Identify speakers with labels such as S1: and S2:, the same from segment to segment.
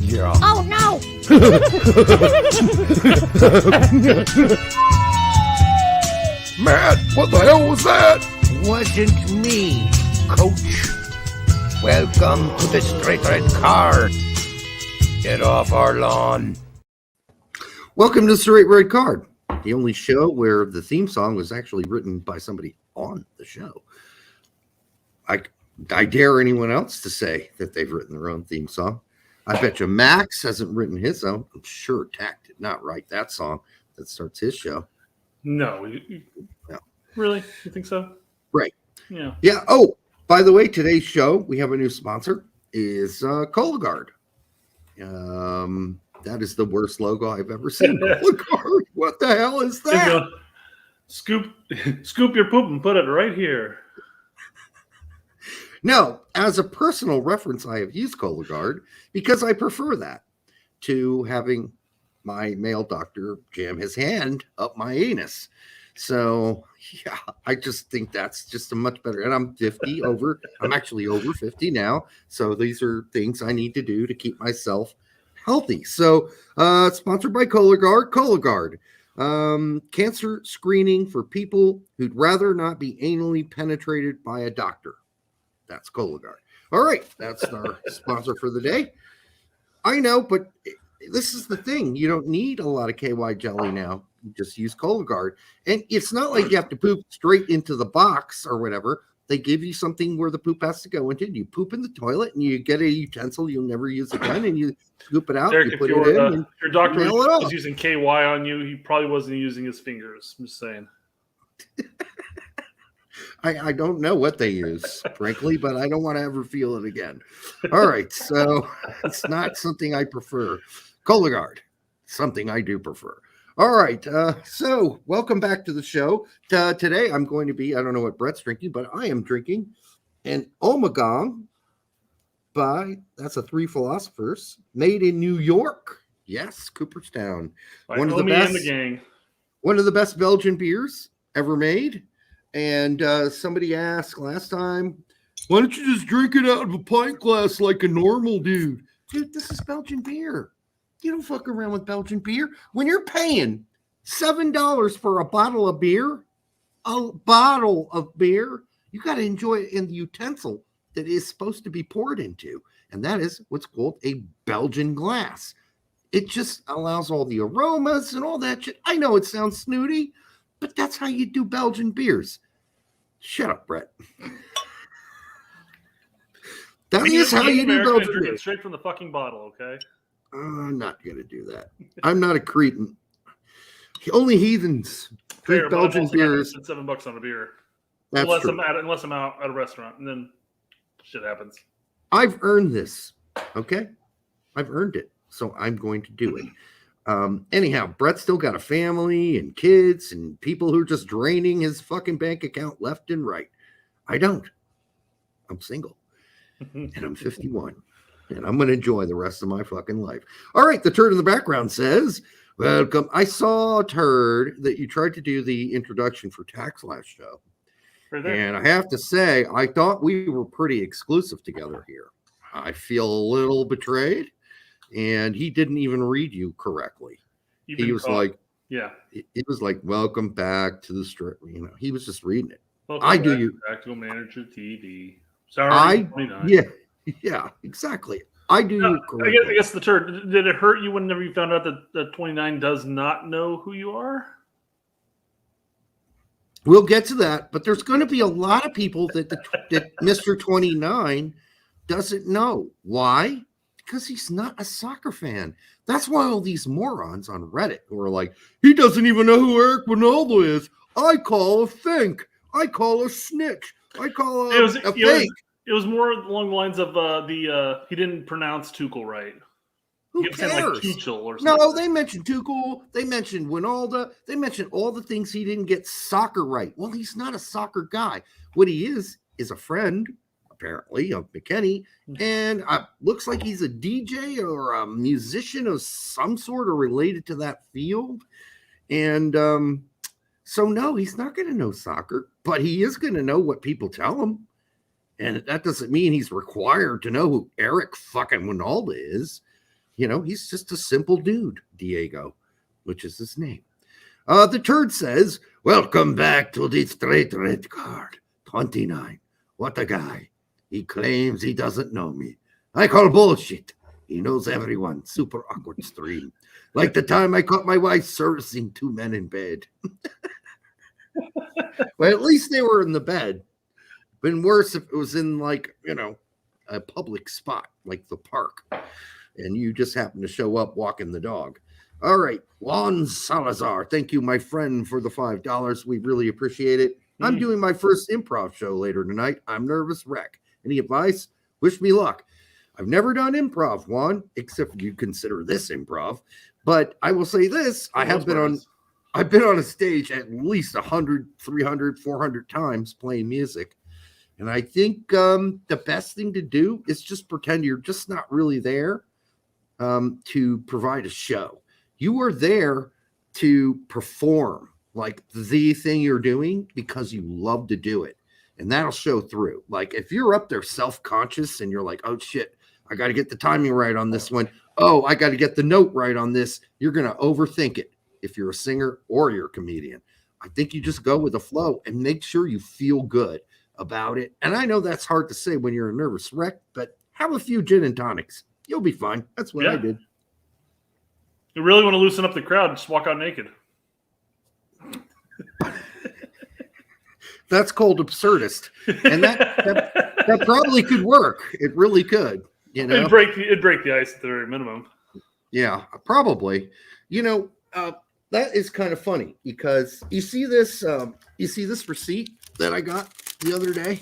S1: Yeah.
S2: Oh no!
S1: Matt, what the hell was that?
S3: Wasn't me, coach. Welcome to the Straight Red Card. Get off our lawn.
S4: Welcome to the Straight Red Card, the only show where the theme song was actually written by somebody on the show. I dare anyone else to say that they've written their own theme song. I bet you Max hasn't written his own. I'm sure Tack did not write that song that starts his show.
S5: No.
S4: No.
S5: Really? You think so?
S4: Right.
S5: Yeah.
S4: Yeah. Oh, by the way, today's show, we have a new sponsor, is Cologuard. That is the worst logo I've ever seen. Cologuard. What the hell is that?
S5: Scoop your poop and put it right here.
S4: No, as a personal reference, I have used Cologuard because I prefer that to having my male doctor jam his hand up my anus. So, yeah, I just think that's just a much better. And I'm I'm actually over 50 now. So these are things I need to do to keep myself healthy. So, sponsored by Cologuard. Cancer screening for people who'd rather not be anally penetrated by a doctor. That's Cologuard. All right, that's our sponsor for the day. I know, but this is the thing. You don't need a lot of KY jelly now. You just use Cologuard. And it's not like you have to poop straight into the box or whatever. They give you something where the poop has to go into. You poop in the toilet and you get a utensil you'll never use again and you scoop it out.
S5: Derek,
S4: you put it in. And
S5: your doctor was
S4: off.
S5: using KY on you, he probably wasn't using his fingers. I'm just saying.
S4: I don't know what they use, frankly, but I don't want to ever feel it again. All right, so it's not something I prefer. Cologuard, something I do prefer. All right, so welcome back to the show. Today I'm going to be, I don't know what Brett's drinking, but I am drinking an Ommegang that's a Three Philosophers, made in New York. Yes, Cooperstown. One of the best Belgian beers ever made. And somebody asked last time, why don't you just drink it out of a pint glass like a normal dude? Dude, this is Belgian beer. You don't fuck around with Belgian beer. When you're paying $7 for a bottle of beer, you got to enjoy it in the utensil that is supposed to be poured into. And that is what's called a Belgian glass. It just allows all the aromas and all that shit. I know it sounds snooty, but that's how you do Belgian beers. Shut up, Brett. That is how you do Belgian beers.
S5: Straight from the fucking bottle, okay?
S4: I'm not going to do that. I'm not a cretin. Only heathens drink Belgian beers.
S5: $7 on a beer.
S4: That's
S5: unless
S4: true.
S5: Unless I'm out at a restaurant, and then shit happens.
S4: I've earned this, okay? I've earned it, so I'm going to do it. Anyhow, Brett's still got a family and kids and people who are just draining his fucking bank account left and right. I don't. I'm single and I'm 51 and I'm going to enjoy the rest of my fucking life. All right. The turd in the background says, welcome. I saw, Turd, that you tried to do the introduction for Tax last show.
S5: Right there.
S4: And I have to say, I thought we were pretty exclusive together here. I feel a little betrayed. And he didn't even read you correctly. He was like, welcome back to the strip. You know, he was just reading it.
S5: Practical Manager TV. Sorry.
S4: Yeah, exactly. I do you correctly.
S5: I guess the turd, did it hurt you whenever you found out that 29 does not know who you are?
S4: We'll get to that, but there's going to be a lot of people that Mr. 29 doesn't know. Why? Because he's not a soccer fan. That's why all these morons on Reddit who are like, he doesn't even know who Eric Ronaldo is. I call a fink. I call a snitch. I call a fake.
S5: It was more along the lines of he didn't pronounce Tuchel right.
S4: Who cares? Like
S5: Tuchel or something.
S4: No, they mentioned Tuchel. They mentioned Winalda. They mentioned all the things he didn't get soccer right. Well, he's not a soccer guy. What he is a friend, apparently, of McKennie, and looks like he's a DJ or a musician of some sort or related to that field. And so, no, he's not going to know soccer, but he is going to know what people tell him. And that doesn't mean he's required to know who Eric fucking Winalda is. You know, he's just a simple dude, Diego, which is his name. The turd says, welcome back to the straight red card. 29. What a guy. He claims he doesn't know me. I call bullshit. He knows everyone. Super awkward stream. Like the time I caught my wife servicing two men in bed. Well, at least they were in the bed. Been worse if it was in, like, you know, a public spot like the park, and you just happen to show up walking the dog. All right, Juan Salazar, thank you, my friend, for the $5. We really appreciate it. I'm doing my first improv show later tonight. I'm nervous wreck. Any advice? Wish me luck. I've never done improv, Juan, except if you consider this improv. But I will say this: I've been on a stage at least 100, 300, 400 times playing music. And I think the best thing to do is just pretend you're just not really there to provide a show. You are there to perform like the thing you're doing because you love to do it. And that'll show through. Like if you're up there self-conscious and you're like, oh shit, I got to get the timing right on this one. Oh, I got to get the note right on this. You're going to overthink it if you're a singer or you're a comedian. I think you just go with the flow and make sure you feel good about it. And I know that's hard to say when you're a nervous wreck, but have a few gin and tonics. You'll be fine. That's what I did.
S5: You really want to loosen up the crowd, just walk out naked.
S4: That's called absurdist. And that probably could work. It really could. You know,
S5: it'd break the ice at the very minimum.
S4: Yeah, probably. You know, that is kind of funny because you see this receipt that I got the other day.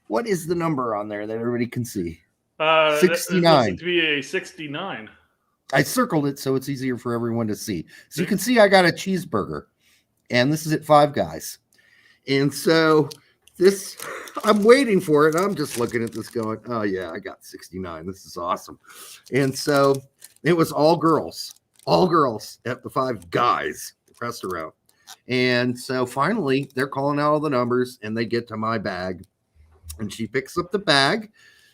S4: What is the number on there that everybody can see? 69.
S5: It to be a 69.
S4: I circled it so it's easier for everyone to see. So you can see I got a cheeseburger, and this is at Five Guys. And so this, I'm waiting for it. I'm just looking at this going, oh yeah, I got 69. This is awesome. And so it was all girls at the Five Guys restaurant. And so finally they're calling out all the numbers and they get to my bag and she picks up the bag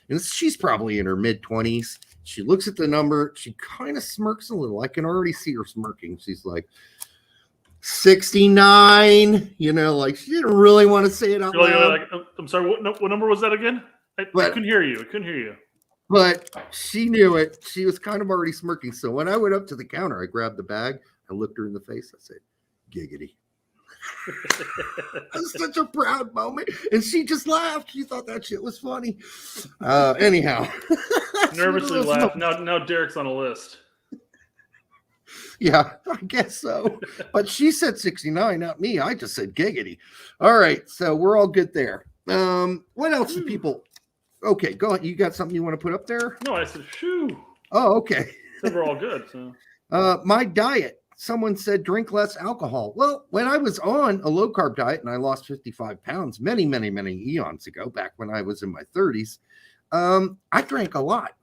S4: and she's probably in her mid-20s. She looks at the number. She kind of smirks a little. I can already see her smirking. She's like, 69, you know, like she didn't really want to say it out loud.
S5: Like, I'm sorry, what number was that again? I couldn't hear you.
S4: But she knew it. She was kind of already smirking. So when I went up to the counter, I grabbed the bag. I looked her in the face. I said, giggity. It was such a proud moment. And she just laughed. She thought that shit was funny. Anyhow.
S5: Nervously laughed. Now Derek's on a list.
S4: Yeah, I guess so. But she said 69, not me. I just said giggity. All right, so we're all good there. What else do people... Okay, go ahead. You got something you want to put up there?
S5: No, I said, shoo.
S4: Oh, okay.
S5: So we're all good. So.
S4: My diet. Someone said drink less alcohol. Well, when I was on a low-carb diet and I lost 55 pounds many, many, many eons ago, back when I was in my 30s, I drank a lot.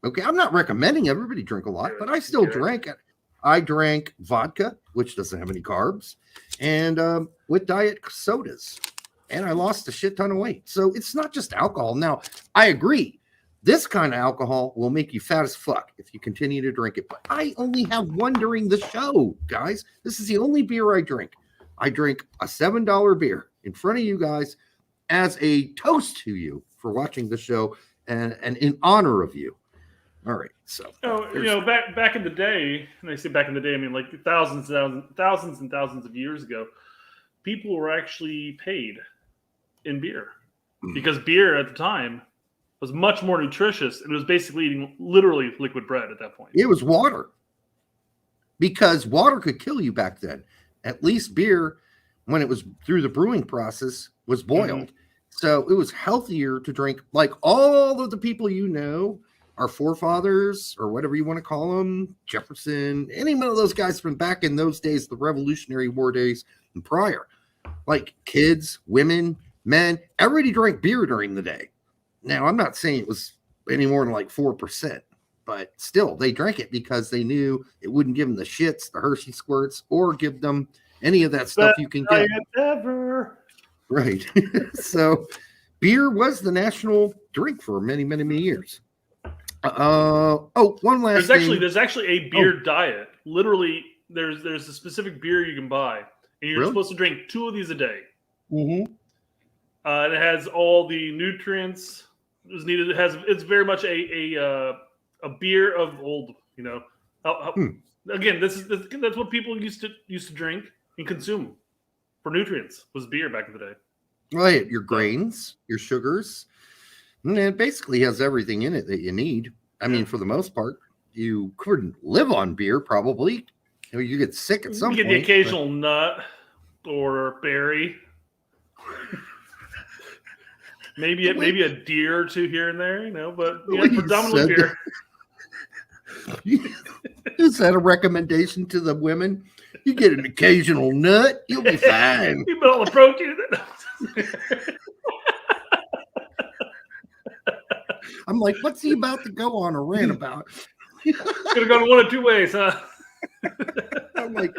S4: Okay, I'm not recommending everybody drink a lot, but I still drank it. I drank vodka, which doesn't have any carbs, and with diet sodas. And I lost a shit ton of weight. So it's not just alcohol. Now, I agree. This kind of alcohol will make you fat as fuck if you continue to drink it. But I only have one during the show, guys. This is the only beer I drink. I drink a $7 beer in front of you guys as a toast to you for watching the show and in honor of you. All right. So,
S5: back in the day, and I say back in the day, I mean like thousands and thousands of years ago, people were actually paid in beer because beer at the time was much more nutritious. And it was basically eating literally liquid bread at that point.
S4: It was water because water could kill you back then. At least beer, when it was through the brewing process, was boiled. Mm-hmm. So it was healthier to drink. Like all of the people you know, our forefathers or whatever you want to call them, Jefferson, any one of those guys from back in those days, the Revolutionary War days and prior, like kids, women, men, everybody drank beer during the day. Now, I'm not saying it was any more than like 4%, but still they drank it because they knew it wouldn't give them the shits, the Hershey squirts, or give them any of that stuff you can get.
S5: Ever.
S4: Right. So beer was the national drink for many, many, many years. One last thing.
S5: There's actually a beer diet. Literally, there's a specific beer you can buy, and you're supposed to drink 2 of these a day.
S4: Mm-hmm.
S5: And it has all the nutrients is needed. It's very much a beer of old. Again, that's what people used to drink and consume for nutrients was beer back in the day.
S4: Well, your grains, your sugars, and it basically has everything in it that you need. I mean, for the most part, you couldn't live on beer probably. You get sick at some point.
S5: You get the occasional nut or berry. maybe a deer or 2 here and there, but predominantly beer.
S4: Is that a recommendation to the women? You get an occasional nut, you'll be fine.
S5: You put all the protein in it.
S4: I'm like, what's he about to go on a rant about?
S5: Could have gone 1 of 2 ways, huh?
S4: I'm like,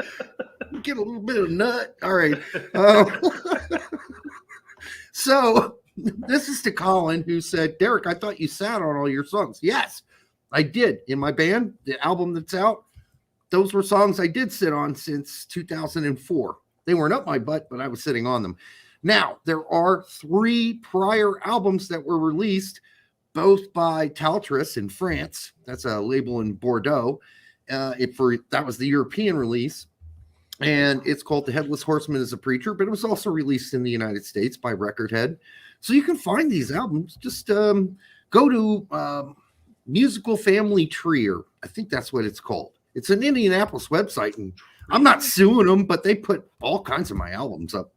S4: get a little bit of nut. All right. So this is to Colin, who said, Derek, I thought you sat on all your songs. Yes, I did. In my band, the album that's out, those were songs I did sit on since 2004. They weren't up my butt, but I was sitting on them. Now, there are 3 prior albums that were released, both by Taltris in France. That's a label in Bordeaux. That was the European release. And it's called The Headless Horseman is a Preacher, but it was also released in the United States by Recordhead. So you can find these albums. Just go to Musical Family Tree, or I think that's what it's called. It's an Indianapolis website, and I'm not suing them, but they put all kinds of my albums up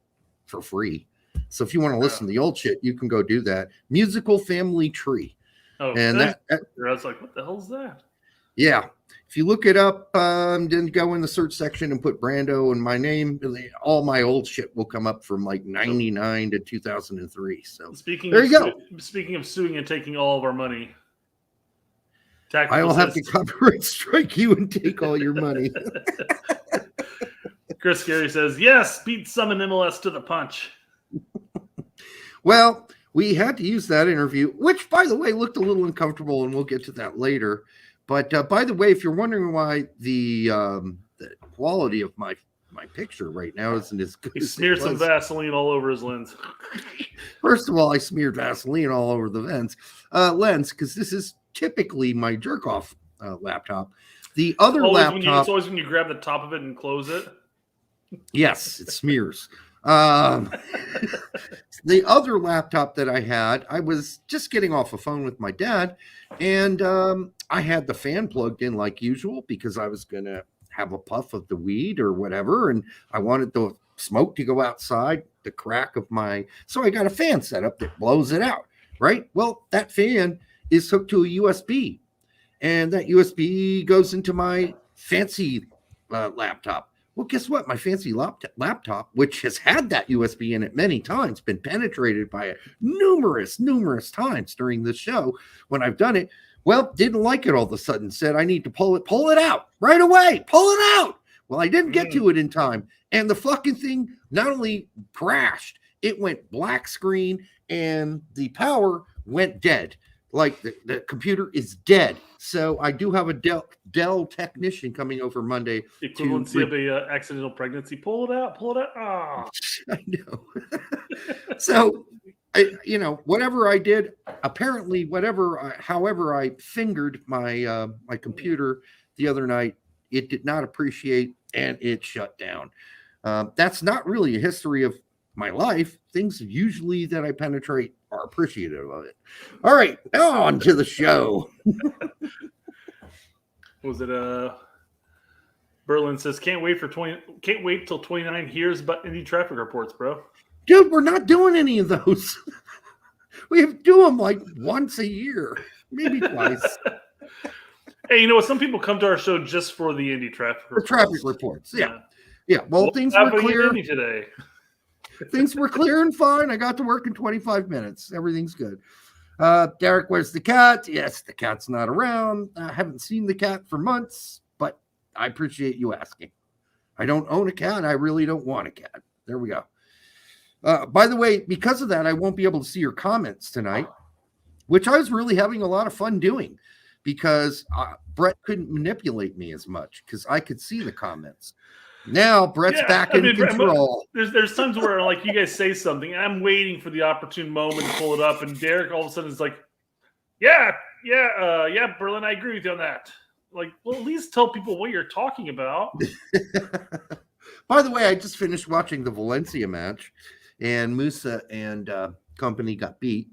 S4: for free. So if you want to listen to the old shit, you can go do that. Musical Family Tree.
S5: Oh,
S4: and
S5: I was like, what the hell is that?
S4: Yeah. If you look it up, then go in the search section and put Brando and my name, all my old shit will come up from like 99 to 2003. So there you go.
S5: Speaking of suing and taking all of our money,
S4: I'll have to copyright strike you and take all your money.
S5: Chris Gary says, yes, beat some in MLS to the punch.
S4: Well, we had to use that interview, which, by the way, looked a little uncomfortable, and we'll get to that later. But by the way, if you're wondering why the quality of my picture right now isn't as good,
S5: he smeared some Vaseline all over his lens.
S4: First of all, I smeared Vaseline all over the lens because this is typically my jerk-off laptop. The other laptop,
S5: it's always when you grab the top of it and close it.
S4: Yes, it smears. The other laptop that I had, I was just getting off a phone with my dad, and I had the fan plugged in like usual because I was going to have a puff of the weed or whatever, and I wanted the smoke to go outside the crack of so I got a fan set up that blows it out, right? Well, that fan is hooked to a USB, and that USB goes into my fancy laptop. Well, guess what? My fancy laptop, which has had that USB in it many times, been penetrated by it numerous times during the show when I've done it. Well, didn't like it all of a sudden. Said, I need to pull it out right away. Pull it out. Well, I didn't get to it in time. And the fucking thing not only crashed, it went black screen and the power went dead. Like the computer is dead. So I do have a Dell technician coming over Monday.
S5: The equivalency of a accidental pregnancy. Pull it out. Oh.
S4: I know. So, whatever I did, apparently, however I fingered my my computer the other night, it did not appreciate and it shut down. That's not really a history of my life. Things usually that I penetrate are appreciative of it. All right, on to the show.
S5: Was it Berlin says can't wait till 29 hears about Indy traffic reports, bro.
S4: Dude, we're not doing any of those. We do them like once a year, maybe twice.
S5: Hey, you know what? Some people come to our show just for the Indy traffic reports.
S4: For traffic reports, yeah. Well, things were clear
S5: today.
S4: Things were clear and fine. I got to work in 25 minutes. Everything's good. Derek, where's the cat? Yes, the cat's not around. I haven't seen the cat for months, but I appreciate you asking. I don't own a cat. I really don't want a cat. There we go. By the way, because of that, I won't be able to see your comments tonight, which I was really having a lot of fun doing because Brett couldn't manipulate me as much because I could see the comments. Now Brett's back in control.
S5: There's times where like you guys say something, and I'm waiting for the opportune moment to pull it up, and Derek all of a sudden is like, "Yeah, Berlin, I agree with you on that." Like, well, at least tell people what you're talking about.
S4: By the way, I just finished watching the Valencia match, and Musa and company got beat.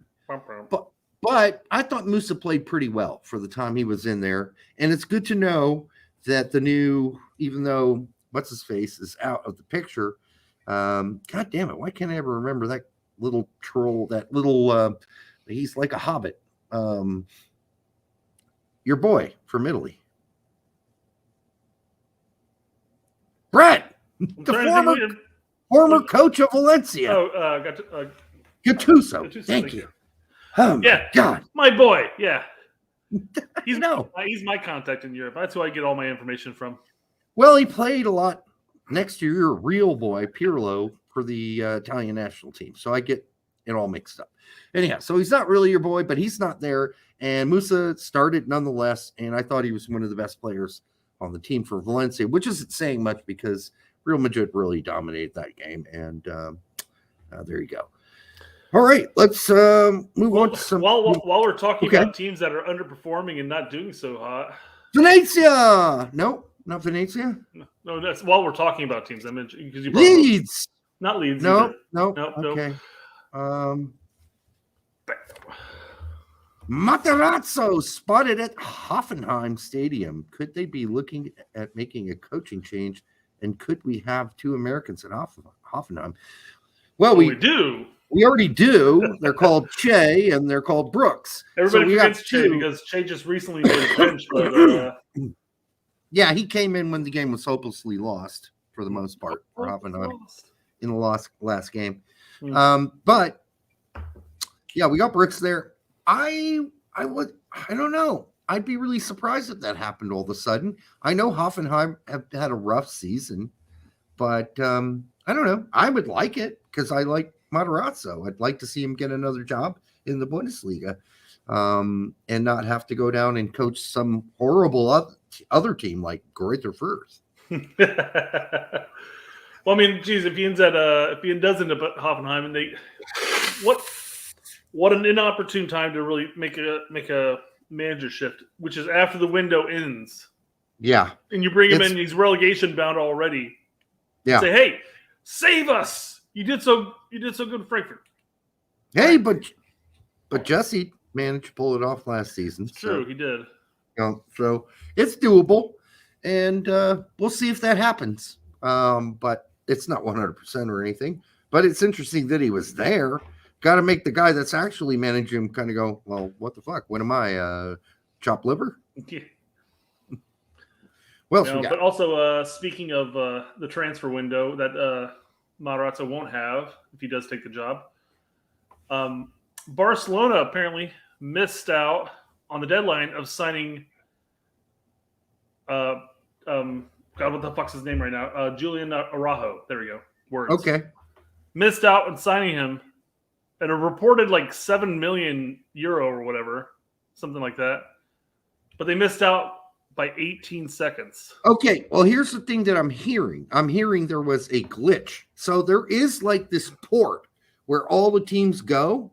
S4: But I thought Musa played pretty well for the time he was in there, and it's good to know that the new, even though what's his face is out of the picture. God damn it! Why can't I ever remember that little troll? That little he's like a hobbit. Your boy from Italy, Brett, the former coach of Valencia. Gattuso. Thank you. Oh my God,
S5: my boy. Yeah, he's my contact in Europe. That's who I get all my information from.
S4: Well, he played a lot next to your real boy Pirlo for the Italian national team, so I get it all mixed up. Anyhow, so he's not really your boy, but he's not there. And Musa started nonetheless, and I thought he was one of the best players on the team for Valencia, which isn't saying much because Real Madrid really dominated that game. And there you go. All right, let's move on to some.
S5: While we're talking about teams that are underperforming and not doing so hot,
S4: Venezia. No, not Venezia.
S5: No, that's while we're talking about teams. I mentioned because you
S4: Leeds.
S5: Not Leeds.
S4: No. Okay. Materazzo spotted at Hoffenheim Stadium. Could they be looking at making a coaching change? And could we have two Americans at Hoffenheim? Well, we
S5: do.
S4: We already do. They're called Che and they're called Brooks.
S5: Everybody forgets Che because Che just recently made a bench. But,
S4: yeah, he came in when the game was hopelessly lost for the most part for Hoffenheim in the last game. But yeah, we got Brooks there. I don't know. I'd be really surprised if that happened all of a sudden. I know Hoffenheim have had a rough season, but I don't know. I would like it because I like Materazzo. I'd like to see him get another job in the Bundesliga and not have to go down and coach some horrible other team like Greuther Fürth.
S5: Well, I mean, geez, if he does end up at Hoffenheim, and what an inopportune time to really make a manager shift, which is after the window ends.
S4: Yeah,
S5: and you bring him in; he's relegation bound already.
S4: Yeah,
S5: say, hey, save us! You did so good in Frankfurt.
S4: Hey, but Jesse managed to pull it off last season.
S5: It's true, he did.
S4: So it's doable, and we'll see if that happens. But it's not 100% or anything. But it's interesting that he was there. Got to make the guy that's actually managing him kind of go, well, what the fuck? What am I, chopped liver?
S5: Yeah.
S4: What else we got?
S5: But also, speaking of the transfer window that Materazzo won't have if he does take the job, Barcelona apparently missed out on the deadline of signing God, what the fuck's his name right now? Julian Araujo. There we go. Words.
S4: Okay.
S5: Missed out on signing him at a reported like 7 million euro or whatever, something like that. But they missed out by 18 seconds.
S4: Okay. Well, here's the thing that I'm hearing. I'm hearing there was a glitch. So there is like this port where all the teams go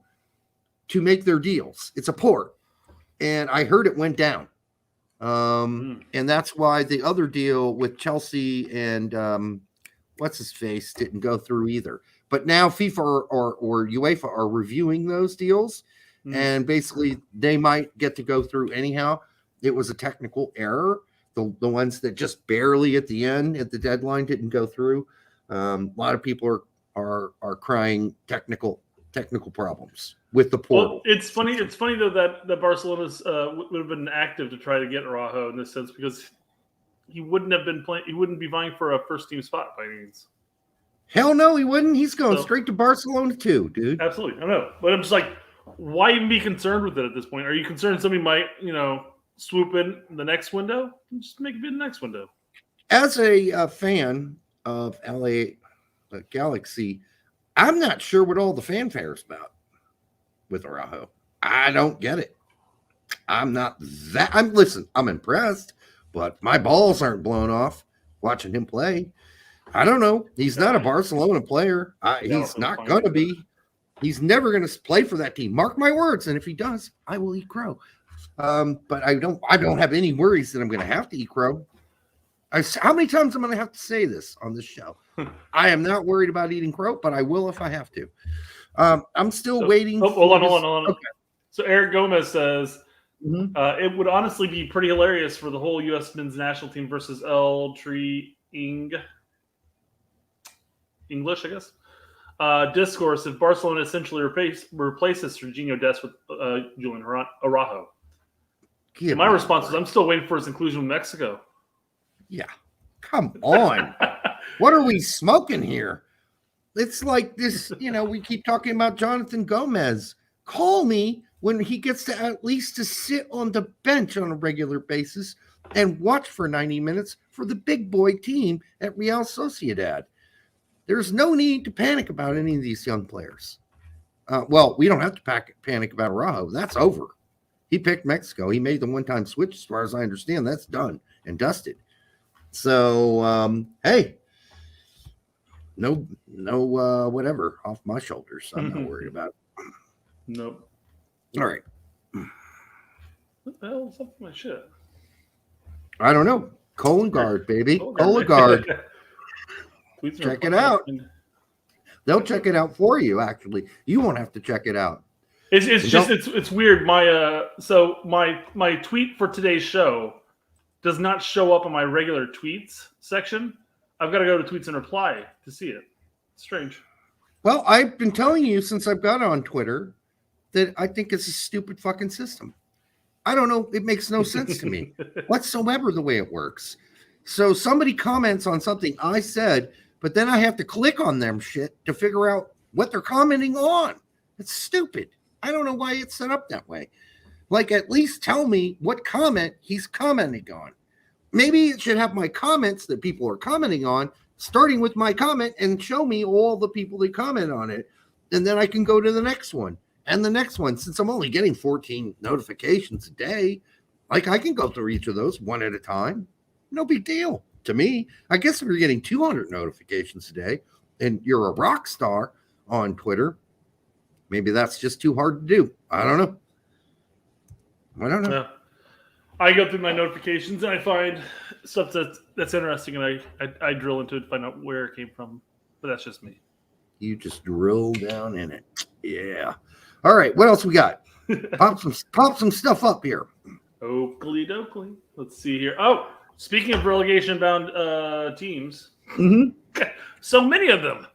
S4: to make their deals. It's a port. And I heard it went down. And that's why the other deal with Chelsea and what's his face didn't go through either. But now FIFA or UEFA are reviewing those deals, and basically they might get to go through anyhow. It was a technical error. The ones that just barely at the end at the deadline didn't go through. A lot of people are crying technical problems with the portal.
S5: Well, it's funny though that Barcelona's would have been active to try to get Araujo in this sense because he wouldn't have been playing. He wouldn't be vying for a first team spot by any means.
S4: Hell no, he wouldn't. He's going straight to Barcelona too, dude.
S5: Absolutely, I know. But I'm just like, why even be concerned with it at this point? Are you concerned somebody might, swoop in the next window? Just make it be the next window.
S4: As a fan of LA Galaxy, I'm not sure what all the fanfare is about with Araujo. I don't get it. I'm impressed, but my balls aren't blown off watching him play. I don't know. He's not a Barcelona player. He's not going to be. He's never going to play for that team. Mark my words. And if he does, I will eat crow. But I don't have any worries that I'm going to have to eat crow. How many times am I going to have to say this on this show? I am not worried about eating crow, but I will if I have to. I'm still waiting.
S5: Hold on. Okay. So Eric Gomez says, it would honestly be pretty hilarious for the whole U.S. men's national team versus English, I guess. Discourse if Barcelona essentially replaces Serginho Dest with Julian Araujo. My response is I'm still waiting for his inclusion with Mexico.
S4: Yeah. Come on. What are we smoking here? It's like this, we keep talking about Jonathan Gomez. Call me when he gets to at least to sit on the bench on a regular basis and watch for 90 minutes for the big boy team at Real Sociedad. There's no need to panic about any of these young players. Well, we don't have to panic about Araujo. That's over. He picked Mexico. He made the one-time switch, as far as I understand. That's done and dusted. So, hey, no, whatever off my shoulders. I'm not worried about it.
S5: Nope.
S4: All right.
S5: What the hell is up with my shit?
S4: I don't know. Colon guard, baby. Colon guard. Check it out. They'll check it out for you. Actually, you won't have to check it out.
S5: It's weird. My tweet for today's show does not show up on my regular tweets section. I've got to go to tweets and reply to see it. It's strange.
S4: Well, I've been telling you since I've got on Twitter that I think it's a stupid fucking system. I don't know. It makes no sense to me whatsoever the way it works. So somebody comments on something I said, but then I have to click on them shit to figure out what they're commenting on. It's stupid. I don't know why it's set up that way. Like, at least tell me what comment he's commenting on. Maybe it should have my comments that people are commenting on, starting with my comment, and show me all the people that comment on it. And then I can go to the next one and the next one. Since I'm only getting 14 notifications a day, like, I can go through each of those one at a time. No big deal to me. I guess if you're getting 200 notifications a day and you're a rock star on Twitter, maybe that's just too hard to do. I don't know. Yeah.
S5: I go through my notifications and I find stuff that's interesting, and I drill into it to find out where it came from. But that's just me.
S4: You just drill down in it. Yeah. All right. What else we got? Pop some stuff up here.
S5: Oakley dokley. Let's see here. Oh, speaking of relegation-bound teams, so many of them.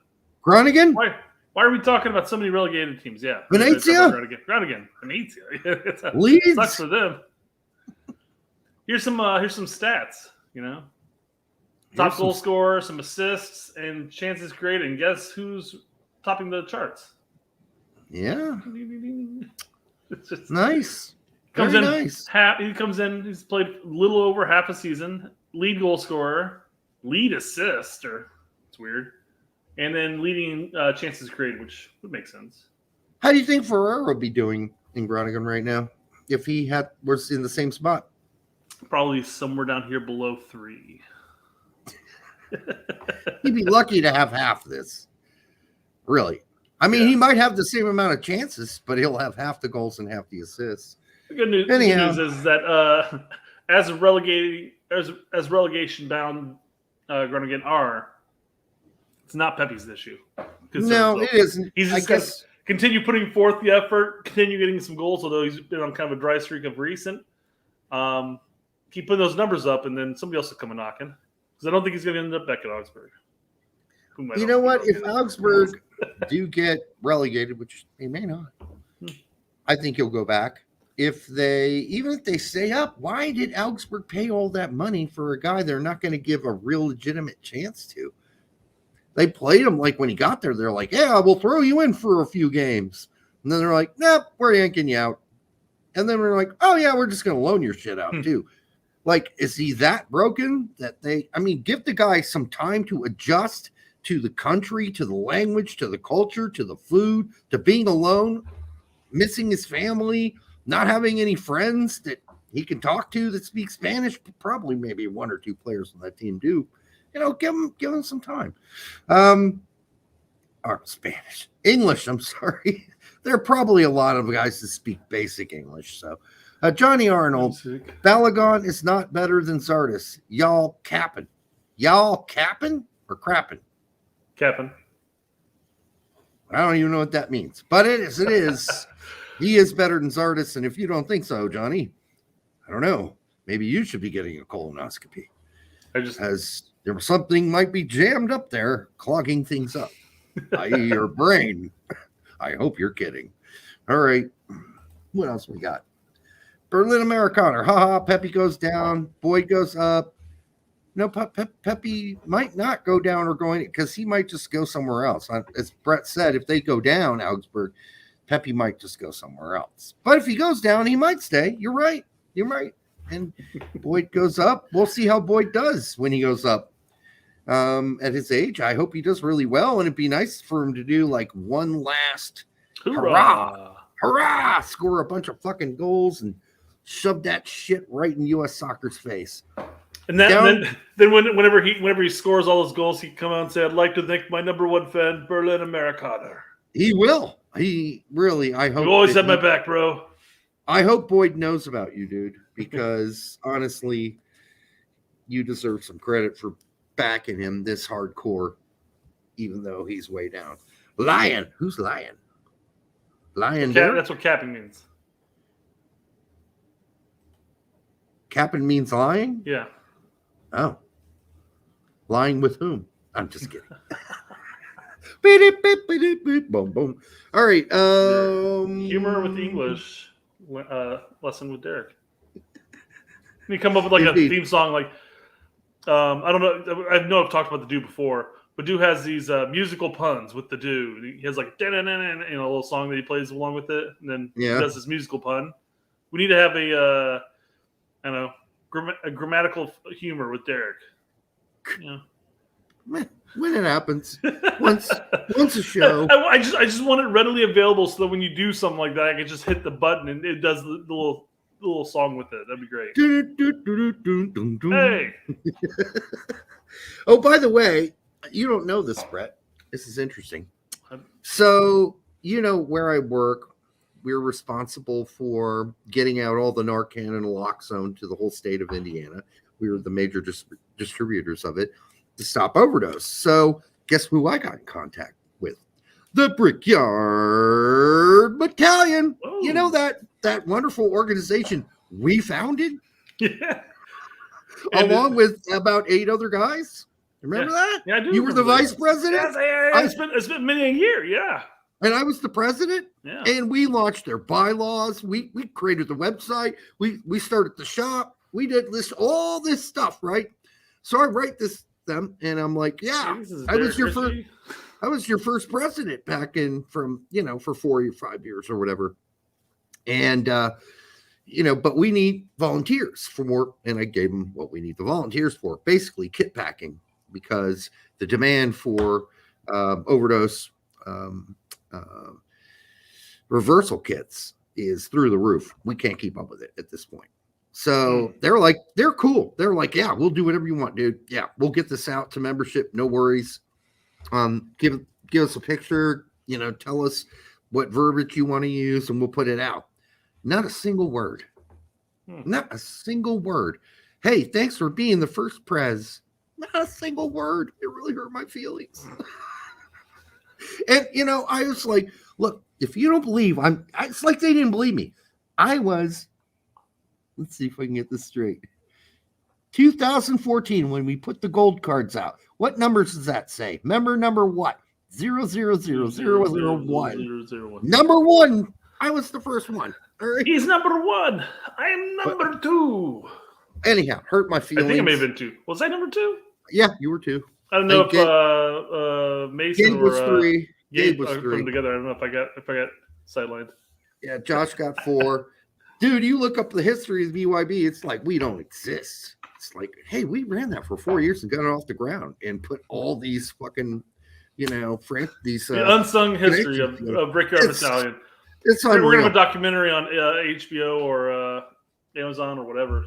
S4: Groningen?
S5: Why are we talking about so many relegated teams? Yeah.
S4: Venezia?
S5: Groningen. Venezia.
S4: Leeds?
S5: Sucks for them. Here's some stats, Top goal scorer, some assists, and chances created. And guess who's topping the charts?
S4: Yeah.
S5: It's just
S4: nice.
S5: Nice. He comes in, he's played a little over half a season, lead goal scorer, lead assist, it's weird. And then leading chances created, which would make sense.
S4: How do you think Ferreira would be doing in Groningen right now if he was in the same spot?
S5: Probably somewhere down here below 3.
S4: He'd be lucky to have half this. Really. I mean, he might have the same amount of chances, but he'll have half the goals and half the assists.
S5: The good news is that as relegation bound Groningen are, it's not Pepe's issue.
S4: No, it isn't.
S5: He's just going to continue putting forth the effort, continue getting some goals, although he's been on kind of a dry streak of recent. Keep putting those numbers up, and then somebody else will come knocking. Because I don't think he's going to end up back at Augsburg.
S4: You know what? If Augsburg do get relegated, which they may not, I think he'll go back. Even if they stay up, why did Augsburg pay all that money for a guy they're not going to give a real legitimate chance to? They played him like when he got there, they're like, yeah, we'll throw you in for a few games. And then they're like, nope, we're yanking you out. And then we're like, oh, yeah, we're just going to loan your shit out too. Like, is he that broken that give the guy some time to adjust to the country, to the language, to the culture, to the food, to being alone, missing his family, not having any friends that he can talk to that speak Spanish. Probably maybe one or two players on that team do. Give him some time. Or Spanish, English. I'm sorry. There are probably a lot of guys that speak basic English. So, Johnny Arnold, Balagon is not better than Zardes. Y'all capping or crapping?
S5: Capping.
S4: I don't even know what that means, but it is. He is better than Zardes, and if you don't think so, Johnny, I don't know. Maybe you should be getting a colonoscopy. As there was something might be jammed up there, clogging things up, i.e. your brain. I hope you're kidding. All right. What else we got? Berlin Americana. Haha. Pepe goes down. Boyd goes up. No, Pepe might not go down or going because he might just go somewhere else. As Brett said, if they go down, Augsburg, Pepe might just go somewhere else. But if he goes down, he might stay. You're right. And Boyd goes up. We'll see how Boyd does when he goes up. At his age, I hope he does really well, and it'd be nice for him to do like one last hurrah, score a bunch of fucking goals and shove that shit right in U.S. soccer's face.
S5: And then whenever he scores all those goals, he can come out and say, "I'd like to thank my number one fan, Berlin Americana."
S4: He will. He really. I hope
S5: you always had my back, bro.
S4: I hope Boyd knows about you, dude, because honestly, you deserve some credit for backing him this hardcore, even though he's way down. Lion. Who's Lion? Lion.
S5: That's what capping means.
S4: Capping means lying?
S5: Yeah.
S4: Oh. Lying with whom? I'm just kidding. Boom, boom. All right.
S5: Humor with English lesson with Derek. You come up with like a theme song like I don't know. I know I've talked about the Do before, but Do has these musical puns with the Do. He has like a little song that he plays along with it, and then he does this musical pun. We need to have a grammatical humor with Derek. Yeah.
S4: When it happens, once a show.
S5: I just want it readily available so that when you do something like that, I can just hit the button and it does the little song with it. That'd be great. Hey.
S4: Oh, by the way, you don't know this, Brett. This is interesting. So, where I work, we're responsible for getting out all the Narcan and naloxone to the whole state of Indiana. We were the major distributors of it to stop overdose. So, guess who I got in contact with? The Brickyard Battalion.
S5: Oh.
S4: You know that wonderful organization we founded?
S5: Yeah.
S4: Along with about 8 other guys. Remember that?
S5: Yeah, I do.
S4: You were the vice president?
S5: Yes, it's been many a year, yeah.
S4: And I was the president.
S5: Yeah.
S4: And we launched their bylaws. We created the website. We started the shop. We did all this stuff, right? So I write them and I'm like, yeah, I was your first president back in for 4 or 5 years or whatever. And but we need volunteers for more. And I gave them what we need the volunteers for, basically kit packing, because the demand for overdose reversal kits is through the roof. We can't keep up with it at this point. So they're cool. They're like, yeah, we'll do whatever you want, dude. Yeah, we'll get this out to membership. No worries. Give us a picture, tell us what verbiage you want to use and we'll put it out. Not a single word. Not a single word. Hey, thanks for being the first prez. Not a single word. It really hurt my feelings. And, I was like, look, if you don't believe, it's like they didn't believe me. Let's see if I can get this straight. 2014, when we put the gold cards out, what numbers does that say? Member number what? 00001. Number one. I was the first one. All right.
S5: He's number one. I am number two.
S4: Anyhow, hurt my feelings.
S5: I think I may have been 2. Was I number 2?
S4: Yeah, you were 2.
S5: I don't know if Mason
S4: Gabe was 3. Gabe was 3.
S5: Put them together. I don't know if I got sidelined.
S4: Yeah, Josh got 4. Dude, you look up the history of BYB, it's like we don't exist. It's like, hey, we ran that for 4 years and got it off the ground and put all these fucking these
S5: the unsung history of Brickyard Battalion.
S4: It's
S5: We're going to
S4: unreal.
S5: have a documentary on HBO or Amazon or whatever.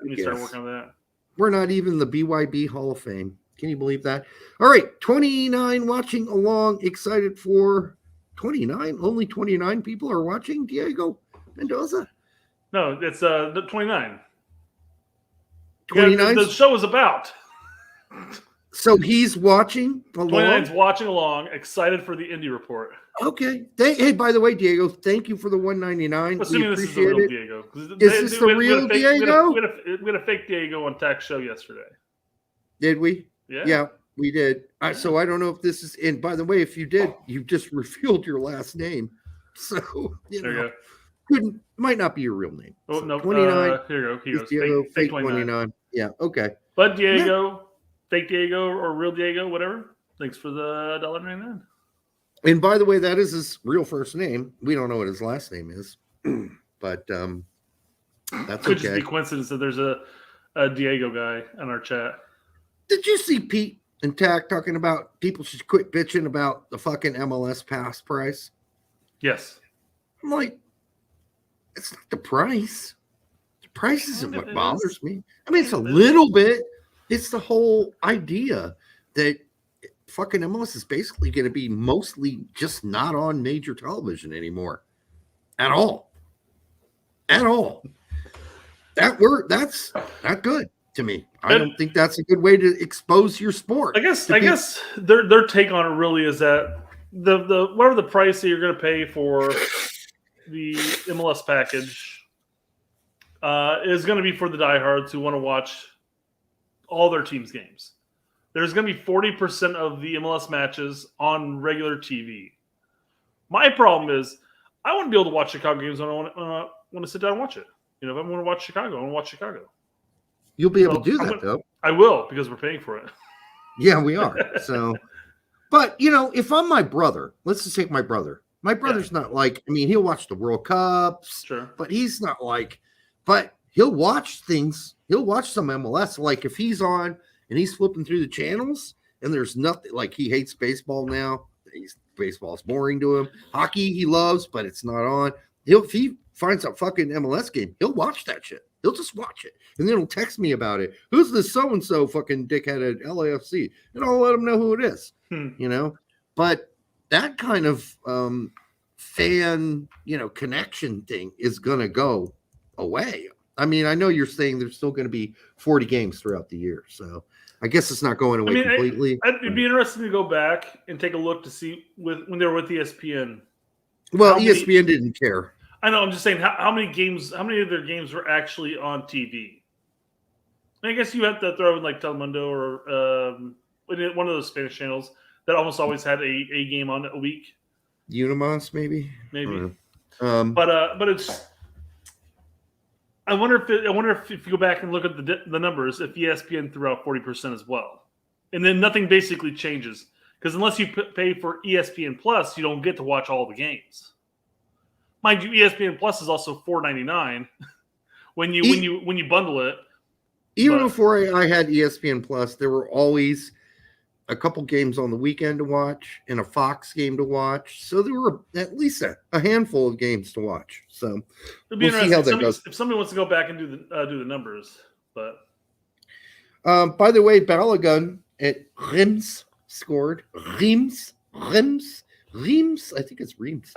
S5: We start
S4: Yes.
S5: working on that.
S4: We're not even the BYB Hall of Fame. Can you believe that? All right, 29 watching along. Excited for 29. Only 29 people are watching. Diego Mendoza.
S5: No, it's the 29.
S4: 29.
S5: The show is about.
S4: So he's watching along.
S5: 29's watching along, excited for the indie report.
S4: Okay. Hey, by the way, Diego, thank you for the $1.99.
S5: Assuming
S4: We
S5: this is the
S4: appreciate
S5: real
S4: it.
S5: Diego.
S4: Is this the real Diego?
S5: We had a fake Diego on Tax Show yesterday.
S4: Did we?
S5: Yeah.
S4: We did. So I don't know if this is. And by the way, if you did, you just revealed your last name. So
S5: There you go.
S4: might not be your real name.
S5: Oh,
S4: So
S5: no.
S4: 29.
S5: Here you go. He goes.
S4: Diego,
S5: Fake
S4: 29. Yeah. Okay.
S5: But Diego, fake Diego or real Diego, whatever. Thanks for the $1.99.
S4: And by the way, that is his real first name. We don't know what his last name is, but that's
S5: Could just
S4: okay.
S5: be coincidence that there's a Diego guy on our chat.
S4: Did you see Pete and Tack talking about people should quit bitching about the fucking MLS pass price?
S5: Yes.
S4: I'm like, it's not the price. The price isn't what bothers me. I mean, it's a little bit. It's the whole idea that fucking MLS is basically going to be mostly just not on major television anymore. At all. That's not good to me. I don't think that's a good way to expose your sport.
S5: I guess their take on it really is that the whatever the price that you're going to pay for the MLS package is going to be for the diehards who want to watch all their team's games. There's going to be 40% of the MLS matches on regular TV. My problem is I want to be able to watch Chicago games when I want to sit down and watch it. If I want to watch Chicago, I want to watch Chicago.
S4: You'll be able to do that, though.
S5: I will, because we're paying for it.
S4: Yeah, we are. So, but, if I'm my brother, let's just take my brother. My brother's not like, he'll watch the World Cups.
S5: Sure.
S4: But he's not like, but he'll watch things. He'll watch some MLS. Like if he's on and he's flipping through the channels and there's nothing, like he hates baseball now. Baseball's boring to him. Hockey he loves, but it's not on. If he finds a fucking MLS game, he'll watch that shit. He'll just watch it. And then he'll text me about it. Who's this so-and-so fucking dickhead at LAFC? And I'll let him know who it is. But that kind of fan, connection thing is going to go away. I know you're saying there's still going to be 40 games throughout the year. So I guess it's not going away completely.
S5: It'd be interesting to go back and take a look to see when they were with ESPN.
S4: Well, ESPN didn't care.
S5: I know. I'm just saying how many of their games were actually on TV? I guess you have to throw in like Telemundo or one of those Spanish channels that almost always had a game on a week.
S4: Unimás, maybe.
S5: But it's. I wonder if you go back and look at the numbers, if ESPN threw out 40% as well, and then nothing basically changes because unless you pay for ESPN Plus, you don't get to watch all the games. Mind you, ESPN Plus is also $4.99 when you bundle it.
S4: Even before I had ESPN Plus, there were always a couple games on the weekend to watch and a Fox game to watch. So there were at least a handful of games to watch. So we'll see how that goes.
S5: If somebody wants to go back and do the numbers, but
S4: by the way, Balogun at Reims scored. Reims. I think it's Reims.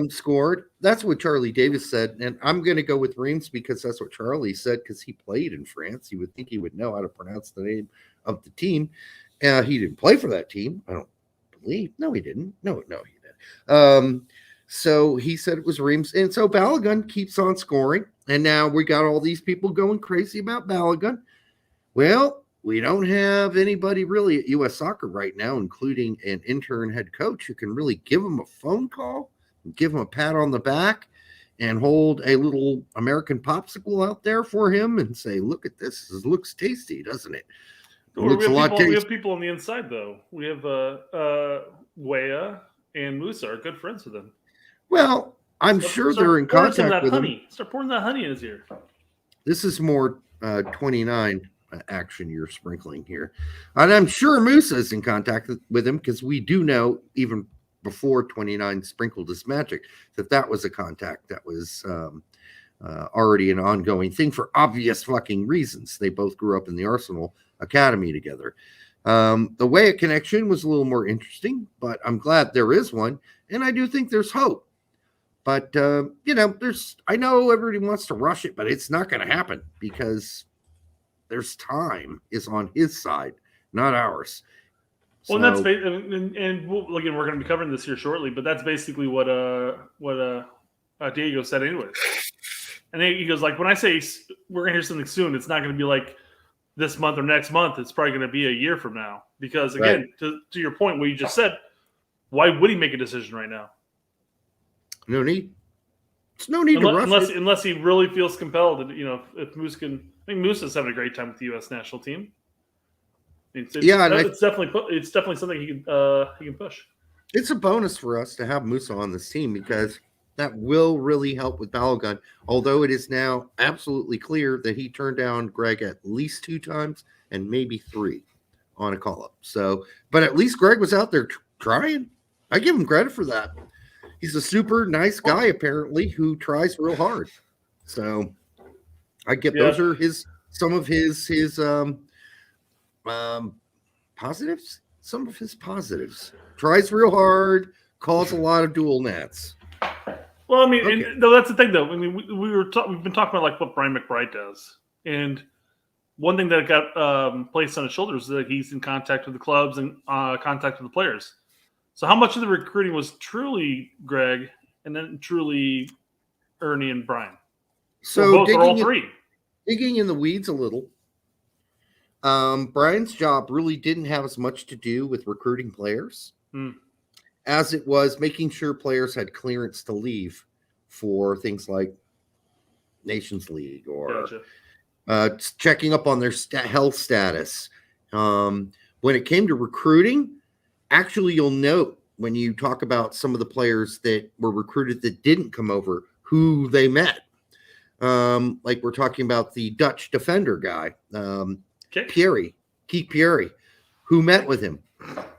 S4: Scored. That's what Charlie Davis said, and I'm going to go with Reims because that's what Charlie said because he played in France. You would think he would know how to pronounce the name of the team. He didn't play for that team, I don't believe. No, he didn't. No, he did. So he said it was Reims, and so Balogun keeps on scoring, and now we got all these people going crazy about Balogun. Well, we don't have anybody really at U.S. Soccer right now, including an intern head coach who can really give him a phone call, give him a pat on the back, and hold a little American popsicle out there for him and say, look at this. This looks tasty, doesn't it?
S5: we have people on the inside, though. We have Wea and Musa are good friends with him.
S4: Well, I'm sure they're in contact with him.
S5: Start pouring that honey in his ear.
S4: This is more 29 action you're sprinkling here. And I'm sure Musa is in contact with him because we do know, even before 29 sprinkled his magic, that was a contact that was already an ongoing thing for obvious fucking reasons. They both grew up in the Arsenal Academy together. The Weah connection was a little more interesting, but I'm glad there is one, and I do think there's hope. But I know everybody wants to rush it, but it's not going to happen because there's time is on his side, not ours.
S5: Well, and that's and we're going to be covering this here shortly, but that's basically what Diego said, anyways. And he goes, like, when I say we're going to hear something soon, it's not going to be like this month or next month. It's probably going to be a year from now. Because, again, to your point, what you just said, why would he make a decision right now?
S4: No need. There's no need to rush it.
S5: Unless he really feels compelled. And, if Moose can – I think Moose is having a great time with the U.S. national team. It's definitely something he can push.
S4: It's a bonus for us to have Musa on this team because – that will really help with Balogun, although it is now absolutely clear that he turned down Greg at least 2 times and maybe 3 on a call-up. So, but at least Greg was out there trying. I give him credit for that. He's a super nice guy, apparently, who tries real hard. So I get those are some of his positives. Some of his positives. Tries real hard, calls a lot of dual nats.
S5: Well, I mean, that's the thing, though. I mean, we've been talking about like what Brian McBride does, and one thing that got placed on his shoulders is that he's in contact with the clubs and contact with the players. So, how much of the recruiting was truly Greg, and then truly Ernie and Brian?
S4: So,
S5: or all three.
S4: Digging in the weeds a little. Brian's job really didn't have as much to do with recruiting players. As it was making sure players had clearance to leave for things like Nations League or checking up on their health status. When it came to recruiting, actually, you'll note when you talk about some of the players that were recruited that didn't come over, who they met. Like we're talking about the Dutch defender guy, Keith Pierre, who met with him.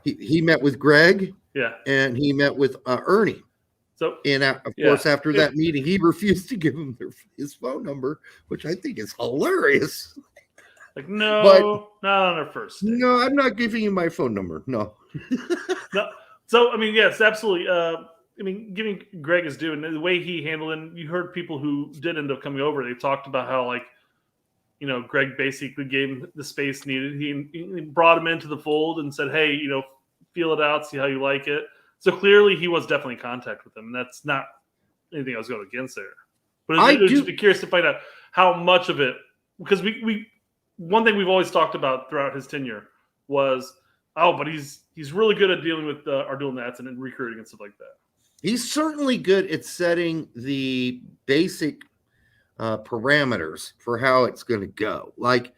S4: He met with Greg. Yeah, and he met with Ernie. So, and of course, after that meeting, he refused to give him his phone number, which I think is hilarious.
S5: Like, no, not on our first date.
S4: No, I'm not giving you my phone number. No.
S5: No. So, I mean, yes, absolutely. I mean, giving Greg his due and the way he handled it, and you heard people who did end up coming over. They talked about how, like, Greg basically gave him the space needed. He brought him into the fold and said, hey, feel it out, see how you like it. So clearly he was definitely in contact with him. And that's not anything I was going against there. But I would just be curious to find out how much of it, because we one thing we've always talked about throughout his tenure was, but he's really good at dealing with our dual nats and recruiting and stuff like that.
S4: He's certainly good at setting the basic parameters for how it's going to go. Like,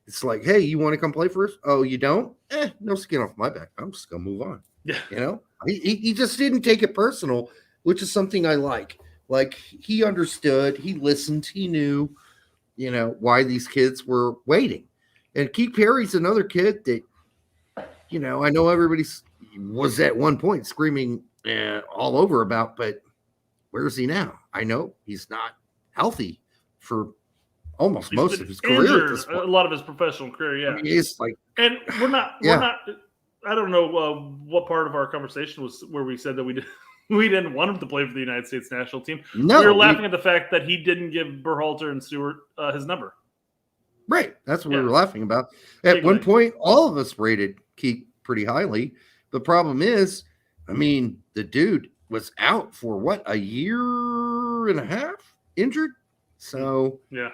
S4: it's like, hey, you want to come play for us? Oh, you don't? No skin off my back. I'm just going to move on. Yeah. He just didn't take it personal, which is something I like. Like, he understood, he listened, he knew, why these kids were waiting. And Keith Perry's another kid that, I know everybody was at one point screaming all over about, but where is he now? I know he's not healthy for almost most of his career. At this point.
S5: A lot of his professional career, yeah.
S4: I mean, he's like,
S5: and we're not. I don't know what part of our conversation was where we said that we didn't want him to play for the United States national team. No, we were laughing at the fact that he didn't give Berhalter and Stewart his number.
S4: Right, that's what we were laughing about. At one point, all of us rated Keith pretty highly. The problem is, I mean, the dude was out for a year and a half, injured. So the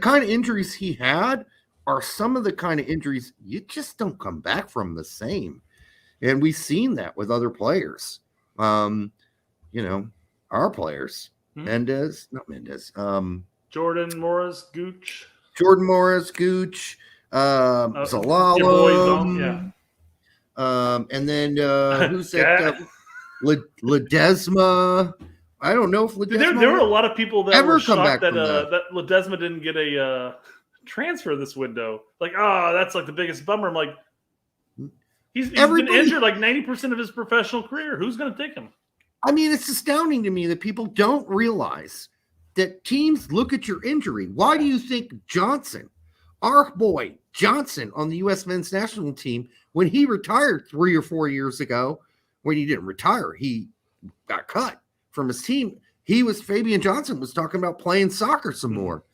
S4: kind of injuries he had are some of the kind of injuries you just don't come back from the same. And we've seen that with other players. Our players.
S5: Jordan Morris, Gooch.
S4: Zalallo. And then who's that? Ledesma. I don't know if Ledesma
S5: there were a lot of people that
S4: ever
S5: were
S4: come back
S5: shocked
S4: from
S5: that Ledesma didn't get a transfer this window. Like, that's like the biggest bummer. I'm like, he's been injured like 90% of his professional career. Who's going to take him?
S4: I mean, it's astounding to me that people don't realize that teams look at your injury. Why do you think Johnson, our boy Johnson on the U.S. men's national team, when he retired 3 or 4 years ago, when he didn't retire, he got cut from his team. Fabian Johnson was talking about playing soccer some more.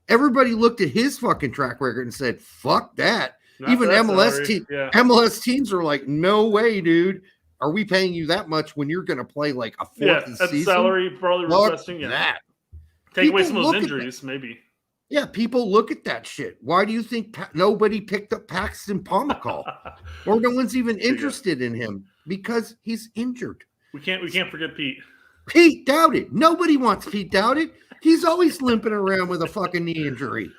S4: Everybody looked at his fucking track record and said, fuck that. Even MLS teams are like, no way, dude. Are we paying you that much when you're going to play like a fourth of the season?
S5: Salary probably requesting.
S4: That.
S5: Take away some of those injuries, maybe.
S4: Yeah, people look at that shit. Why do you think nobody picked up Paxton Pomykal? Or no one's even interested in him? Because he's injured.
S5: We can't forget Pete.
S4: Pete Dowded. Nobody wants Pete Dowded. He's always limping around with a fucking knee injury.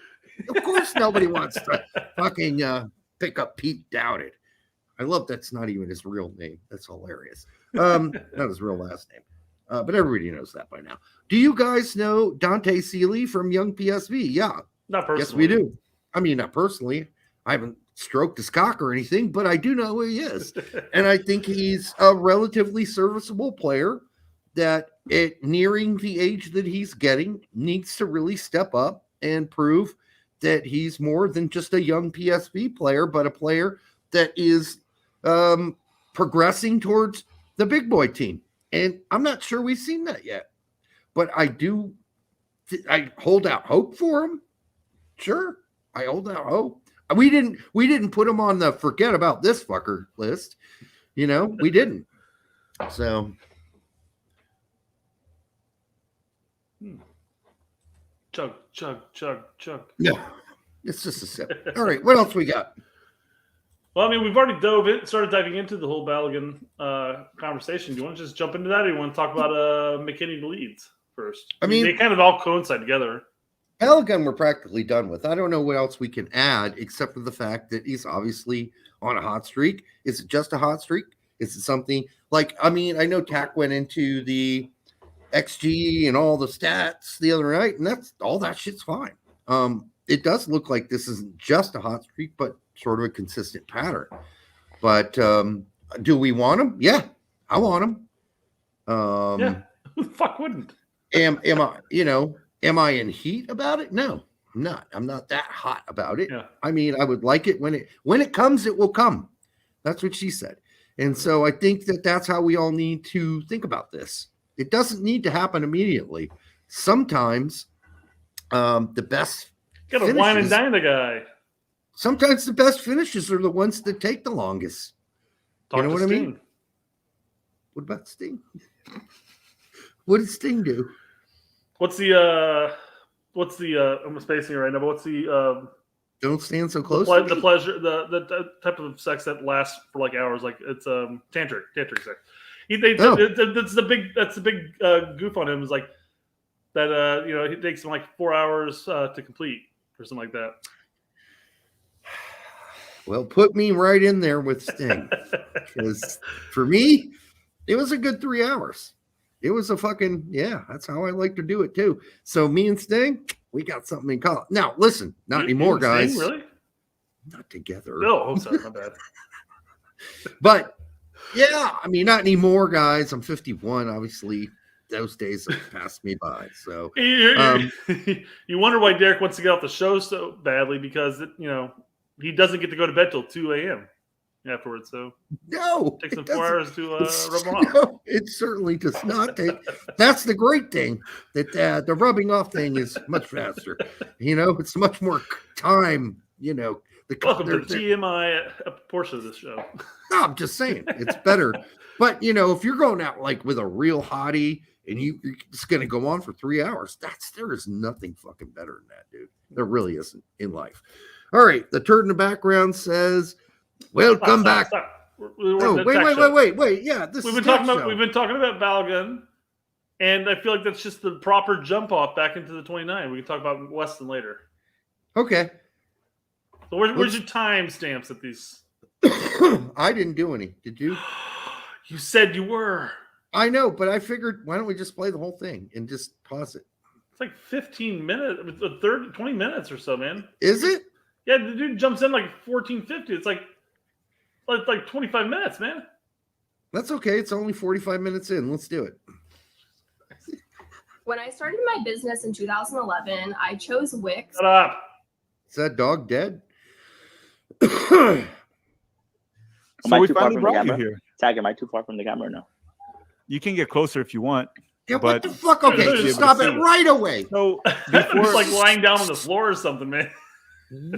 S4: Of course nobody wants to fucking pick up Pete Dowded. I love that's not even his real name. That's hilarious. Not his real last name. But everybody knows that by now. Do you guys know Dante Seeley from Young PSV? Yeah.
S5: Not personally.
S4: Yes, we do. I mean, not personally. I haven't stroked his cock or anything, but I do know who he is. And I think he's a relatively serviceable player that nearing the age that he's getting needs to really step up and prove that he's more than just a young PSV player, but a player that is progressing towards the big boy team. And I'm not sure we've seen that yet, but I hold out hope for him. Sure. I hold out hope. We didn't put him on the forget about this fucker list. We didn't. So.
S5: Chug, chug, chug, chug.
S4: Yeah. It's just a sip. All right. What else we got?
S5: Well, I mean, we've already started diving into the whole Balogun conversation. Do you want to just jump into that, or do you want to talk about McKennie to Leeds first? I mean, they kind of all coincide together.
S4: Balogun we're practically done with. I don't know what else we can add except for the fact that he's obviously on a hot streak. Is it just a hot streak? Is it something like, I mean, I know Tack went into the XG and all the stats the other night, and that's all that shit's fine. It does look like this isn't just a hot streak, but sort of a consistent pattern. But do we want him? Yeah, I want him.
S5: Yeah, who the fuck wouldn't?
S4: Am I in heat about it? No, I'm not. I'm not that hot about it.
S5: Yeah.
S4: I mean, I would like it when it comes, it will come. That's what she said. And so I think that's how we all need to think about this. It doesn't need to happen immediately. Sometimes the best
S5: got to wine and dine the guy.
S4: Sometimes the best finishes are the ones that take the longest. You know what I mean? What about Sting? What did Sting do?
S5: What's the I'm spacing it right now, but what's the
S4: don't stand so close.
S5: The pleasure, the type of sex that lasts for like hours, like it's tantric sex. That's the big goof on him is like that. It takes him like 4 hours to complete or something like that.
S4: Well, put me right in there with Sting, because for me, it was a good 3 hours. It was a fucking, that's how I like to do it too. So me and Sting, we got something in common. Now, listen, not anymore, guys.
S5: Sting, really?
S4: Not together.
S5: No, sorry, my bad.
S4: But yeah, I mean, not anymore, guys. I'm 51. Obviously, those days have passed me by. So
S5: you wonder why Derek wants to get off the show so badly, because he doesn't get to go to bed till 2 a.m. afterwards. So
S4: no,
S5: it takes him 4 hours to rub him off.
S4: No, it certainly does not take. That's the great thing, that the rubbing off thing is much faster. It's much more time.
S5: Welcome to the TMI portion of this show.
S4: No, I'm just saying it's better. But if you're going out like with a real hottie and you're just going to go on for 3 hours, there is nothing fucking better than that, dude. There really isn't in life. All right, the turd in the background says, "Welcome back."
S5: Stop.
S4: Wait. Yeah,
S5: we've been talking about Balogun, and I feel like that's just the proper jump off back into the 29. We can talk about Weston later.
S4: Okay.
S5: So where's your time stamps at these?
S4: I didn't do any. Did you?
S5: You said you were.
S4: I know, but I figured, why don't we just play the whole thing and just pause it?
S5: It's like 15 minutes, 20 minutes or so, man.
S4: Is it?
S5: Yeah, the dude jumps in like 14:50. It's like 25 minutes, man.
S4: That's okay. It's only 45 minutes in. Let's do it.
S2: When I started my business in 2011, I chose Wix.
S5: Shut up.
S4: Is that dog dead?
S6: Am
S7: So
S6: I
S7: we
S6: too far
S7: finally
S6: from the
S7: brought you
S6: camera?
S7: here.
S6: Tag, am I too far from the camera or no?
S7: You can get closer if you want.
S4: Yeah, what
S7: But-
S4: the fuck? Okay,
S5: You'll be
S4: just
S5: able
S4: stop
S5: to
S4: it
S5: see it.
S4: right away.
S7: So
S5: It's
S7: before,
S5: like lying down on the floor or something, man.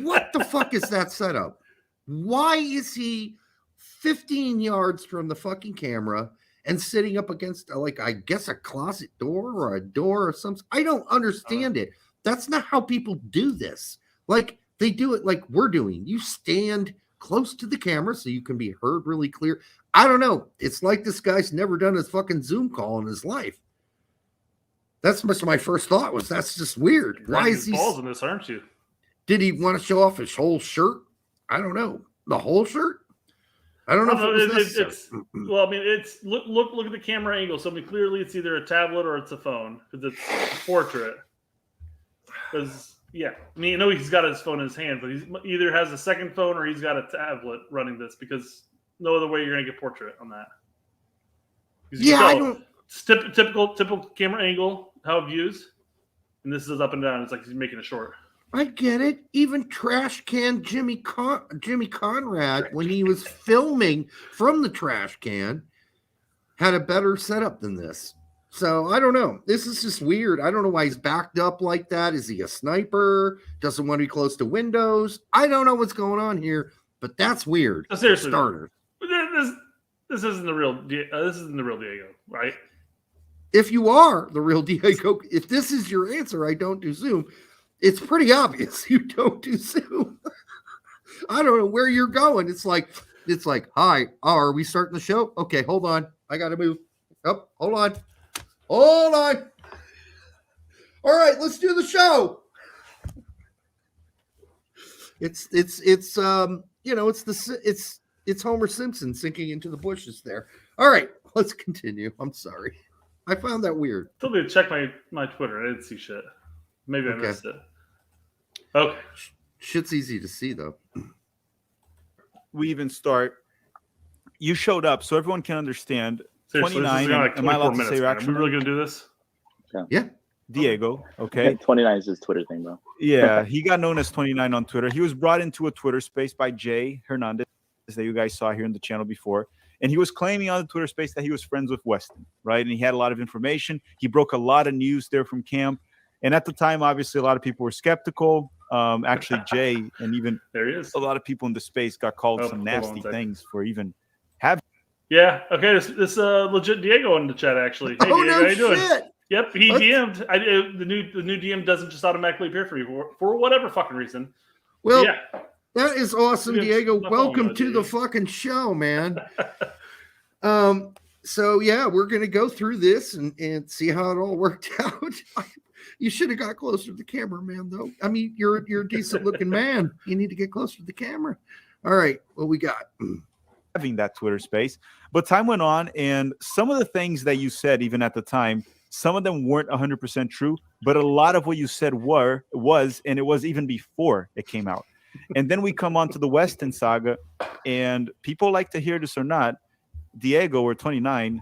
S4: What the fuck is that setup? Why is he 15 yards from the fucking camera and sitting up against, I guess, a closet door or a door or something? I don't understand it. That's not how people do this. Like, they do it like we're doing. You stand close to the camera so you can be heard really clear. I don't know. It's like this guy's never done his fucking Zoom call in his life. That's my first thought was that's just weird. Why is he?
S5: balls in this, aren't you?
S4: Did he want to show off his whole shirt? I don't know. The whole shirt? I don't know if it was necessary.
S5: Well, I mean, it's look at the camera angle. So I mean, clearly it's either a tablet or it's a phone because it's a portrait. Because I mean, I know he's got his phone in his hand, but he's either has a second phone or he's got a tablet running this because no other way you're gonna get portrait on that. 'Cause you
S4: Yeah,
S5: can
S4: I
S5: tell
S4: don't.
S5: it's typical camera angle how it views, and this is up and down. It's like he's making it short.
S4: I get it. Even trash can Jimmy Conrad, when he was filming from the trash can, had a better setup than this. So I don't know. This is just weird. I don't know why he's backed up like that. Is he a sniper? Doesn't want to be close to windows? I don't know what's going on here, but that's weird.
S5: No, seriously,
S4: Starter.
S5: This isn't the real. This isn't the real Diego, right?
S4: If you are the real Diego, if this is your answer, I don't do Zoom. It's pretty obvious you don't do Zoom. I don't know where you're going. It's like, hi, are we starting the show? Okay, hold on. I got to move. Oh, hold on. All right, let's do the show. It's Homer Simpson sinking into the bushes there. All right, let's continue. I'm sorry. I found that weird.
S5: Still need to check my Twitter. I didn't see shit. Maybe I missed it. Okay.
S4: Shit's easy to see though.
S7: we even start, you showed up, so everyone can understand.
S5: Seriously,
S7: 29.
S5: this is like
S7: Am I allowed to say your
S5: man.
S7: actual
S5: Are we really
S7: name?
S5: gonna do this?
S4: Yeah.
S7: Diego, okay.
S6: 29 is his Twitter thing, bro.
S7: Yeah, he got known as 29 on Twitter. He was brought into a Twitter space by Jay Hernandez that you guys saw here in the channel before. And he was claiming on the Twitter space that he was friends with Weston, right? And he had a lot of information. He broke a lot of news there from camp. And at the time, obviously, a lot of people were skeptical. Actually, Jay and even
S5: There he is.
S7: a lot of people in the space got called some
S5: Hold on
S7: nasty
S5: one second.
S7: things for even having.
S5: Yeah. Okay. This legit Diego in the chat actually. Hey,
S4: Oh,
S5: Diego,
S4: no
S5: how you doing?
S4: shit.
S5: Yep, he
S4: What?
S5: DM'd. The new DM doesn't just automatically appear for me for whatever fucking reason.
S4: Well,
S5: Yeah.
S4: that is awesome,
S5: Look at
S4: Diego.
S5: my phone,
S4: Welcome to the
S5: dude.
S4: fucking show, man. So yeah, we're gonna go through this and see how it all worked out. You should have got closer to the camera, man, though. I mean, you're a decent looking man. You need to get closer to the camera. All right, what we got?
S7: Having that Twitter space. But time went on, and some of the things that you said, even at the time, some of them weren't 100% true, but a lot of what you said was, and it was even before it came out. And then we come on to the Weston saga, and people like to hear this or not, Diego, or 29,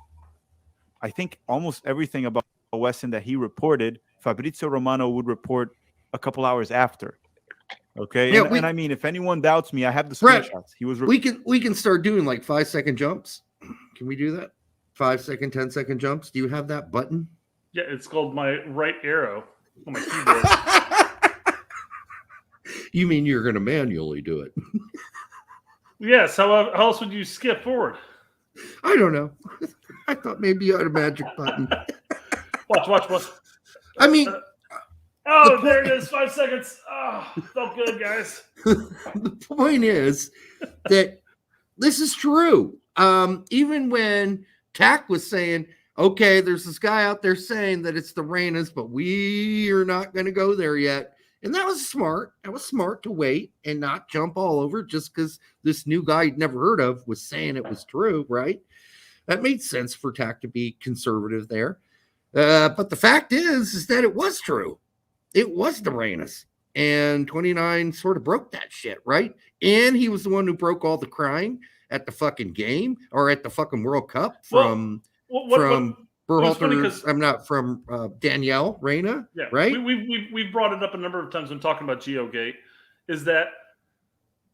S7: I think almost everything about Weston that he reported, Fabrizio Romano would report a couple hours after. Okay,
S4: Yeah,
S7: and I mean, if anyone doubts me, I have the
S4: Brett,
S7: screenshots. He was
S4: We can start doing like 5-second jumps. Can we do that? 5-second, 10-second jumps. Do you have that button?
S5: Yeah, it's called my right arrow on my keyboard.
S4: You mean you're going to manually do it?
S5: Yes. How else would you skip forward?
S4: I don't know. I thought maybe you had a magic button.
S5: Watch.
S4: I mean,
S5: Oh, there it is. 5 seconds. Oh, felt good, guys.
S4: the point is that this is true. Even when Tack was saying, okay, there's this guy out there saying that it's the Reynas, but we are not going to go there yet. And that was smart. That was smart to wait and not jump all over just because this new guy you'd never heard of was saying it was true, right? That made sense for TAC to be conservative there. But the fact is that it was true. It was the Reynas. And 29 sort of broke that shit, right? And he was the one who broke all the crying at the fucking game or at the fucking World Cup from Berhalter. I'm not from Danielle Reyna, right?
S5: We've brought it up a number of times when talking about GeoGate, is that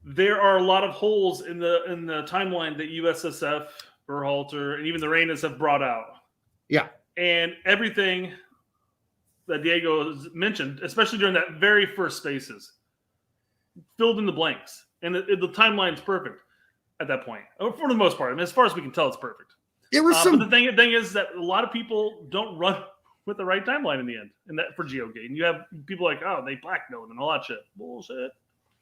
S5: there are a lot of holes in the timeline that USSF, Berhalter, and even the Reynas have brought out.
S4: Yeah.
S5: And everything that Diego has mentioned, especially during that very first spaces, filled in the blanks. And the timeline's perfect at that point. For the most part. I mean, as far as we can tell, it's perfect.
S4: There was
S5: But the thing is that a lot of people don't run with the right timeline in the end, and that for GeoGate. And you have people like, oh, they blackmailed and all that shit. Bullshit.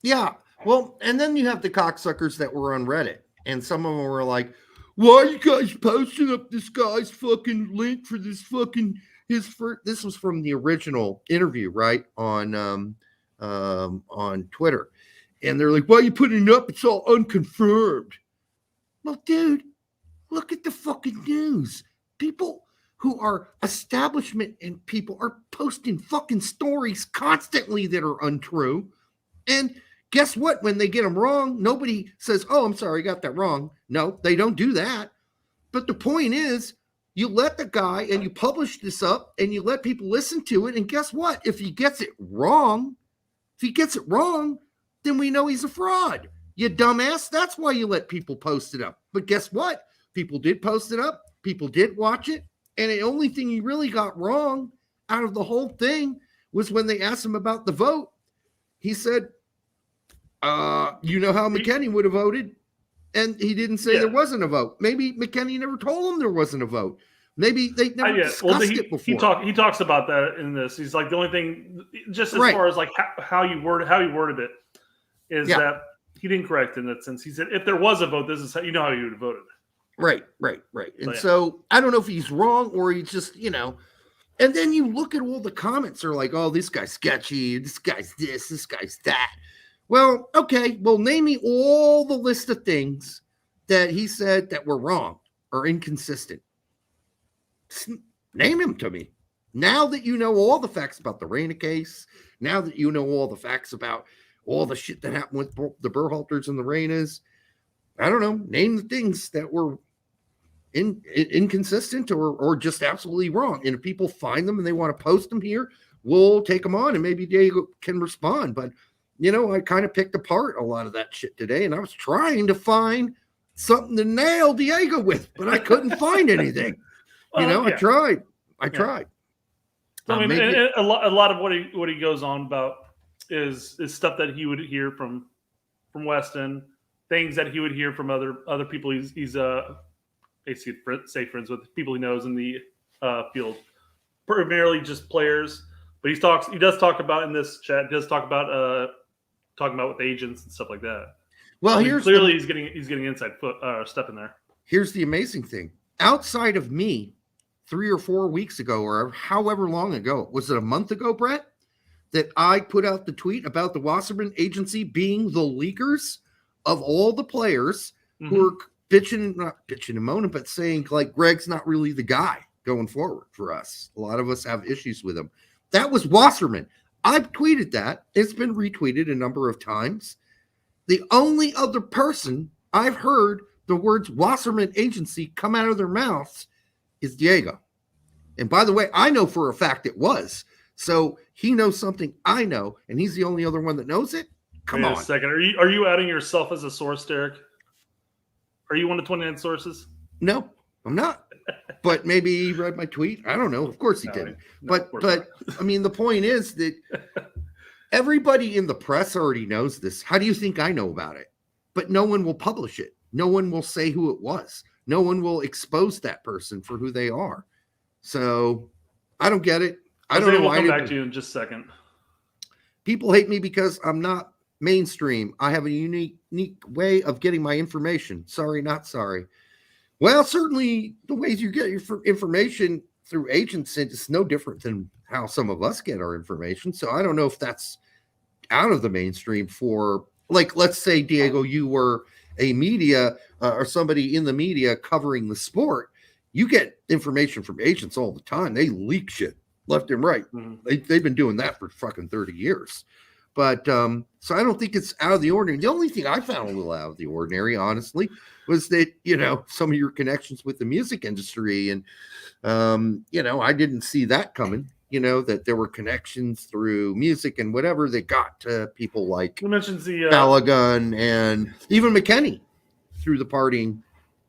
S4: Yeah. Well, and then you have the cocksuckers that were on Reddit. And some of them were like, why are you guys posting up this guy's fucking link for this fucking this was from the original interview, right? On Twitter. And they're like, why are you putting it up? It's all unconfirmed. Well, dude, look at the fucking news. People who are establishment and people are posting fucking stories constantly that are untrue. And guess what? When they get them wrong, nobody says, oh, I'm sorry, I got that wrong. No, they don't do that. But the point is, you let the guy and you publish this up and you let people listen to it. And guess what? If he gets it wrong, then we know he's a fraud. You dumbass. That's why you let people post it up. But guess what? People did post it up. People did watch it. And the only thing he really got wrong out of the whole thing was when they asked him about the vote. He said, you know how McKennie would have voted? And he didn't say there wasn't a vote. Maybe McKennie never told him there wasn't a vote. Maybe they never discussed it before.
S5: He talks about that in this. He's like, the only thing, just as far as like how he worded it, is that he didn't correct in that sense. He said, if there was a vote, this is how how you would have voted.
S4: Right. And so I don't know if he's wrong or he's just, and then you look at all the comments are like, oh, this guy's sketchy. This guy's this guy's that. Well, okay. Well, name me all the list of things that he said that were wrong or inconsistent. Name him to me. Now that you know all the facts about the Reyna case, now that you know all the facts about all the shit that happened with the Berhalters and the Reynas, I don't know, name the things that were inconsistent or just absolutely wrong. And if people find them and they want to post them here, we'll take them on and maybe Diego can respond. But, I kind of picked apart a lot of that shit today, and I was trying to find something to nail Diego with, but I couldn't find anything. I tried.
S5: So, I mean, a lot of what he goes on about is stuff that he would hear from Weston, things that he would hear from other people. He's basically say friends with people he knows in the field, primarily just players. But he does talk about in this chat. He does talk about talking about with agents and stuff like that.
S4: Well,
S5: he's getting inside step in there.
S4: Here's the amazing thing. Outside of me, 3 or 4 weeks ago, or however long ago, was it a month ago, Brett, that I put out the tweet about the Wasserman agency being the leakers of all the players who are not bitching and moaning, but saying like Greg's not really the guy going forward for us. A lot of us have issues with him. That was Wasserman. I've tweeted that. It's been retweeted a number of times. The only other person I've heard the words Wasserman agency come out of their mouths is Diego. And by the way, I know for a fact it was. So he knows something I know, and he's the only other one that knows it. Come on.
S5: A second. Are you adding yourself as a source, Derek? Are you one of 29 sources?
S4: No, I'm not. But maybe he read my tweet. I don't know. Of course he didn't. But I mean, the point is that everybody in the press already knows this. How do you think I know about it? But no one will publish it. No one will say who it was. No one will expose that person for who they are. So I don't get it. I don't know why.
S5: We'll come back to you in just a second.
S4: People hate me because I'm not mainstream. I have a unique way of getting my information. Sorry, not sorry. Well, certainly the ways you get your information through agents is no different than how some of us get our information. So I don't know if that's out of the mainstream for, like, let's say, Diego, you were a media or somebody in the media covering the sport, you get information from agents all the time. They leak shit left and right. They've been doing that for fucking 30 years. But so I don't think it's out of the ordinary. The only thing I found a little out of the ordinary, honestly, was that, some of your connections with the music industry. And, I didn't see that coming, that there were connections through music and whatever that got to people like
S5: He mentions the
S4: Balagun and even McKennie through the partying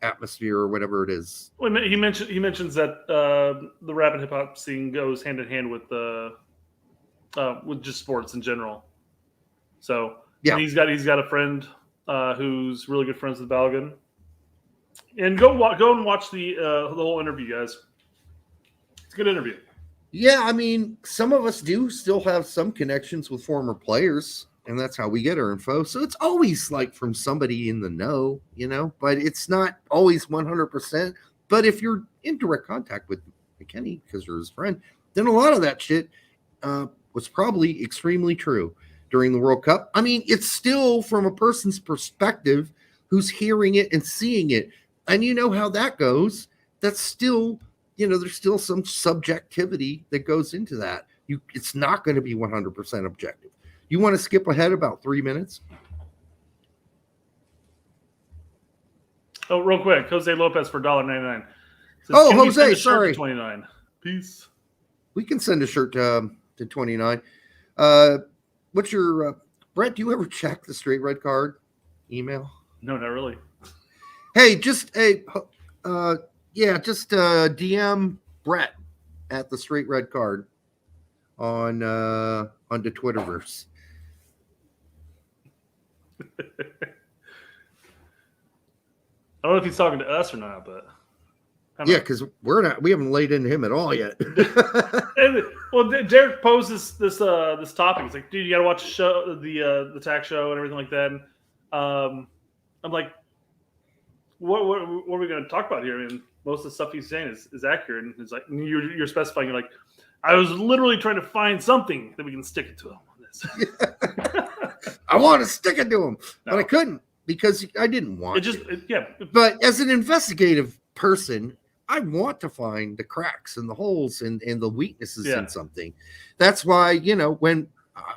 S4: atmosphere or whatever it is.
S5: Well, he mentions that the rap and hip hop scene goes hand in hand with just sports in general. So
S4: yeah,
S5: and he's got a friend who's really good friends with Balagun. And go and watch the whole interview, guys. It's a good interview.
S4: Yeah, I mean, some of us do still have some connections with former players, and that's how we get our info. So it's always like from somebody in the know, but it's not always 100%. But if you're in direct contact with McKennie because you're his friend, then a lot of that shit was probably extremely true during the World Cup. I mean, it's still from a person's perspective who's hearing it and seeing it. And you know how that goes. That's still, there's still some subjectivity that goes into that. It's not going to be 100% objective. You want to skip ahead about 3 minutes?
S5: Oh, real quick, Jose Lopez for $1.99.
S4: Oh, Jose, sorry.
S5: 29. Peace.
S4: We can send a shirt to 29. What's your Brett? Do you ever check the Straight Red Card email?
S5: No, not really.
S4: Hey, just DM Brett at the Straight Red Card on the Twitterverse.
S5: I don't know if he's talking to us or not, but
S4: yeah, because we haven't laid into him at all yet.
S5: Well, Derek posed this topic. It's like, dude, you got to watch the show, the tax show, and everything like that. And, I'm like, what are we going to talk about here? I mean, most of the stuff he's saying is accurate, and it's like you're specifying. You're like, I was literally trying to find something that we can stick it to him on this.
S4: I want to stick it to him, but I couldn't because I didn't want But as an investigative person, I want to find the cracks and the holes and the weaknesses in something. That's why, when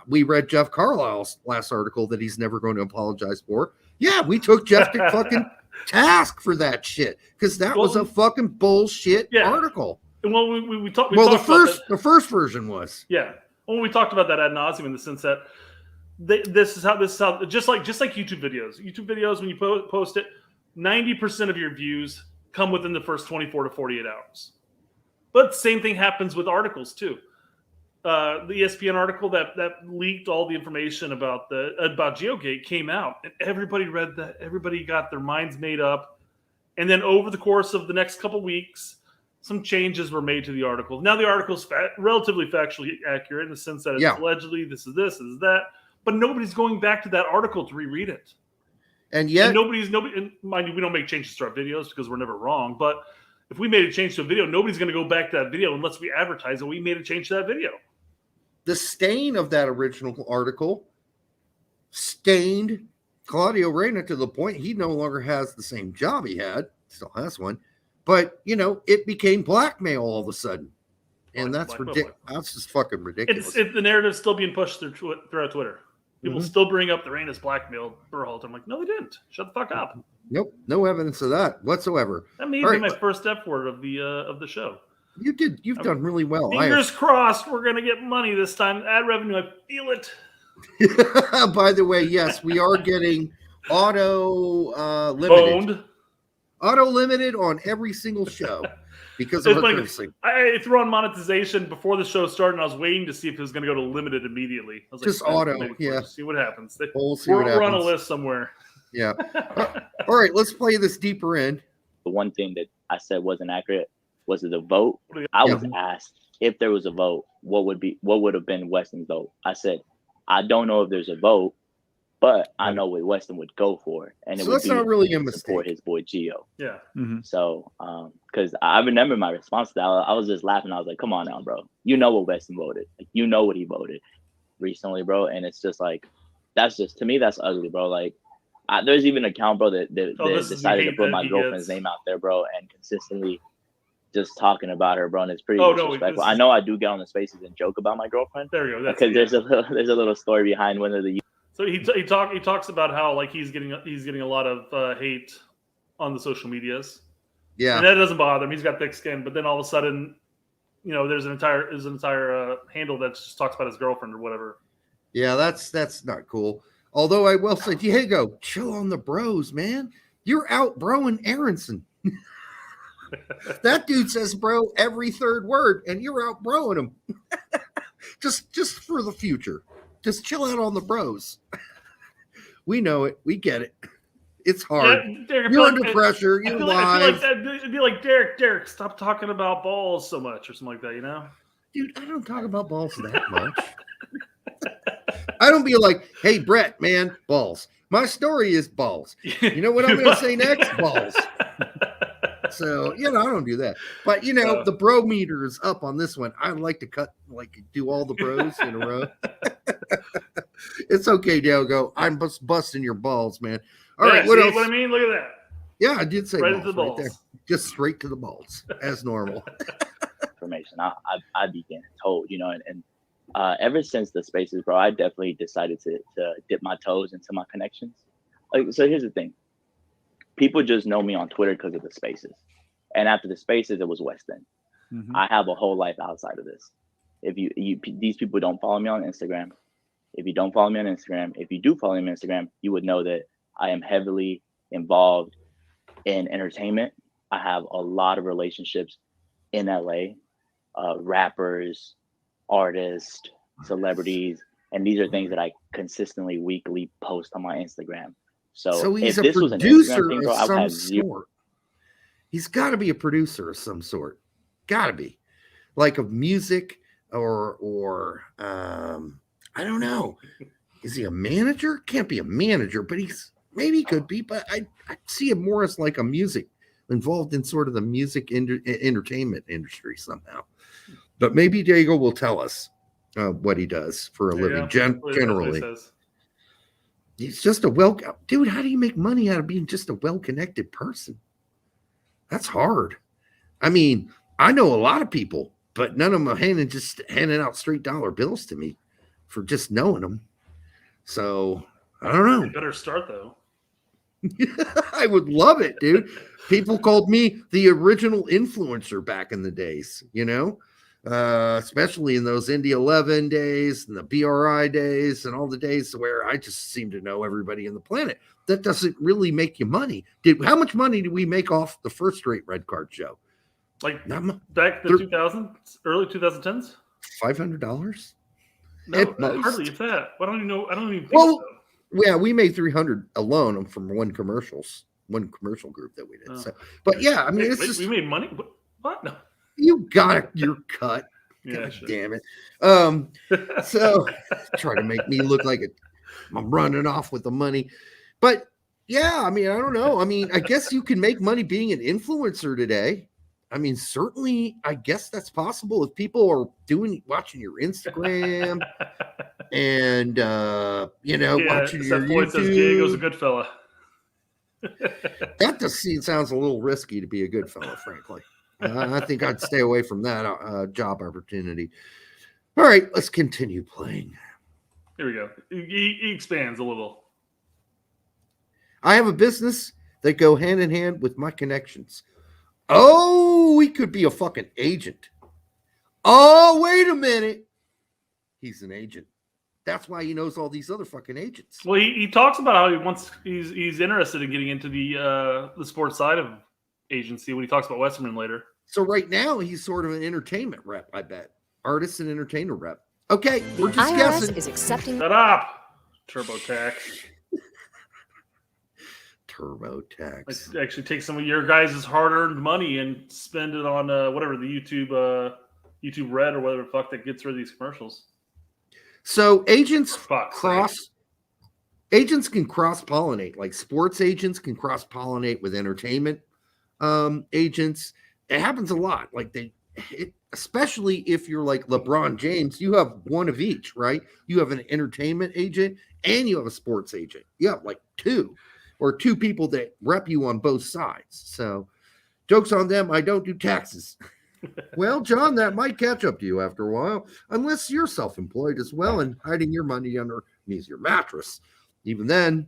S4: we read Jeff Carlisle's last article that he's never going to apologize for. Yeah, we took Jeff to fucking task for that shit because that was a fucking bullshit article.
S5: And we talked.
S4: The first version was.
S5: Yeah. Well, we talked about that ad nauseum in the sense that this is how just like YouTube videos. YouTube videos, when you post it, 90% of your views come within the first 24 to 48 hours. But same thing happens with articles too. The ESPN article that leaked all the information about GeoGate came out, and everybody read that. Everybody got their minds made up, and then over the course of the next couple weeks, some changes were made to the article. Now the article's relatively factually accurate in the sense that it's allegedly this is that, but nobody's going back to that article to reread it.
S4: And yet,
S5: and mind you, we don't make changes to our videos because we're never wrong. But if we made a change to a video, nobody's going to go back to that video unless we advertise that we made a change to that video.
S4: The stain of that original article stained Claudio Reyna to the point he no longer has the same job he had, still has one, but it became blackmail all of a sudden, and that's ridiculous. That's just fucking ridiculous.
S5: It's the narrative's still being pushed throughout Twitter. People still bring up the Reyna's blackmail Berhalter. I'm like, no, they didn't. Shut the fuck up.
S4: Nope, no evidence of that whatsoever.
S5: That may be my first F word of the show.
S4: You did. You've done really well.
S5: Fingers crossed we're going to get money this time. Ad revenue, I feel it.
S4: By the way, yes, we are getting auto limited. Auto limited on every single show because of our cursing.
S5: I threw on monetization before the show started, and I was waiting to see if it was going to go to limited immediately. I was
S4: just auto,
S5: see what happens.
S4: We're
S5: on a list somewhere.
S4: Yeah. All right, let's play this deeper in.
S6: The one thing that I said wasn't accurate was it a vote? I was asked if there was a vote, what would have been Weston's vote? I said, I don't know if there's a vote, but I know what Weston would go for, and it would be
S4: not really a mistake
S6: for his boy Gio.
S5: Yeah.
S7: Mm-hmm.
S6: So, because I remember my response to that, I was just laughing. I was like, "Come on now, bro. You know what Weston voted. Like, you know what he voted recently, bro." And it's just like, to me, that's ugly, bro. Like, There's even an account, bro, that
S5: this is
S6: decided to
S5: hate
S6: put
S5: that
S6: my
S5: he
S6: girlfriend's
S5: gets.
S6: name out there, bro, and consistently just talking about her, bro, and it's pretty
S5: Oh, no,
S6: disrespectful.
S5: this
S6: I
S5: is-
S6: know I do get on the spaces and joke about my girlfriend
S5: There you go. That's
S6: because there's a little story behind one of the.
S5: So he talks about how like he's getting a lot of hate on the social medias.
S4: Yeah.
S5: And that doesn't bother him. He's got thick skin. But then all of a sudden, you know, there's an entire handle that just talks about his girlfriend or whatever.
S4: Yeah, that's not cool. Although I will say, Diego, chill on the bros, man. You're out broing Aronson. That dude says bro every third word, and you're out broing him. just for the future. Just chill out on the bros. We know it. We get it. It's hard.
S5: Yeah, Derek,
S4: You're under pressure.
S5: I
S4: You're
S5: feel
S4: live.
S5: like it'd be like Derek, stop talking about balls so much or something like that, you know?
S4: Dude, I don't talk about balls that much. I don't be like, hey, Brett, man, balls. My story is balls. You know what I'm going to say next? Balls. So, I don't do that. But, the bro meter is up on this one. I like to do all the bros in a row. It's okay, Diogo. I'm just busting your balls, man. All right, what else?
S5: What I mean? Look at that.
S4: Yeah, I did say
S5: Right
S4: balls
S5: into the balls.
S4: right there. Just straight to the balls, as normal.
S6: Information I be getting told, and ever since the spaces, bro, I definitely decided to dip my toes into my connections. Like, so here's the thing. People just know me on Twitter because of the spaces. And after the spaces, it was Weston.
S7: Mhm.
S6: I have a whole life outside of this. If these people don't follow me on Instagram, if you don't follow me on Instagram, if you do follow me on Instagram, you would know that I am heavily involved in entertainment. I have a lot of relationships in LA, rappers, artists, celebrities, and these are things that I consistently weekly post on my Instagram. So
S4: he's
S6: if
S4: a
S6: this was an
S4: producer
S6: Instagram thing, bro, I
S4: of
S6: would
S4: some
S6: have zero.
S4: sort. He's got to be a producer of some sort. Got to be, like of music or I don't know. Is he a manager? Can't be a manager, but maybe he could be. But I see him more as like a music involved in sort of the music entertainment industry somehow. But maybe Diego will tell us what he does for a living. Generally, he's just dude. How do you make money out of being just a well-connected person? That's hard. I mean, I know a lot of people, but none of them are handing out straight dollar bills to me for just knowing them. So I don't know.
S5: You better start though.
S4: I would love it, dude. People called me the original influencer back in the days, especially in those Indy 11 days and the BRI days and all the days where I just seem to know everybody on the planet. That doesn't really make you money. How much money did we make off the first straight red card show?
S5: Like back the 2000s, early 2010s?
S4: $500?
S5: No, hardly if that. I don't even know. I don't even think
S4: Well,
S5: so.
S4: Yeah, we made 300 alone from one commercial group that we did.
S5: Oh.
S4: So, but yeah, I mean, it's just
S5: we made money. What? No.
S4: You got your cut.
S5: Yeah,
S4: God
S5: sure.
S4: damn it. So try to make me look like I'm running off with the money. But yeah, I mean, I don't know. I mean, I guess you can make money being an influencer today. I mean, certainly, I guess that's possible if people are watching your Instagram and watching your
S5: YouTube. Says Diego's a good fella.
S4: That sounds a little risky to be a good fella, frankly. I think I'd stay away from that job opportunity. All right, let's continue playing.
S5: Here we go. He expands a little.
S4: I have a business that go hand in hand with my connections. Oh, we could be a fucking agent. Oh, wait a minute. He's an agent. That's why he knows all these other fucking agents.
S5: Well, he talks about how he's interested in getting into the sports side of agency when he talks about Westerman later.
S4: So right now he's sort of an entertainment rep, I bet. Artist and entertainer rep. Okay, we're just
S8: IRS
S4: guessing.
S8: is accepting.
S5: Shut up. TurboTax.
S4: TurboTax.
S5: Like, actually take some of your guys' hard-earned money and spend it on whatever the YouTube Red or whatever the fuck that gets rid of these commercials.
S4: So agents
S5: Fuck's
S4: agents can cross-pollinate. Like sports agents can cross-pollinate with entertainment agents. It happens a lot. Like especially if you're like LeBron James, you have one of each, right? You have an entertainment agent and you have a sports agent. You have like two. or two people that rep you on both sides. So jokes on them. I don't do taxes. Well, John, that might catch up to you after a while, unless you're self-employed as well and hiding your money underneath your mattress. Even then,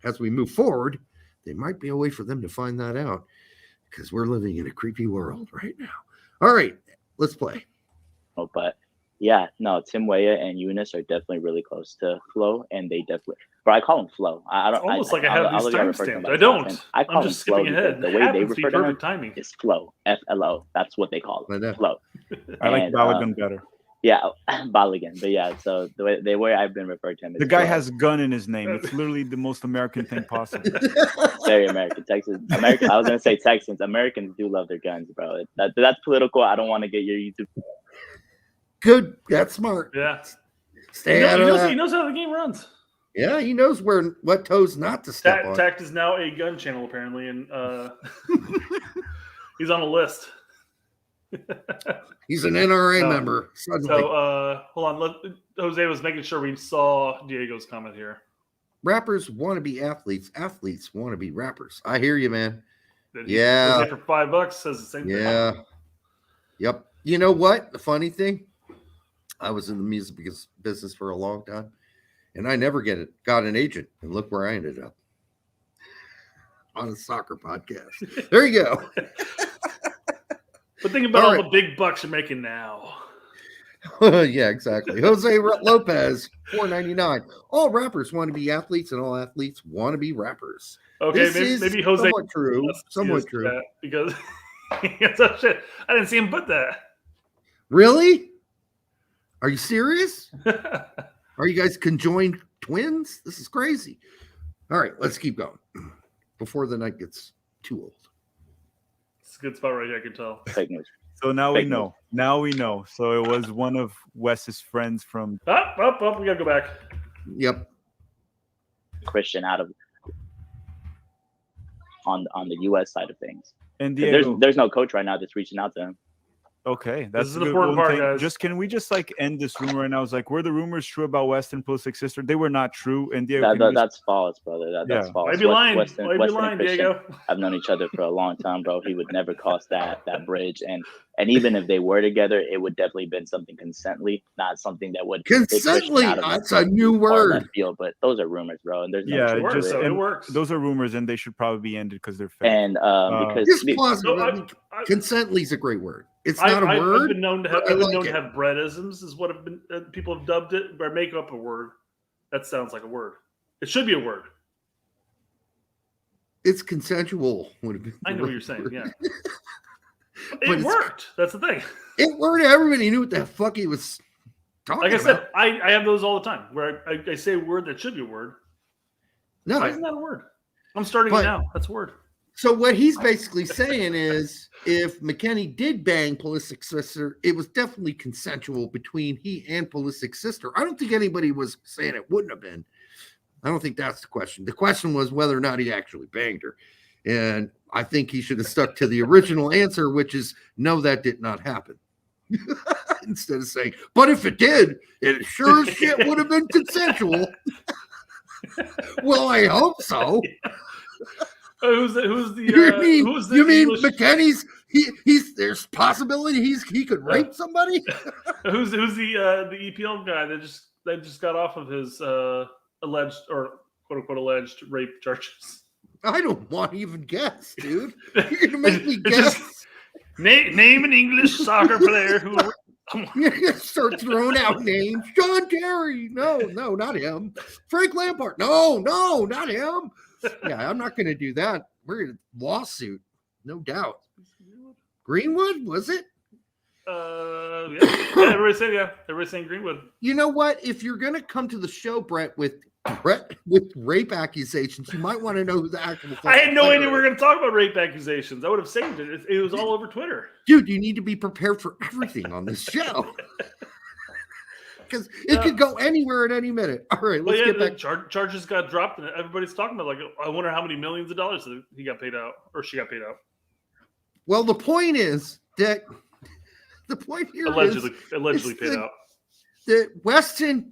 S4: as we move forward, there might be a way for them to find that out because we're living in a creepy world right now. All right, let's play.
S6: Oh, but yeah, no, Tim Weah and Eunice are definitely really close to Flo, and they definitely. But I call him Flo. I don't.
S5: It's almost like I
S6: I'll
S5: have these
S6: look at refer to him
S5: timestamped.
S6: by
S5: I
S6: his
S5: don't.
S6: last name. I call
S5: I'm
S6: him
S5: just
S6: Flo
S5: skipping ahead.
S6: because the way they
S5: Happens to be
S6: refer to him
S5: perfect timing.
S6: is Flo. Flo. That's what they call
S4: I know.
S6: it. Flo.
S7: I like
S6: And,
S7: Balogun better.
S6: Yeah, Balogun. But yeah, so the way I've been referred to him is
S7: The guy
S6: Flo.
S7: has gun in his name. It's literally the most American thing possible.
S6: Very American. American. I was gonna say Texans. Americans do love their guns, bro. That's political. I don't want to get your YouTube.
S4: Good. That's smart.
S5: Yeah.
S4: Stay out of that.
S5: He knows how the game runs.
S4: Yeah, he knows what toes not to step on.
S5: Tact is now a gun channel apparently, and he's on a list.
S4: He's an NRA member. Suddenly.
S5: So hold on. Jose was making sure we saw Diego's comment here.
S4: Rappers want to be athletes. Athletes want to be rappers. I hear you, man.
S5: Yeah. For $5 says the same thing.
S4: Yeah. Yep. You know what? The funny thing, I was in the music business for a long time, and I never got an agent. And look where I ended up. On a soccer podcast. There you go.
S5: But think about all the big bucks you're making now.
S4: Yeah, exactly. Jose Lopez, $4.99. All rappers want to be athletes, and all athletes want to be rappers.
S5: Okay, maybe Jose.
S4: Somewhat true. Somewhat true.
S5: Because oh, shit, I didn't see him put that.
S4: Really? Are you serious? Are you guys conjoined twins? This is crazy. All right, let's keep going before the night gets too old.
S5: It's a good spot right here, I can tell.
S6: Fake news.
S7: So now we know. Now we know. So it was one of Wes's friends from.
S5: We gotta go back.
S4: Yep.
S6: Christian out of on the U.S. side of things.
S7: And Diego,
S6: there's no coach right now that's reaching out to him.
S7: Okay, that's
S5: the important part, guys.
S7: Can we just like end this rumor right now? It's like, were the rumors true about Weston Pulisic's sister? They were not true. And Diego,
S6: that's false, brother. That's false.
S5: Why be lying?
S6: Weston
S5: lying, Diego?
S6: I've known each other for a long time, bro. He would never cross that bridge. And even if they were together, it would definitely been something consently, not something that would
S4: consently. That's a new word.
S6: Field, but those are rumors, bro. And there's
S7: no
S6: truth
S5: it works.
S7: Those are rumors, and they should probably be ended because they're fake.
S6: And because
S4: consently is a great word. It's not a word.
S5: I've been known to have breadisms, is what people have dubbed it, or make up a word. That sounds like a word. It should be a word.
S4: It's consensual.
S5: I know what you're saying. Yeah. It worked. That's the thing.
S4: It worked. Everybody knew what the fuck he was talking about.
S5: Like I said, I have those all the time where I say a word that should be a word.
S4: No.
S5: Why isn't that a word? I'm starting it now. That's a word.
S4: So what he's basically saying is if McKennie did bang Pulisic's sister, it was definitely consensual between he and Pulisic's sister. I don't think anybody was saying it wouldn't have been. I don't think that's the question. The question was whether or not he actually banged her. And I think he should have stuck to the original answer, which is no, that did not happen. Instead of saying, but if it did, it sure as shit would have been consensual. Well, I hope so.
S5: You mean
S4: McKennie's? He's there's possibility he could rape somebody.
S5: who's the EPL guy that just got off of his alleged or quote unquote alleged rape charges?
S4: I don't want to even guess, dude. You're gonna make me guess.
S5: Name an English soccer player who.
S4: You're gonna start throwing out names. John Terry. No, not him. Frank Lampard. No, not him. Yeah, I'm not going to do that. We're in a lawsuit, no doubt. Greenwood, was it?
S5: Yeah. Everybody's saying Greenwood.
S4: You know what? If you're going to come to the show, Brett, with rape accusations, you might want to know who the actual.
S5: I had no idea we were going to talk about rape accusations. I would have saved it. It was all over Twitter.
S4: Dude, you need to be prepared for everything on this show. Because it could go anywhere at any minute. All right, let's get back.
S5: Charges got dropped, and everybody's talking about I wonder how many millions of dollars he got paid out, or she got paid out.
S4: Well, the point is that allegedly
S5: paid out.
S4: That Weston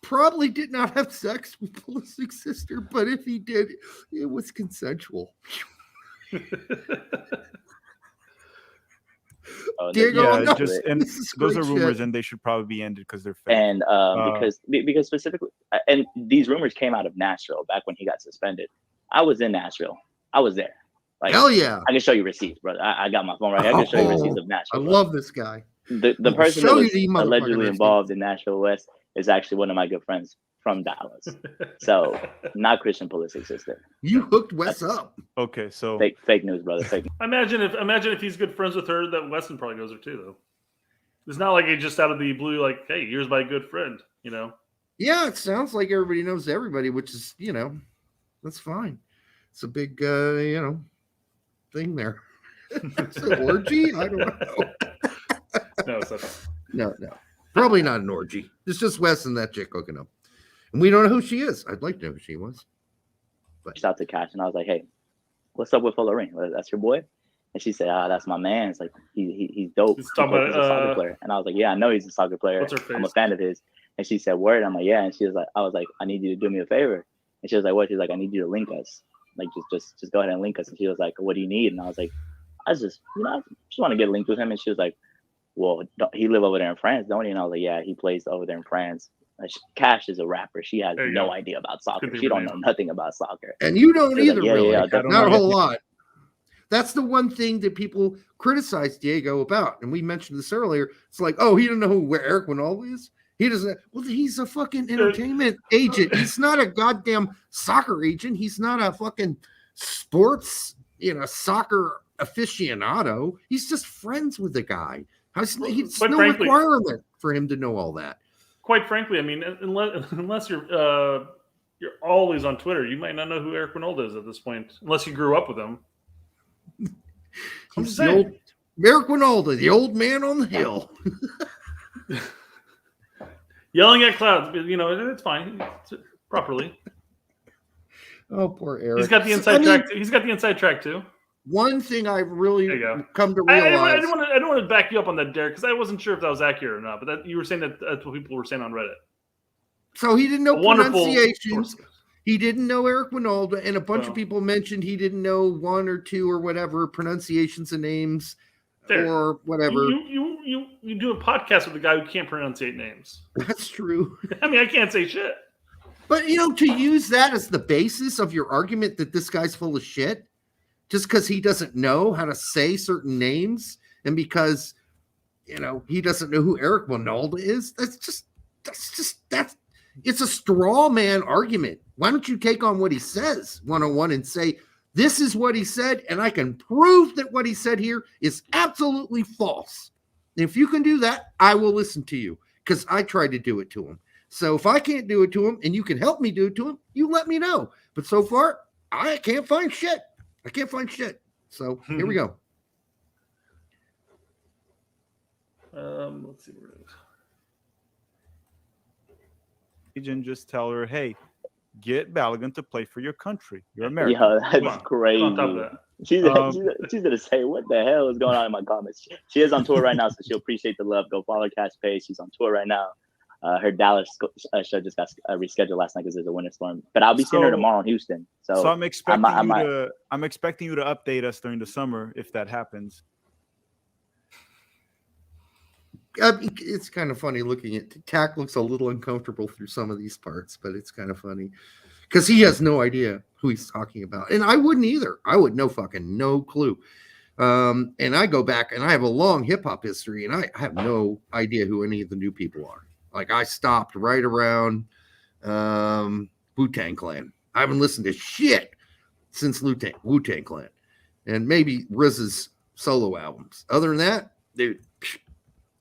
S4: probably did not have sex with Pulisic's sister, but if he did, it was consensual. Diego, no,
S7: just and those are rumors, and they should probably be ended because they're fake.
S6: And because specifically, and these rumors came out of Nashville back when he got suspended. I was in Nashville. I was there. Like,
S4: hell yeah!
S6: I can show you receipts, brother. I got my phone right here. I can show you receipts of Nashville.
S4: I love this guy.
S6: The person that was allegedly involved in Nashville West is actually one of my good friends from Dallas. So not Christian Pulisic's sister.
S4: You hooked Wes up.
S7: Okay, so
S6: fake news, brother. Fake news.
S5: Imagine if he's good friends with her, that Weston probably knows her too, though. It's not like he just out of the blue, like, hey, here's my good friend, you know?
S4: Yeah, it sounds like everybody knows everybody, which is, that's fine. It's a big, thing there. It's an orgy? I don't know.
S5: No, it's not.
S4: No. Probably not an orgy. It's just Wes and that chick hooking up. And we don't know who she is. I'd like to know who she was.
S6: But reached out to Cash and I was like, hey, what's up with Fullerene? That's your boy? And she said, that's my man. It's like, he's dope. He's a soccer player. And I was like, yeah, I know he's a soccer player. I'm a fan of his. And she said, word. I'm like, yeah. And I was like, I need you to do me a favor. And she was like, what? She's like, I need you to link us. Like, just go ahead and link us. And she was like, what do you need? And I was like, I just want to get linked with him. And she was like, well, he live over there in France, don't he? And I was like, yeah, he plays over there in France. Cash is a rapper. She has no idea about soccer. She don't know nothing about soccer.
S4: And you don't either,
S6: like,
S4: really.
S6: Yeah,
S4: not a whole lot. That's the one thing that people criticize Diego about. And we mentioned this earlier. It's like, oh, he doesn't know who Eric Winalda is. He doesn't. Well, he's a fucking entertainment agent. He's not a goddamn soccer agent. He's not a fucking sports, soccer aficionado. He's just friends with the guy. It's no requirement for him to know all that.
S5: Quite frankly, I mean, unless you're always on Twitter, you might not know who Eric Winalda is at this point, unless you grew up with him.
S4: He's the old Eric Winalda, the old man on the hill.
S5: Yelling at clouds, it's fine. Properly.
S4: Oh, poor Eric.
S5: He's got the inside track. He's got the inside track too.
S4: One thing I've really come to realize.
S5: I don't want to back you up on that, Derek, because I wasn't sure if that was accurate or not. But you were saying that's what people were saying on Reddit.
S4: So he didn't know pronunciations. He didn't know Eric Winalda, and a bunch of people mentioned he didn't know one or two or whatever pronunciations of names or whatever.
S5: You do a podcast with a guy who can't pronunciate names.
S4: That's true.
S5: I mean, I can't say shit.
S4: But to use that as the basis of your argument that this guy's full of shit. Just because he doesn't know how to say certain names and because, he doesn't know who Eric Winalda is, that's it's a straw man argument. Why don't you take on what he says one-on-one and say, this is what he said, and I can prove that what he said here is absolutely false. And if you can do that, I will listen to you because I tried to do it to him. So if I can't do it to him and you can help me do it to him, you let me know. But so far, I can't find shit. So here we go.
S5: Let's see where it is.
S7: Agent, just tell her, hey, get Balogun to play for your country. You're American.
S6: Yeah, that's crazy. She's gonna say, what the hell is going on in my comments? She is on tour right now, so she'll appreciate the love. Go follow Cash Page. She's on tour right now. Her Dallas show just got rescheduled last night because there's a winter storm. But I'll be seeing her tomorrow in Houston. So
S7: I'm expecting you to update us during the summer if that happens.
S4: It's kind of funny looking at Tack looks a little uncomfortable through some of these parts, but it's kind of funny because he has no idea who he's talking about. And I wouldn't either. I would no clue. And I go back and I have a long hip hop history and I have no idea who any of the new people are. Like I stopped right around Wu-Tang Clan. I haven't listened to shit since Wu-Tang Clan and maybe RZA's solo albums. Other than that, dude,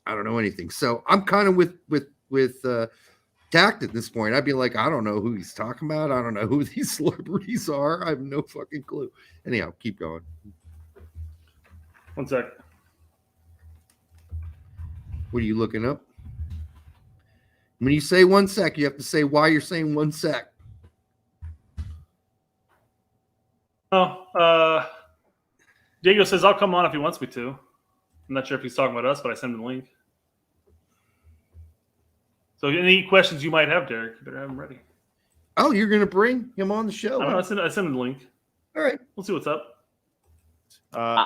S4: I don't know anything. So I'm kind of with Tact at this point. I'd be like, I don't know who he's talking about. I don't know who these celebrities are. I have no fucking clue. Anyhow, keep going.
S5: 1 sec.
S4: What are you looking up? When you say 1 sec, you have to say why you're saying 1 sec.
S5: Diego says, I'll come on if he wants me to. I'm not sure if he's talking about us, but I sent him the link. So any questions you might have, Derek, you better have them ready.
S4: Oh, you're going to bring him on the show?
S5: I sent him the link.
S4: All right.
S5: We'll see what's up.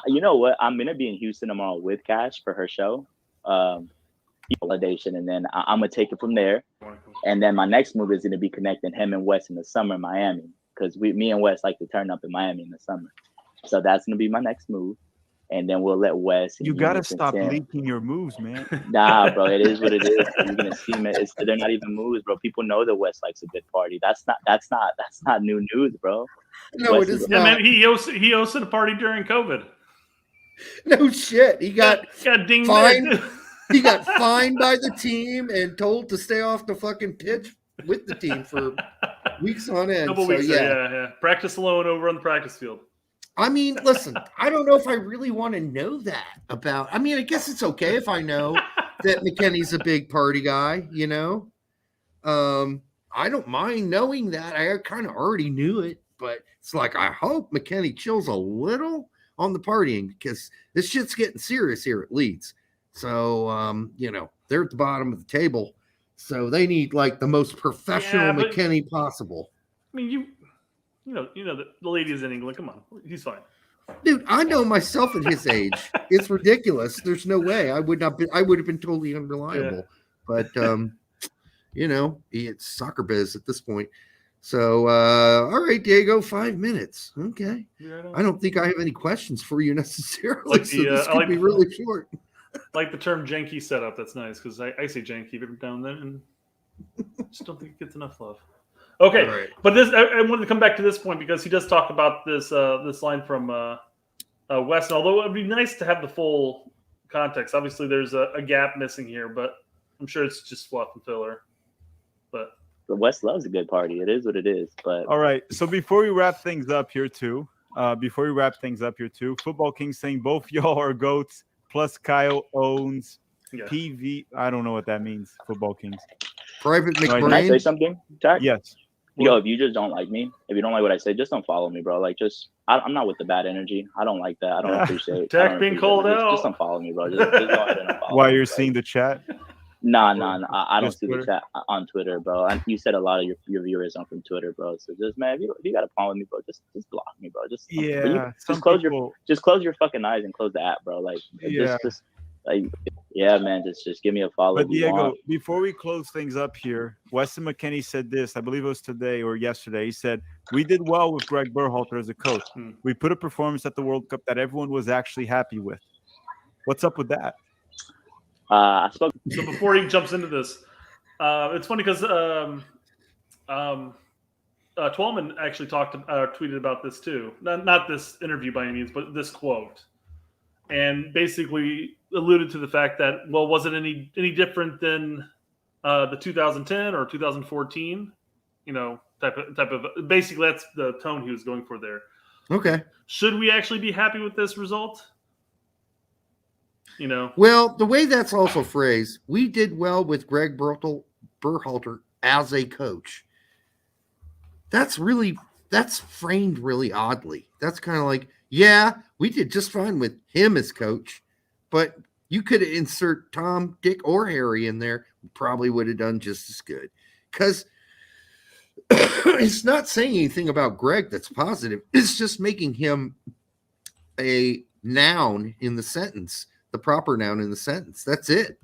S6: You know what? I'm gonna be in Houston tomorrow with Cash for her show, validation, and then I'm gonna take it from there. And then my next move is gonna be connecting him and Wes in the summer in Miami, because me and Wes like to turn up in Miami in the summer. So that's gonna be my next move. And then we'll let Wes.
S7: You gotta stop leaking your moves, man.
S6: Nah, bro, it is what it is. You're gonna see, man. They're not even moves, bro. People know that Wes likes a good party. That's not new news, bro.
S4: No,
S6: Wes
S4: it is
S5: Yeah,
S4: not.
S5: man, he hosted a party during COVID.
S4: No shit. He got
S5: dinged.
S4: fined. He got fined by the team and told to stay off the fucking pitch with the team for weeks on end.
S5: Couple weeks. Yeah. Practice alone over on the practice field.
S4: I mean, listen, I don't know if I really want to know that about. I mean, I guess it's okay if I know that McKennie's a big party guy, you know. I don't mind knowing that. I kind of already knew it, but it's like I hope McKennie chills a little on the partying, because this shit's getting serious here at Leeds. So, you know, they're at the bottom of the table, so they need like the most professional McKennie possible.
S5: I mean, you know the lady is in England. Come on, he's fine.
S4: Dude, I know myself at his age. It's ridiculous. There's no way I would have been totally unreliable.
S5: Yeah.
S4: But you know, it's soccer biz at this point. So all right, Diego, 5 minutes. Okay.
S5: Yeah,
S4: I don't think I have any questions for you necessarily.
S5: Like
S4: So this could be really short.
S5: Like the term janky setup. That's nice, because I say janky every now and then, and just don't think it gets enough love. Okay,
S4: Right.
S5: But this I wanted to come back to this point, because he does talk about this line from Weston. Although it would be nice to have the full context. Obviously, there's a gap missing here, but I'm sure it's just fluff and filler. But
S6: Wes loves a good party. It is what it is. But
S7: all right. So before we wrap things up here too, Football King saying both y'all are goats. Plus Kyle owns PV. I don't know what that means. Football Kings.
S4: Private
S6: Can I
S4: McBrain.
S6: say something, Jack?
S7: Yes.
S6: Yo, if you just don't like me, if you don't like what I say, just don't follow me, bro. Like, I'm not with the bad energy. I don't like that. I don't appreciate it.
S5: Jack being called out.
S6: Just don't follow me, bro. Just go ahead and follow
S7: While
S6: me,
S7: you're
S6: bro.
S7: seeing the chat.
S6: Nah. I don't
S7: Just
S6: see
S7: Twitter?
S6: the chat on Twitter, bro. And you said a lot of your viewers aren't from Twitter, bro. So just, man, if you got a problem with me, bro, just block me, bro. Just close your fucking eyes and close the app, bro. Like, just like, yeah, man, just give me a follow.
S7: But Diego, before we close things up here, Weston McKennie said this, I believe it was today or yesterday. He said, we did well with Greg Berhalter as a coach. We put a performance at the World Cup that everyone was actually happy with. What's up with that?
S5: So before he jumps into this, it's funny because Twelman actually tweeted about this too. Not this interview by any means, but this quote, and basically alluded to the fact that, well, was it any different than the 2010 or 2014? You know, type of. Basically, that's the tone he was going for there.
S4: Okay.
S5: Should we actually be happy with this result? You know,
S4: well, the way that's also phrased, we did well with Greg Berhalter as a coach. That's framed really oddly. That's kind of like, yeah, we did just fine with him as coach, but you could insert Tom, Dick, or Harry in there. Probably would have done just as good, because it's not saying anything about Greg that's positive. It's just making him a noun in the sentence. The proper noun in the sentence. That's it.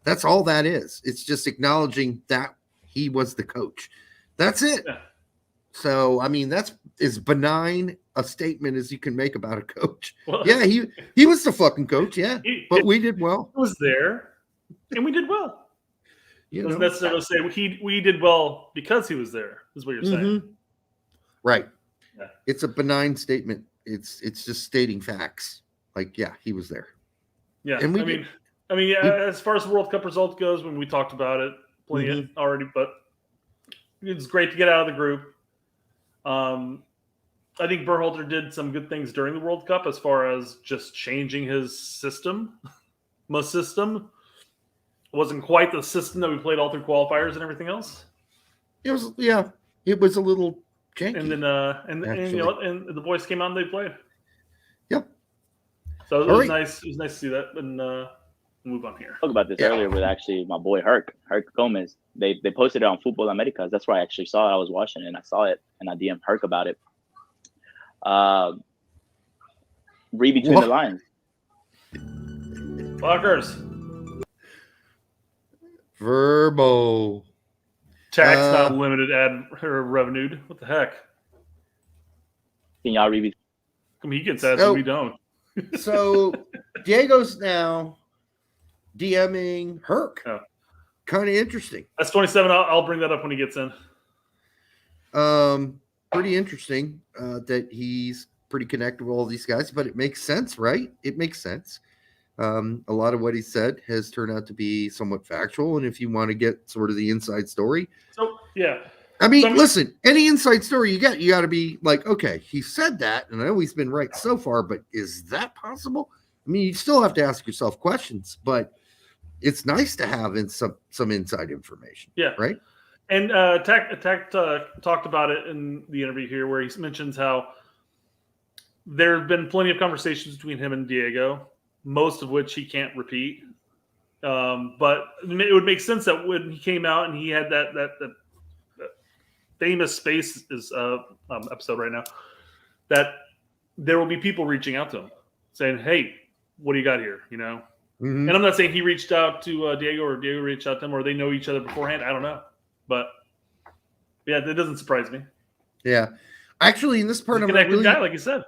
S4: That's all that is. It's just acknowledging that he was the coach. That's it.
S5: Yeah.
S4: So, I mean, that's as benign a statement as you can make about a coach.
S5: Well,
S4: yeah, he was the fucking coach. Yeah, but we did well.
S5: He was there, and we did well.
S4: You
S5: doesn't
S4: know?
S5: necessarily say we did well because he was there. Is what you're saying,
S4: right?
S5: Yeah.
S4: It's a benign statement. It's just stating facts. Like, yeah, he was there.
S5: Yeah,
S4: and
S5: I mean, as far as the World Cup result goes, when we talked about it plenty already, but it's great to get out of the group. I think Berhalter did some good things during the World Cup as far as just changing his system. My system wasn't quite the system that we played all through qualifiers and everything else.
S4: It was, yeah, it was a little janky.
S5: And then, and you know, and the boys came out and they played.
S4: Yep.
S5: So it was nice. It was nice to see that. And move on here.
S6: Spoke about this earlier with actually my boy Herc Gomez. They posted it on Football Americas. That's where I actually saw it. I was watching it and I saw it and I DM'd Herc about it. Read between the lines.
S5: Fuckers.
S4: Verbo.
S5: Tax not limited ad or revenued. What the heck?
S6: Can y'all read?
S5: I mean, he gets ads and we don't.
S4: So Diego's now DMing Herc.
S5: Oh.
S4: Kind of interesting.
S5: That's 27. I'll bring that up when he gets in.
S4: Pretty interesting that he's pretty connected with all these guys, but it makes sense, right? It makes sense. A lot of what he said has turned out to be somewhat factual, and if you want to get sort of the inside story,
S5: so yeah.
S4: I mean, listen, any inside story you got to be like, okay, he said that, and I know he's been right so far, but is that possible? I mean, you still have to ask yourself questions, but it's nice to have some inside information.
S5: Yeah.
S4: Right.
S5: And Tech talked about it in the interview here, where he mentions how there have been plenty of conversations between him and Diego, most of which he can't repeat. But it would make sense that when he came out and he had that famous Spaces episode right now, that there will be people reaching out to him saying, "Hey, what do you got here?" You know. Mm-hmm. And I'm not saying he reached out to Diego or Diego reached out to him or they know each other beforehand. I don't know, but yeah, that doesn't surprise me.
S4: Yeah, actually, in this part,
S5: I'm a connected guy, like you said.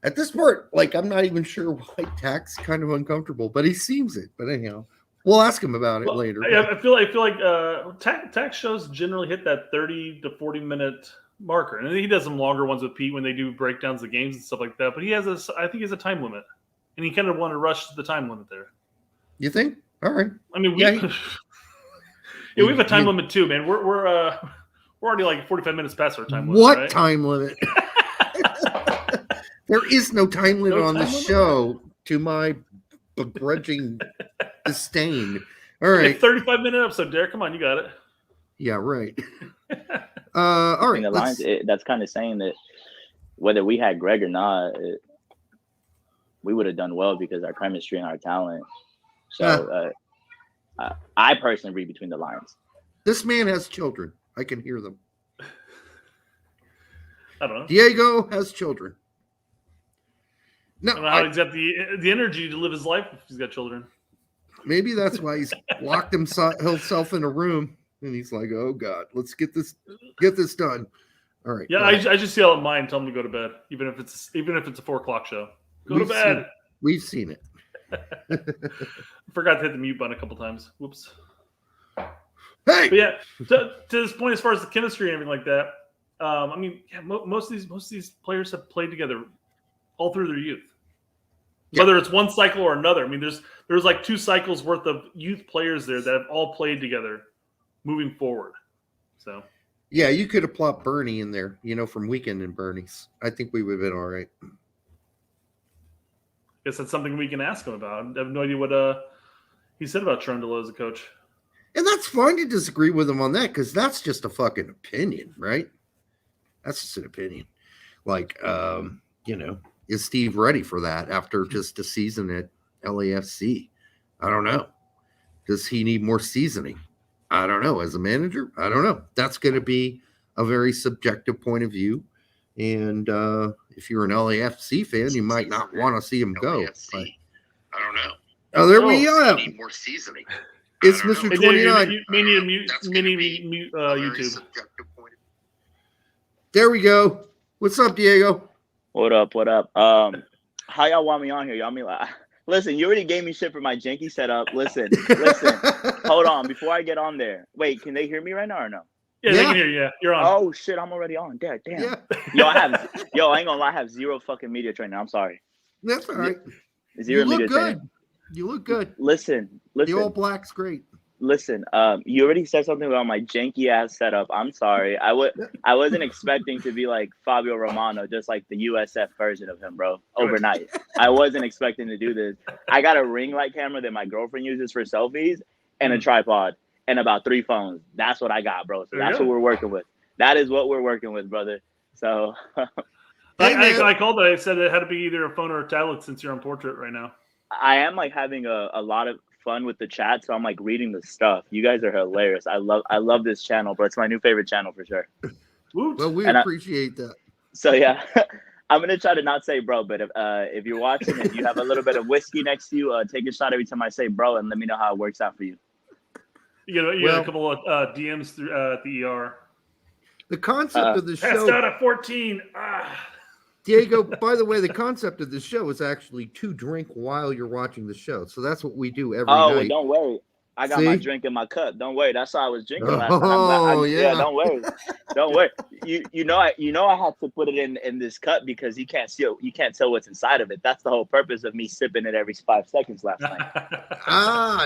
S4: At this part, like I'm not even sure why Tack's kind of uncomfortable, but he seems it. But anyhow, we'll ask him about it later.
S5: I feel like Tack shows generally hit that 30 to 40 minute marker, and he does some longer ones with Pete when they do breakdowns of games and stuff like that. But I think he has a time limit, and he kind of wanted to rush to the time limit there.
S4: You think? All right.
S5: I mean, we have a time limit too, man. We're already like 45 minutes past our time limit.
S4: What
S5: right?
S4: time limit? There is no time limit on the show, to my begrudging disdain. All right.
S5: 35-minute episode, Derek. Come on, you got it.
S4: Yeah, right. All right.
S6: The lines, that's kind of saying that whether we had Greg or not, we would have done well because our chemistry and our talent. So I personally read between the lines.
S4: This man has children. I can hear them.
S5: I don't know.
S4: Diego has children. No,
S5: I don't know how he's got the energy to live his life if he's got children.
S4: Maybe that's why he's locked himself in a room and he's like, "Oh God, let's get this done." All right.
S5: Yeah, I just yell at mine, tell him to go to bed, even if it's a 4:00 show. Go to bed.
S4: We've seen it.
S5: Forgot to hit the mute button a couple times. Whoops.
S4: Hey.
S5: But yeah, to this point, as far as the chemistry and everything like that, I mean, yeah, most of these players have played together all through their youth. Yeah. Whether it's one cycle or another. I mean, there's like 2 cycles worth of youth players there that have all played together moving forward. So
S4: yeah, you could have plopped Bernie in there, from Weekend and Bernie's. I think we would have been all right.
S5: Guess that's something we can ask him about. I have no idea what he said about Trundle as a coach.
S4: And that's fine to disagree with him on that because that's just a fucking opinion, right? That's just an opinion. Like, is Steve ready for that after just a season at LAFC? I don't know. Does he need more seasoning? I don't know. As a manager, I don't know. That's going to be a very subjective point of view. And if you're an LAFC fan, you might not want to see him go. But I don't know. Oh, there we are. Need more seasoning. It's Mr. 29.
S5: Mini YouTube.
S4: There we go. What's up, Diego?
S6: What up? How y'all want me on here? Y'all mean like, listen, you already gave me shit for my janky setup. Listen. Hold on. Before I get on there. Wait, can they hear me right now or no?
S5: Yeah, they can hear you. Yeah, you're on.
S6: Oh shit, I'm already on. Damn. Yeah. I ain't gonna lie, I have zero fucking media training. I'm sorry.
S4: That's all right.
S6: Zero media training.
S4: You look good.
S6: Listen.
S4: The all black's great.
S6: Listen, you already said something about my janky ass setup. I'm sorry. I wasn't expecting to be like Fabio Romano, just like the USF version of him, bro. Overnight. I wasn't expecting to do this. I got a ring light camera that my girlfriend uses for selfies and a tripod and about 3 phones. That's what I got, bro. So that's what we're working with. That is what we're working with, brother. So
S5: I called it. I said it had to be either a phone or a tablet since you're on portrait right now.
S6: I am like having a lot of fun with the chat, so I'm like reading the stuff. You guys are hilarious. I love this channel, bro. It's my new favorite channel for sure.
S4: Well, we
S6: And
S4: appreciate that.
S6: So yeah, I'm gonna try to not say bro, but if you're watching and you have a little bit of whiskey next to you, take a shot every time I say bro, and let me know how it works out for you.
S5: You got a couple of DMs through at the ER.
S4: The concept of the
S5: Passed
S4: show,
S5: out at 14.
S4: Diego, by the way, the concept of the show is actually to drink while you're watching the show. So that's what we do every night.
S6: Well, don't worry. I got my drink in my cup. Don't worry. That's how I was drinking last time. Yeah, don't worry. Don't worry. You know I had to put it in this cup because you can't tell what's inside of it. That's the whole purpose of me sipping it every 5 seconds last night.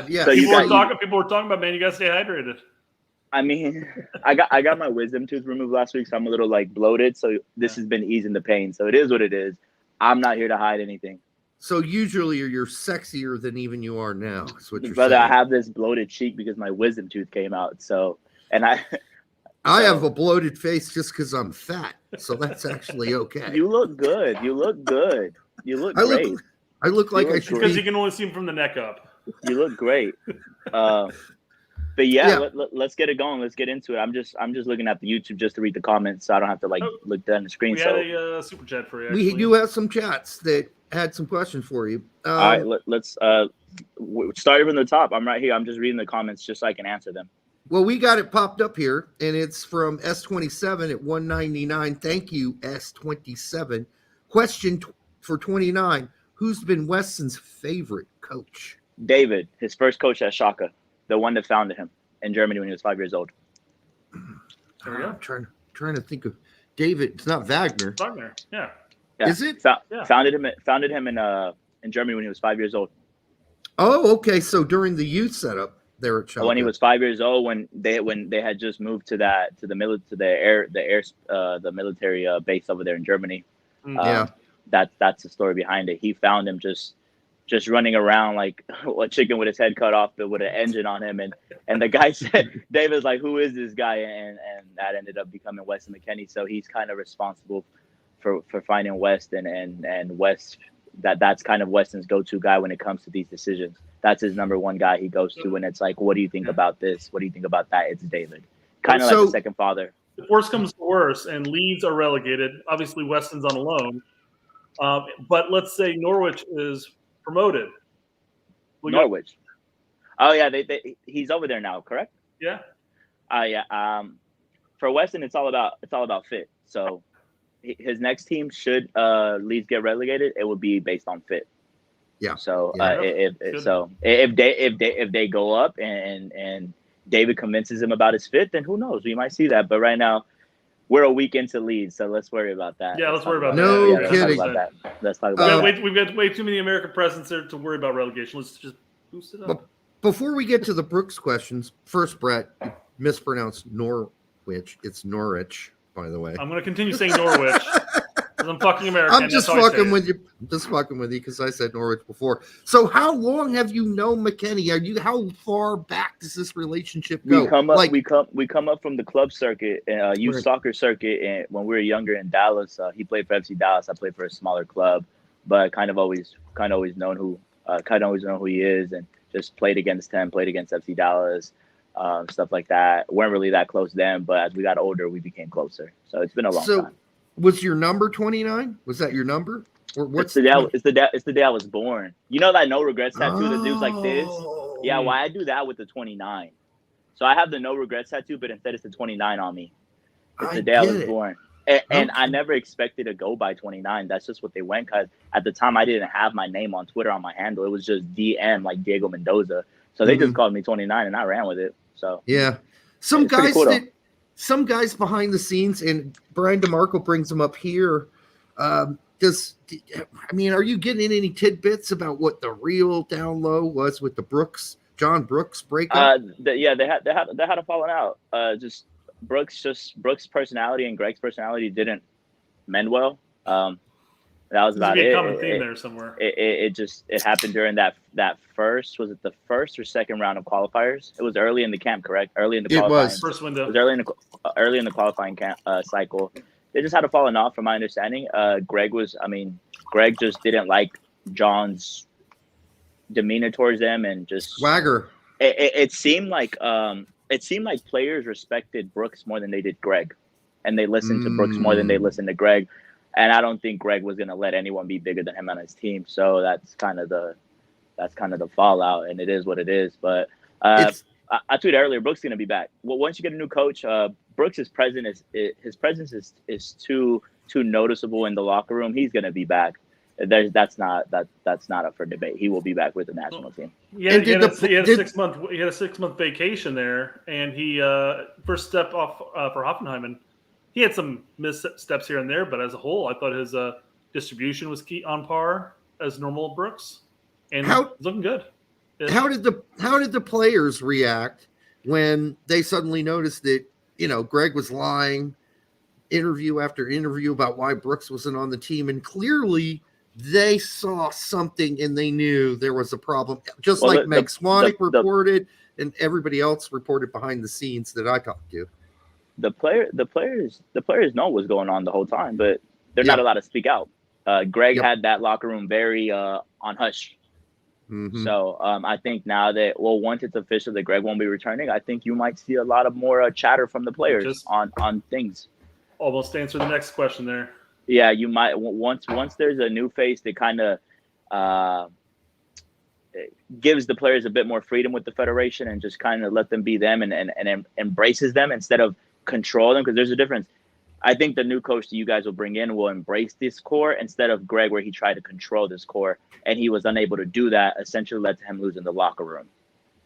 S4: Yeah.
S6: So
S5: people were talking about, man, you gotta stay hydrated.
S6: I mean, I got my wisdom tooth removed last week, so I'm a little like bloated. So this has been easing the pain. So it is what it is. I'm not here to hide anything.
S4: So usually you're sexier than even you are now. That's what you're
S6: Brother,
S4: saying.
S6: I have this bloated cheek because my wisdom tooth came out. So, and I
S4: have a bloated face just because I'm fat. So that's actually okay.
S6: You look good. You look good. You look great.
S4: I look like I should
S5: because you can only see him from the neck up.
S6: You look great. But yeah. Let's get it going. Let's get into it. I'm just looking at the YouTube just to read the comments, so I don't have to look down the screen.
S5: We had a super chat for you.
S4: We do have some chats that had some questions for you.
S6: All right, let's start from the top. I'm right here. I'm just reading the comments just so I can answer them.
S4: Well, we got it popped up here, and it's from S27 at 199. Thank you, S27. Question for 29: who's been Weston's favorite coach?
S6: David, his first coach at Schalke, the one that founded him in Germany when he was 5 years old.
S5: There we go.
S4: I'm trying to think of David. It's not Wagner.
S5: Wagner, yeah.
S4: Is it?
S6: Founded him in Germany when he was 5 years old.
S4: Oh, okay. So during the youth setup there at Schalke.
S6: When he was 5 years old, when they had just moved to the military base over there in Germany. That's the story behind it. He found him just running around like a chicken with his head cut off, but with an engine on him. And the guy said, David's like, who is this guy? And that ended up becoming Weston McKennie. So he's kind of responsible for finding Weston and West. That's kind of Weston's go-to guy when it comes to these decisions. That's his number one guy he goes to when it's like, what do you think about this? What do you think about that? It's David. Kind of like a second father.
S5: If worse comes to worse and Leeds are relegated, obviously Weston's on a loan. But let's say Norwich is promoted.
S6: Norwich. Oh yeah, he's over there now, correct?
S5: Yeah.
S6: For Weston, it's all about fit. So his next team should Leeds get relegated, it would be based on fit.
S4: Yeah.
S6: So if they go up and David convinces him about his fit, then who knows? We might see that. But right now, we're a week into Leeds, so let's worry about that.
S5: Yeah, let's worry about
S4: that.
S5: Let's
S4: kidding.
S6: Let's talk about that.
S5: We've got way too many American presidents there to worry about relegation. Let's just boost it up.
S4: Before we get to the Brooks questions, first, Brett, you mispronounced Norwich. It's Norwich, by the way.
S5: I'm going to continue saying Norwich because I'm fucking American.
S4: I'm just fucking with you. I'm just fucking with you because I said Norwich before. So how long have you known McKennie? How far back does this relationship go?
S6: We come up from the club circuit, youth soccer circuit, and when we were younger in Dallas, he played for FC Dallas. I played for a smaller club, but kind of always known who he is, and just played against him, played against FC Dallas, stuff like that. Weren't really that close then, but as we got older, we became closer. So it's been a long time.
S4: Was your number 29? Was that your number? Or what's
S6: it's the day I was born. You know that no regrets tattoo that dude's like this? Yeah, well, I do that with the 29. So I have the no regrets tattoo, but instead it's the 29 on me. It's the day I was born. And I never expected to go by 29. That's just what they went, because at the time I didn't have my name on Twitter on my handle. It was just DM, like Diego Mendoza. So they just called me 29 and I ran with it. So yeah.
S4: Some guys behind the scenes, and Brian DeMarco brings them up here. Are you getting any tidbits about what the real down low was with the John Brooks breakup?
S6: They had a falling out. Just Brooks' personality and Greg's personality didn't mend well. That was about it.
S5: A common theme there somewhere.
S6: It happened during that first, was it the first or second round of qualifiers? It was early in the camp, correct? Early in the qualifying.
S4: It was
S5: first window.
S6: It was early in the qualifying camp cycle. They just had a falling off, from my understanding. Greg just didn't like John's demeanor towards them and just
S4: swagger.
S6: It seemed like players respected Brooks more than they did Greg, and they listened to Brooks more than they listened to Greg. And I don't think Greg was going to let anyone be bigger than him on his team. So that's kind of the fallout, and it is what it is. But I tweeted earlier, Brooks is going to be back. Well, once you get a new coach, Brooks' presence is too noticeable in the locker room. He's going to be back. That's not up for debate. He will be back with the national team.
S5: Yeah, he had a 6-month vacation there, and he first step off for Hoffenheim. He had some missteps here and there, but as a whole, I thought his distribution was key on par as normal Brooks, and looking good. Yeah.
S4: How did the players react when they suddenly noticed that Greg was lying, interview after interview about why Brooks wasn't on the team, and clearly they saw something and they knew there was a problem, just like Meg Swanek reported and everybody else reported behind the scenes that I talked to.
S6: The players know what's going on the whole time, but they're not allowed to speak out. Greg had that locker room very on hush. Mm-hmm. So I think now that once it's official that Greg won't be returning, I think you might see a lot of more chatter from the players on things.
S5: Almost answer the next question there.
S6: Yeah, you might once there's a new face that kind of gives the players a bit more freedom with the federation and just kind of let them be them and embraces them instead of control them, because there's a difference. I think the new coach that you guys will bring in will embrace this core instead of Greg, where he tried to control this core and he was unable to do that. Essentially led to him losing the locker room.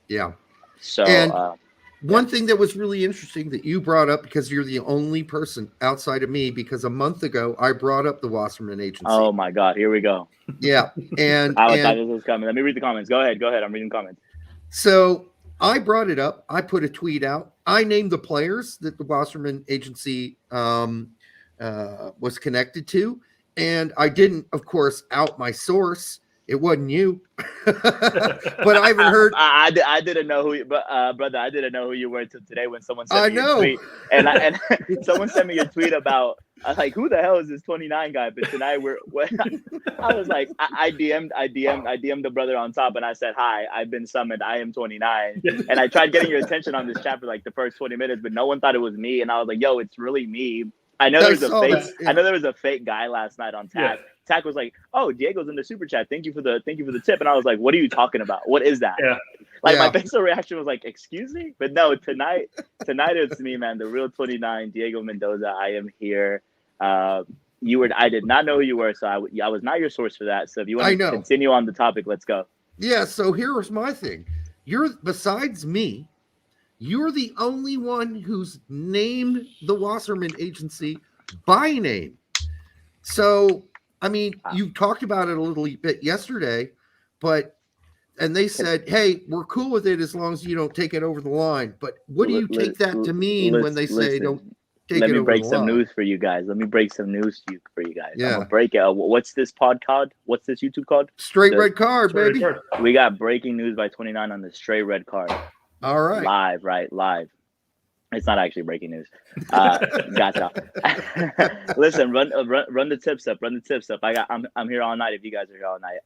S6: Yeah. So
S4: one thing that was really interesting that you brought up, because you're the only person outside of me, because a month ago I brought up the Wasserman Agency.
S6: Oh my God, here we go.
S4: Yeah. And
S6: I thought this was coming. Let me read the comments. Go ahead. I'm reading comments.
S4: So I brought it up. I put a tweet out. I named the players that the Wasserman Agency was connected to. And I didn't, of course, out my source. It wasn't you. But I haven't heard.
S6: I didn't know who you, brother, I didn't know who you were until today when someone sent me a tweet. And someone sent me a tweet about, I was like, who the hell is this 29 guy? But tonight I was like, I DM'd the brother on top and I said, hi, I've been summoned. I am 29. And I tried getting your attention on this chat for like the first 20 minutes, but no one thought it was me. And I was like, yo, it's really me. I know there was a fake guy last night on Tack. Yeah. Tack was like, "Oh, Diego's in the super chat. Thank you for the tip." And I was like, "What are you talking about? What is that?" Yeah. My facial reaction was like, "Excuse me?" But no, tonight it's me, man. The real 29, Diego Mendoza. I am here. I did not know who you were, so I was not your source for that. So if you want to continue on the topic, let's go.
S4: Yeah. So here's my thing. Besides me, you're the only one who's named the Wasserman Agency by name. So. I mean, you talked about it a little bit yesterday, and they said, hey, we're cool with it as long as you don't take it over the line. But what do you take that to mean when they say don't take it over the line?
S6: Let me break some news for you guys. Yeah. I'm going to break it. What's this pod called? What's this YouTube called?
S4: Straight Red Card, baby.
S6: We got breaking news by 29 on the Straight Red Card.
S4: All right.
S6: Live. It's not actually breaking news. Gotcha. Listen, run the tips up. I'm here all night. If you guys are here all night,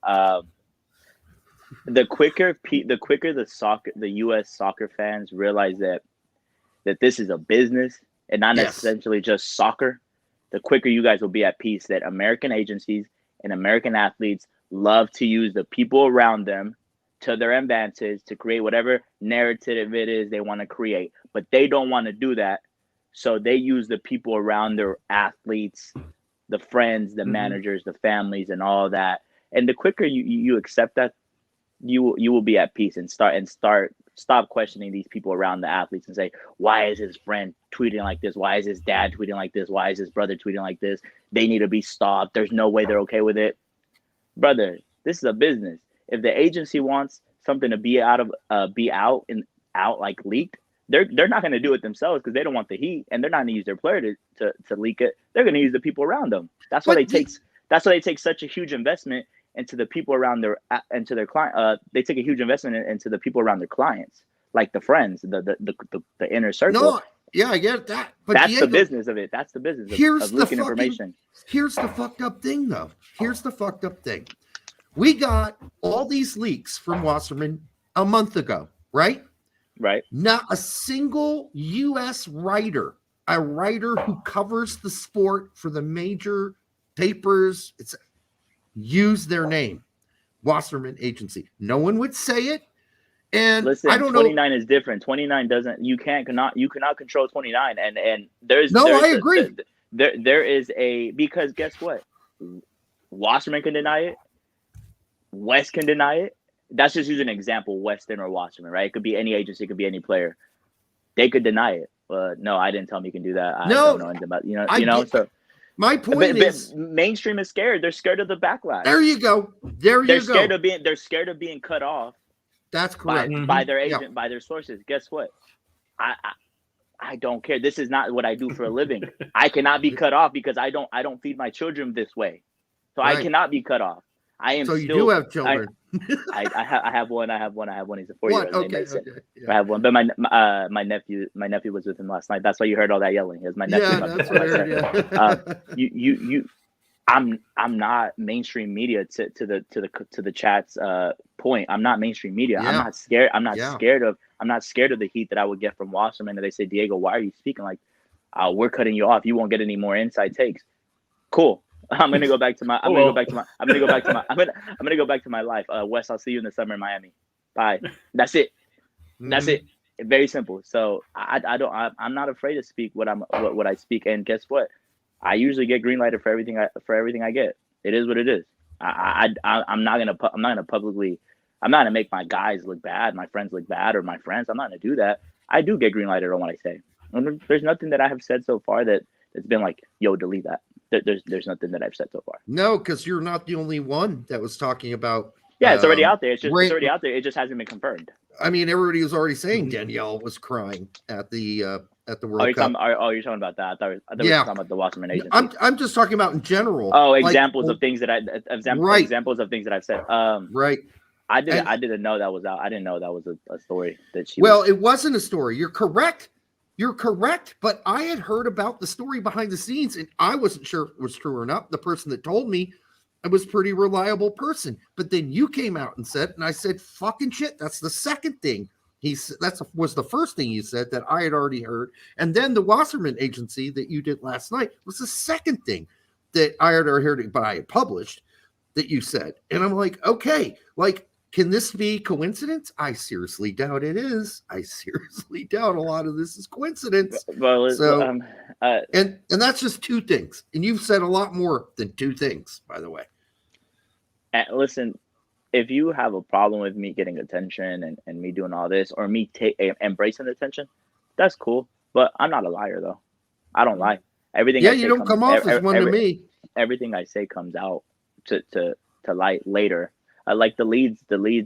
S6: the quicker the U.S. soccer fans realize that this is a business and not essentially just soccer, the quicker you guys will be at peace. That American agencies and American athletes love to use the people around them to their advantage to create whatever narrative it is they want to create. But they don't want to do that. So they use the people around their athletes, the friends, the managers, the families, and all that. And the quicker you accept that, you will be at peace and stop questioning these people around the athletes and say, why is his friend tweeting like this? Why is his dad tweeting like this? Why is his brother tweeting like this? They need to be stopped. There's no way they're okay with it. Brother, this is a business. If the agency wants something to be out like leaked, they're not going to do it themselves because they don't want the heat, and they're not going to use their player to leak it. They're going to use the people around them. That's why they take such a huge investment into the people around their client. They take a huge investment into the people around their clients, like the friends, the inner circle.
S4: No, yeah, I get that. But
S6: that's Diego, the business of it. That's the business of leaking information.
S4: Here's the fucked up thing, though. Here's the fucked up thing. We got all these leaks from Wasserman a month ago, right?
S6: Right.
S4: Not a single U.S. writer, a writer who covers the sport for the major papers, use their name, Wasserman Agency. No one would say it. And
S6: listen,
S4: I don't
S6: 29 is different. 29 doesn't. You cannot control 29. And there's
S4: I agree.
S6: There is because guess what? Wasserman can deny it. West can deny it. That's just using an example, Weston or Wasserman, right? It could be any agency, it could be any player. They could deny it. But no, I didn't tell them you can do that. I don't know anything about So
S4: my point is,
S6: mainstream is scared. They're scared of the backlash.
S4: There you go. They're
S6: scared of being cut off.
S4: That's correct.
S6: By their agent, by their sources. Guess what? I don't care. This is not what I do for a living. I cannot be cut off because I don't feed my children this way. So I cannot be cut off. I am. So you do
S4: have children.
S6: I have one. He's a 4-year-old.
S4: Okay.
S6: Yeah. I have one, but my nephew was with him last night. That's why you heard all that yelling. It was my nephew.
S4: Yeah, that's what I heard.
S6: I'm not mainstream media to the chat's point. I'm not mainstream media. Yeah. I'm not scared. I'm not scared of the heat that I would get from Wasserman. And they say, Diego, why are you speaking like we're cutting you off? You won't get any more inside takes. Cool. I'm gonna go back to my life. Wes, I'll see you in the summer in Miami. Bye. That's it. That's it. Very simple. So I'm not afraid to speak what I speak. And guess what? I usually get green lighted for everything I get. It is what it is. I'm not gonna make my guys look bad, my friends look bad, or my friends. I'm not gonna do that. I do get green lighted on what I say. And there's nothing that I have said so far that's been like, yo, delete that. There's nothing that I've said so far.
S4: No, because you're not the only one that was talking about.
S6: Yeah, it's already out there. It's already out there. It just hasn't been confirmed.
S4: I mean, everybody was already saying Danielle was crying at the World Cup.
S6: You're talking about that. I thought you were talking about the Wasserman agency.
S4: I'm just just talking about in general.
S6: Oh, examples of things that examples of things that I've said.
S4: Right.
S6: I didn't know that was out. I didn't know that was a story that she.
S4: Well, it wasn't a story. You're correct. But I had heard about the story behind the scenes, and I wasn't sure if it was true or not. The person that told me it was a pretty reliable person. But then you came out and said, and I said, fucking shit, that's the second thing. Was the first thing you said that I had already heard. And then the Wasserman agency that you did last night was the second thing that I had already heard, but I had published that you said. And I'm like, okay, can this be coincidence? I seriously doubt it is. I seriously doubt a lot of this is coincidence.
S6: Well,
S4: and that's just two things. And you've said a lot more than two things, by the way.
S6: Listen, if you have a problem with me getting attention and me doing all this, or me embracing the attention, that's cool. But I'm not a liar, though. I don't lie. Everything.
S4: Yeah, you don't come off as one to me.
S6: Everything I say comes out to light later. Like the Leeds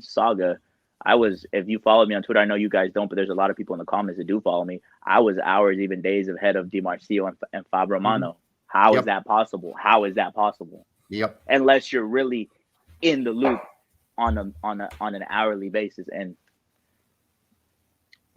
S6: saga. If you follow me on Twitter, I know you guys don't, but there's a lot of people in the comments that do follow me. I was hours, even days ahead of Di Marcio and Fab Romano.
S4: Mm-hmm.
S6: How is that possible?
S4: Yep.
S6: Unless you're really in the loop on an hourly basis, and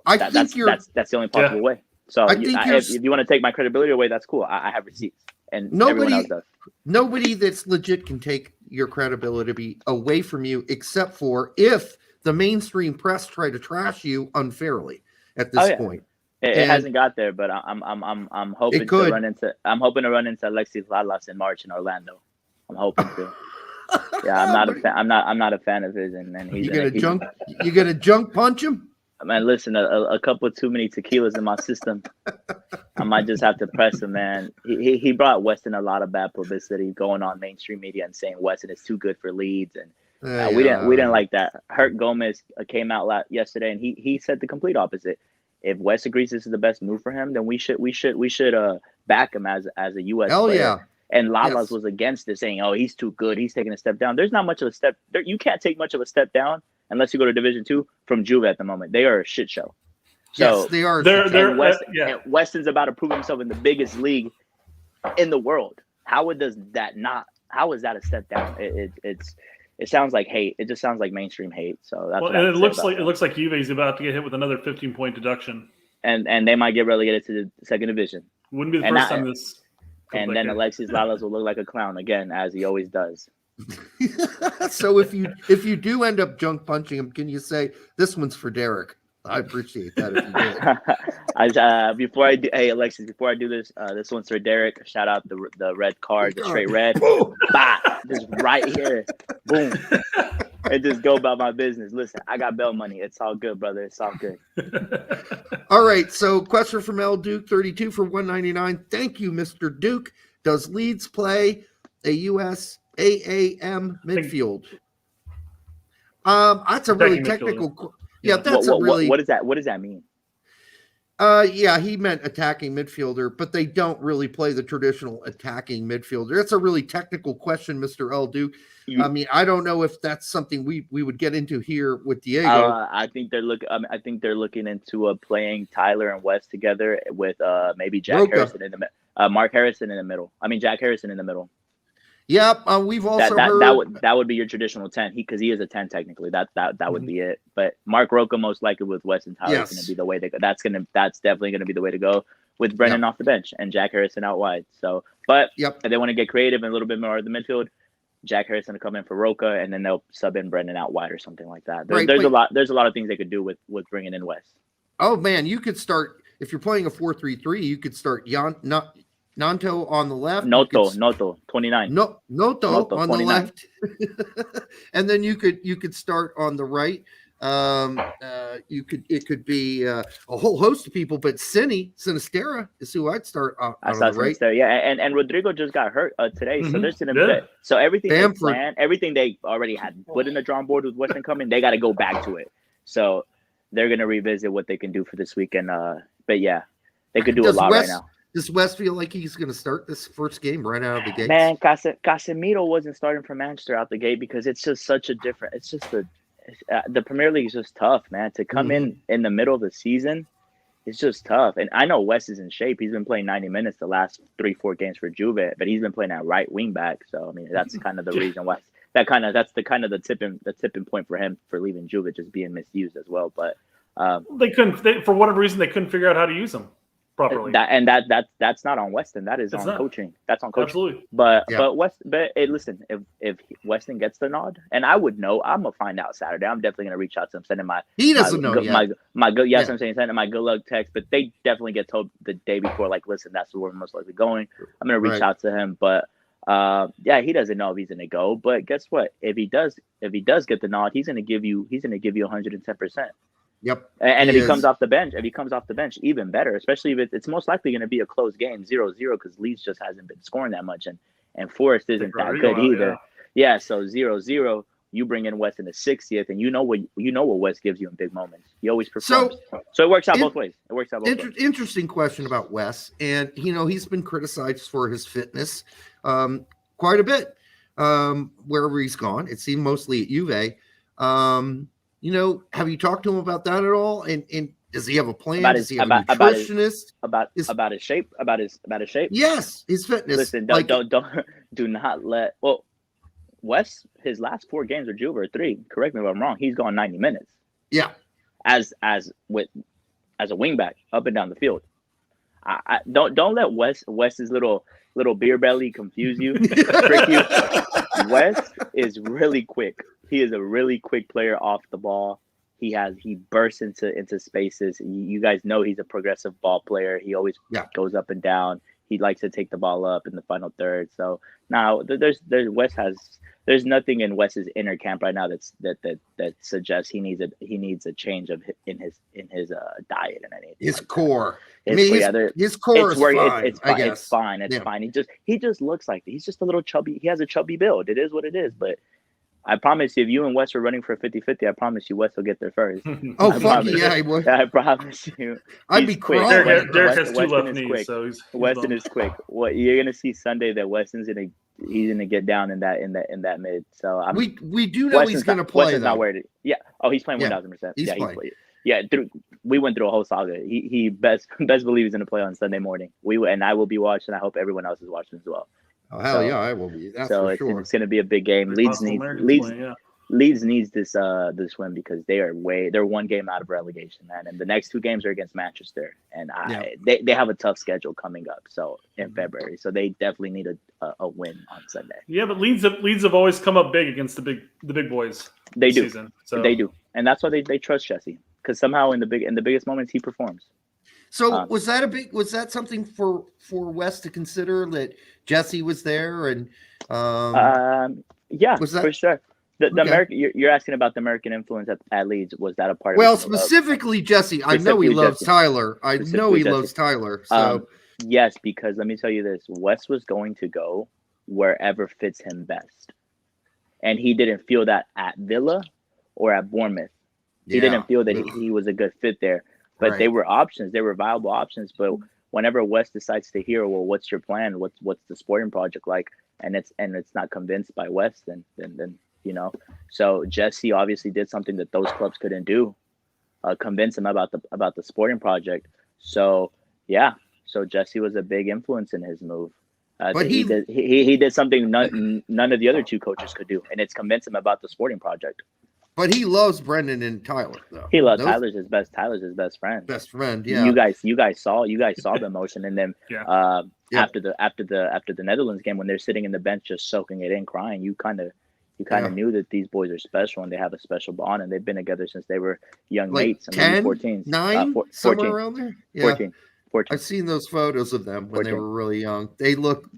S6: that's the only possible way. So if you want to take my credibility away, that's cool. I have receipts, and everyone else does.
S4: Nobody that's legit can take your credibility away from you, except for if the mainstream press try to trash you unfairly at this point.
S6: It hasn't got there, but I'm hoping to run into Alexis Lalas in March in Orlando. I'm hoping to. Yeah, I'm not a fan of his, and he's
S4: you gonna junk punch him?
S6: Man, listen, a couple too many tequilas in my system. I might just have to press him, man. He brought Weston a lot of bad publicity, going on mainstream media and saying Weston is too good for Leeds, and we didn't like that. Hurt Gomez came out yesterday, and he said the complete opposite. If West agrees this is the best move for him, then we should back him as a U.S. player.
S4: Yeah.
S6: And Lalas was against it, saying, "Oh, he's too good. He's taking a step down." There's not much of a step. You can't take much of a step down unless you go to Division II from Juve at the moment. They are a shit show. So
S4: yes, they are.
S6: And Weston's about to prove himself in the biggest league in the world. How is that a step down? It sounds like hate. It just sounds like mainstream hate. So that's
S5: it looks like Juve's about to get hit with another 15-point deduction,
S6: and they might get relegated to the second division.
S5: Wouldn't be the first time this.
S6: And then Alexis Lalas will look like a clown again, as he always does.
S4: So if you do end up junk punching him, can you say this one's for Derek? I appreciate that if you did.
S6: Before I do, hey Alexis, before I do this, this one's for Derek. Shout out the red card, the straight red. Bah, just right here, boom, and just go about my business. Listen, I got bail money. It's all good, brother. It's all good.
S4: All right. So question from L Duke 32 for 199. Thank you, Mr. Duke. Does Leeds play a USAAM midfield? That's a really technical. Yeah, that's
S6: what is that? What does that mean?
S4: Yeah, he meant attacking midfielder, but they don't really play the traditional attacking midfielder. That's a really technical question, Mr. L. Duke. I mean, I don't know if that's something we would get into here with Diego.
S6: I think they're looking into playing Tyler and West together with maybe Jack Harrison in the Mark Harrison in the middle. I mean Jack Harrison in the middle.
S4: Yep, we've also heard
S6: that would be your traditional 10. Because he is a 10 technically. That would be it. But Mark Roca most likely with West and Tyler is going to be the way they go. That's definitely going to be the way to go with Brennan off the bench and Jack Harrison out wide. So, but if they want to get creative and a little bit more of the midfield, Jack Harrison to come in for Roca, and then they'll sub in Brennan out wide or something like that. There's a lot of things they could do with bringing in West.
S4: Oh man, you could start if you're playing a 4-3-3. You could start Nanto on the left.
S6: Noto, 29.
S4: Noto on
S6: 29.
S4: the left. And then you could start on the right. It could be a whole host of people, but Sinistera is who I'd start on the right.
S6: Yeah, and Rodrigo just got hurt today, so there's so everything they planned, everything they already had put in the drawing board with Western coming, they got to go back to it. So they're gonna revisit what they can do for this weekend. But yeah, they could do a lot right now.
S4: Does West feel like he's going to start this first game right out of the gate?
S6: Man, Casemiro wasn't starting for Manchester out the gate because it's just such a different. It's just the Premier League is just tough, man. To come in the middle of the season, it's just tough. And I know West is in shape. He's been playing 90 minutes the last 3-4 games for Juve, but he's been playing at right wing back. So I mean, that's kind of the reason why. That's the tipping point for him for leaving Juve, just being misused as well. But
S5: for whatever reason they couldn't figure out how to use him properly.
S6: That's not on Weston. That is on coaching. That's on coaching.
S5: Absolutely.
S6: But listen, if Weston gets the nod, and I would know, I'm gonna find out Saturday. I'm definitely gonna reach out to him, send him my.
S4: He doesn't know yet.
S6: My good. Yes, I'm saying send him my good luck text. But they definitely get told the day before, like, listen, that's where we're most likely going. I'm gonna reach out to him, but he doesn't know if he's gonna go. But guess what? If he does get the nod, he's gonna give you 110%.
S4: Yep.
S6: And if he comes off the bench, even better, especially if it's most likely going to be a close game, 0-0, because Leeds just hasn't been scoring that much, and Forest isn't that good either. Yeah, so 0-0, you bring in West in the 60th, and you know what West gives you in big moments. He always performs. So it works out both ways.
S4: Interesting question about West, and he's been criticized for his fitness quite a bit wherever he's gone. It seemed mostly at Juve. Have you talked to him about that at all? And does he have a plan? Does he have a nutritionist?
S6: About his shape? About his shape?
S4: Yes, his fitness.
S6: Listen, do not let. Well, West, his last 4 games with Juve or 3. Correct me if I'm wrong. He's gone 90 minutes.
S4: Yeah.
S6: As a wingback up and down the field. I don't let West's little beer belly confuse you, trick you. West is really quick. He is a really quick player off the ball. He bursts into spaces. You guys know he's a progressive ball player. He always goes up and down. He likes to take the ball up in the final third. So now there's nothing in West's inner camp right now that suggests he needs a change in his diet and anything.
S4: His
S6: like
S4: core.
S6: His core is fine. It's fine. It's
S4: Yeah.
S6: fine. He just looks like he's just a little chubby. He has a chubby build. It is what it is. But I promise you, if you and West are running for 50-50, I promise you West will get there first.
S4: Oh, fuck yeah, I would.
S6: I promise you.
S4: I'd be quick.
S5: Derek has 2 left knees, so
S6: Weston is quick. What you're gonna see Sunday that Weston's gonna get down in that mid. So
S4: we do know he's gonna play.
S6: Weston's not worried. Yeah. Oh, he's playing 1,000%.
S4: He's
S6: playing.
S4: playing.
S6: Yeah. We went through a whole saga. He best believe he's gonna play on Sunday morning. And I will be watching. I hope everyone else is watching as well.
S4: Oh hell yeah, I will be. That's
S6: so
S4: for sure.
S6: It's going to be a big game. Leeds Leeds needs this win because they're one game out of relegation, man, and the next 2 games are against Manchester, and they have a tough schedule coming up. So in February, so they definitely need a win on Sunday.
S5: Yeah, but Leeds have always come up big against the big boys.
S6: They do,
S5: season, so.
S6: They do, and that's why they trust Jesse, because somehow in the biggest moments he performs.
S4: So was that something for West to consider, that Jesse was there and
S6: yeah,
S4: was that,
S6: for sure. The
S4: okay.
S6: American, you're asking about the American influence at Leeds. Was that a part of
S4: Well,
S6: it?
S4: specifically Jesse. I know he loves Tyler. I know he loves Tyler. So
S6: yes, because let me tell you this: West was going to go wherever fits him best, and he didn't feel that at Villa or at Bournemouth. He didn't feel that he was a good fit there. But they were options. They were viable options. But whenever West decides to hear, well, what's your plan? What's the sporting project like? And it's not convinced by West, then you know. So Jesse obviously did something that those clubs couldn't do, convince him about the sporting project. So yeah, so Jesse was a big influence in his move. But he did something none of the other 2 coaches could do, and it's convince him about the sporting project.
S4: But he loves Brendan and Tyler, though.
S6: He loves Tyler's his best friend.
S4: Best friend, yeah.
S6: You guys saw the emotion, and then after the Netherlands game, when they're sitting in the bench just soaking it in, crying, you kind of knew that these boys are special and they have a special bond, and they've been together since they were young mates.
S4: 10,
S6: 14,
S4: 9,
S6: 14,
S4: somewhere around there. Yeah.
S6: 14.
S4: I've seen those photos of them when 14. They were really young. They look,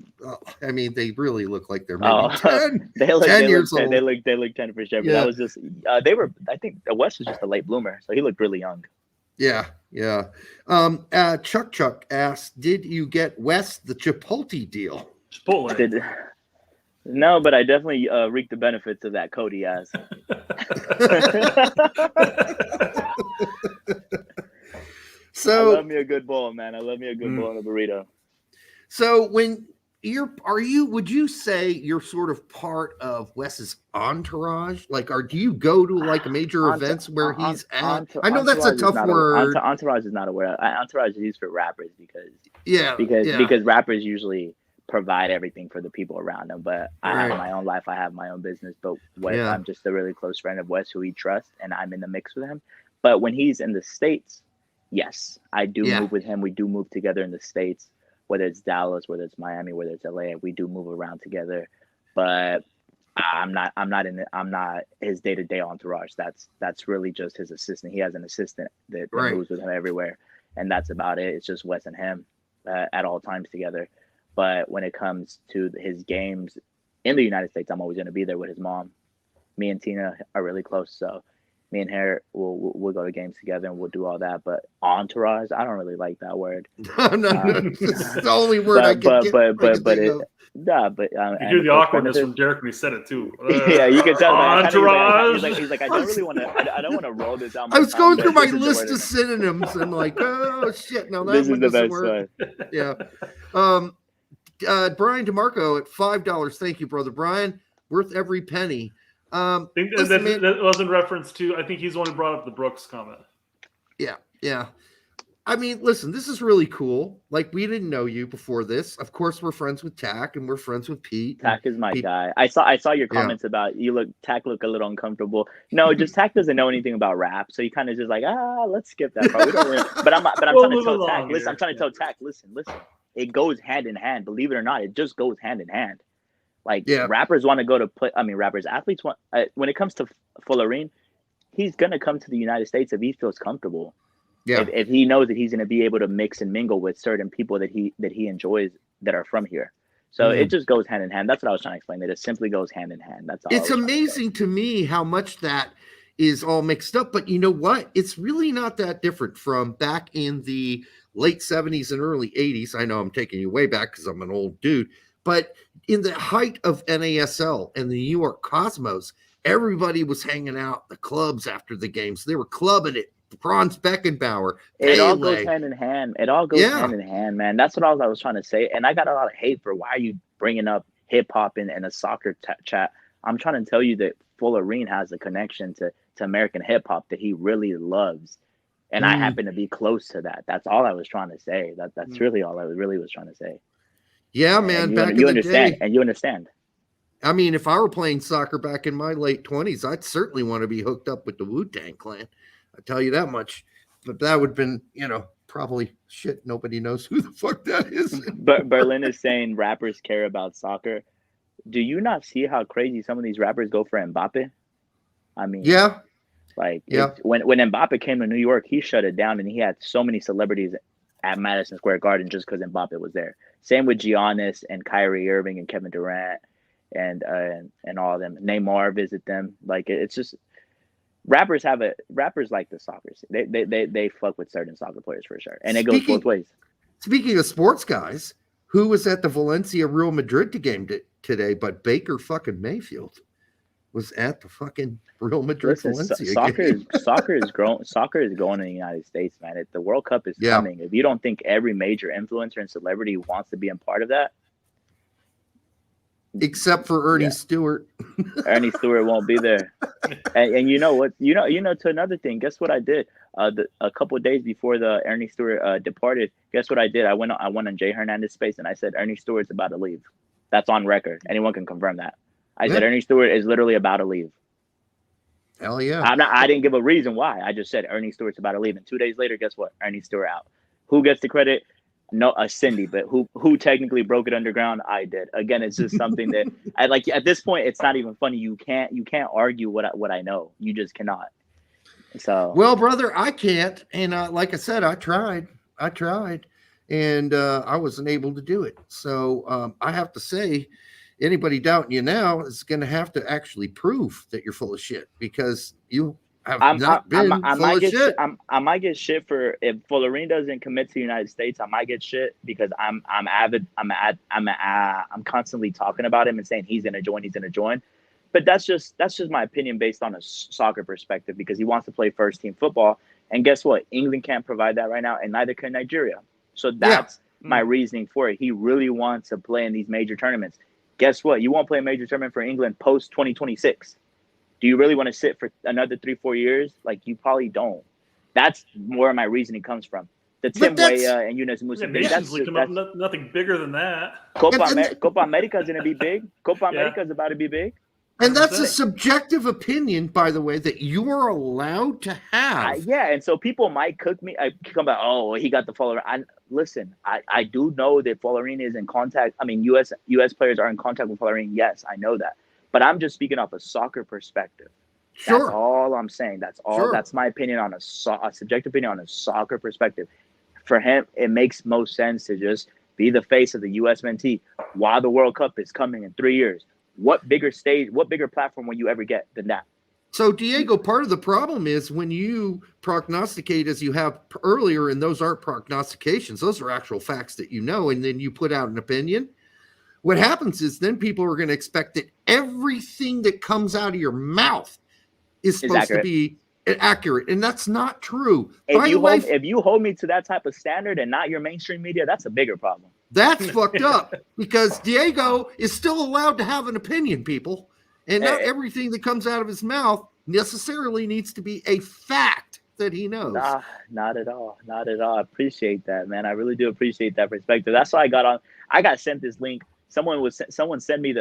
S4: they really look like they're maybe 10, 10 years old.
S6: They look 10 for sure. But that was just, I think West was just a late bloomer, so he looked really young.
S4: Yeah. Chuck asked, did you get West the Chipotle deal?
S5: Chipotle.
S6: No, but I definitely reaped the benefits of that Cody ass.
S4: So
S6: I love me a good bowl, man. I love me a good bowl and a burrito.
S4: So when would you say you're sort of part of Wes's entourage? Like, do you go to like major events where he's at? I know that's a tough word.
S6: Entourage is not a word. Entourage is used for rappers because rappers usually provide everything for the people around them. But I have my own life. I have my own business. But I'm just a really close friend of Wes who he trusts, and I'm in the mix with him. But when he's in the States, yes, I do move with him. We do move together in the States, whether it's Dallas, whether it's Miami, whether it's LA. We do move around together, but I'm not his day-to-day entourage. That's really just his assistant. He has an assistant that moves with him everywhere, and that's about it. It's just Wes and him at all times together. But when it comes to his games in the United States, I'm always going to be there with his mom. Me and Tina are really close, so me and her we'll go to games together and we'll do all that. But entourage, I don't really like that word.
S4: No, it's the only word I can get.
S6: But
S5: you hear the awkwardness from Derek when he said it too.
S6: Yeah, you can tell.
S5: Entourage.
S6: He's like, I don't really want to. I don't want to roll this out.
S4: I was going through my list of synonyms and like, oh shit, no, that
S6: this
S4: one
S6: is the
S4: doesn't
S6: best
S4: work. Yeah. Brian DeMarco at $5. Thank you, brother Brian. Worth every penny.
S5: I think that was in reference to, I think he's the one who brought up the Brooks comment.
S4: Yeah. I mean, listen, this is really cool. Like, we didn't know you before this. Of course, we're friends with Tack and we're friends with Pete.
S6: Tack is my guy. I saw your comments about Tack look a little uncomfortable. No, just Tack doesn't know anything about rap, so he kind of just like, let's skip that part. But I'm trying to tell Tack. Listen, I'm trying to tell Tack. Listen. It goes hand in hand. Believe it or not, it just goes hand in hand. Like rappers want to go to play. I mean, athletes want. When it comes to Fullerene, he's gonna come to the United States if he feels comfortable. Yeah. If he knows that he's gonna be able to mix and mingle with certain people that he enjoys that are from here. So it just goes hand in hand. That's what I was trying to explain. That it simply goes hand in hand. That's all.
S4: It's amazing to me how much that is all mixed up. But you know what? It's really not that different from back in the late 70s and early 80s. I know I'm taking you way back because I'm an old dude. But in the height of NASL and the New York Cosmos, everybody was hanging out the clubs after the games. They were clubbing it. Franz Beckenbauer.
S6: It all goes hand in hand. It all goes hand in hand, man. That's what I was trying to say. And I got a lot of hate for why are you bringing up hip hop in a soccer chat. I'm trying to tell you that Fullerene has a connection to American hip hop that he really loves. And I happen to be close to that. That's all I was trying to say. That's really all I really was trying to say.
S4: Yeah, man.
S6: You understand. And you understand.
S4: I mean, if I were playing soccer back in my late 20s, I'd certainly want to be hooked up with the Wu-Tang Clan. I tell you that much. But that would have been, probably shit. Nobody knows who the fuck that is.
S6: But Berlin is saying rappers care about soccer. Do you not see how crazy some of these rappers go for Mbappe? I mean,
S4: Yeah.
S6: Like
S4: Yeah.
S6: when Mbappe came to New York, he shut it down, and he had so many celebrities at Madison Square Garden just because Mbappe was there. Same with Giannis and Kyrie Irving and Kevin Durant and all of them. Neymar visit them. Like it's just rappers like the soccer. They fuck with certain soccer players for sure, and it goes both ways.
S4: Speaking of sports guys, who was at the Valencia Real Madrid game today? But Baker fucking Mayfield was at the fucking Real Madrid Valencia game.
S6: Soccer is growing. Soccer is going in the United States, man. The World Cup is coming. If you don't think every major influencer and celebrity wants to be a part of that,
S4: except for Ernie Stewart.
S6: Ernie Stewart won't be there. And you know what? You know. To another thing, guess what I did? A couple of days before the Ernie Stewart departed, guess what I did? I went on Jay Hernandez space and I said Ernie Stewart's about to leave. That's on record. Anyone can confirm that. I said Ernie Stewart is literally about to leave.
S4: Hell yeah.
S6: I didn't give a reason why. I just said Ernie Stewart's about to leave. And 2 days later, guess what? Ernie Stewart out. Who gets the credit? No, Cindy. But who technically broke it underground? I did. Again, it's just something that I like. At this point, it's not even funny. You can't argue what I know. You just cannot. So
S4: well, brother, I can't. And like I said, I tried, and I wasn't able to do it. So I have to say, anybody doubting you now is going to have to actually prove that you're full of shit, because you have not been full of shit.
S6: I might get shit for if Fullerene doesn't commit to the United States. I might get shit because I'm constantly talking about him and saying he's going to join. But that's just my opinion based on a soccer perspective, because he wants to play first team football. And guess what? England can't provide that right now, and neither can Nigeria. So that's my reasoning for it. He really wants to play in these major tournaments. Guess what? You won't play a major tournament for England post 2026. Do you really want to sit for another 3-4 years? Like, you probably don't. That's where my reasoning comes from. The Tim Weah and Yunus Musa.
S5: Nations League come up, nothing bigger than that.
S6: Copa America is going to be big. Copa America is about to be big.
S4: And that's a subjective opinion, by the way, that you are allowed to have.
S6: And so people might cook me. I come back, oh, he got the follower. Listen, I do know that Fullerene is in contact. I mean, U.S. players are in contact with Fullerene. Yes, I know that. But I'm just speaking off a soccer perspective.
S4: Sure.
S6: That's all I'm saying. That's all. Sure. That's my opinion on a subjective opinion on a soccer perspective. For him, it makes most sense to just be the face of the USMNT while the World Cup is coming in 3 years. What bigger stage, what bigger platform will you ever get than that?
S4: So, Diego, part of the problem is when you prognosticate as you have earlier, and those aren't prognostications, those are actual facts that you know, and then you put out an opinion. What happens is then people are going to expect that everything that comes out of your mouth is supposed to be accurate, and that's not true.
S6: If you hold me to that type of standard and not your mainstream media, that's a bigger problem.
S4: That's fucked up, because Diego is still allowed to have an opinion, people, and not everything that comes out of his mouth necessarily needs to be a fact that he knows.
S6: Nah, not at all. Not at all. I appreciate that, man. I really do appreciate that perspective. That's why I got sent this link. Someone sent me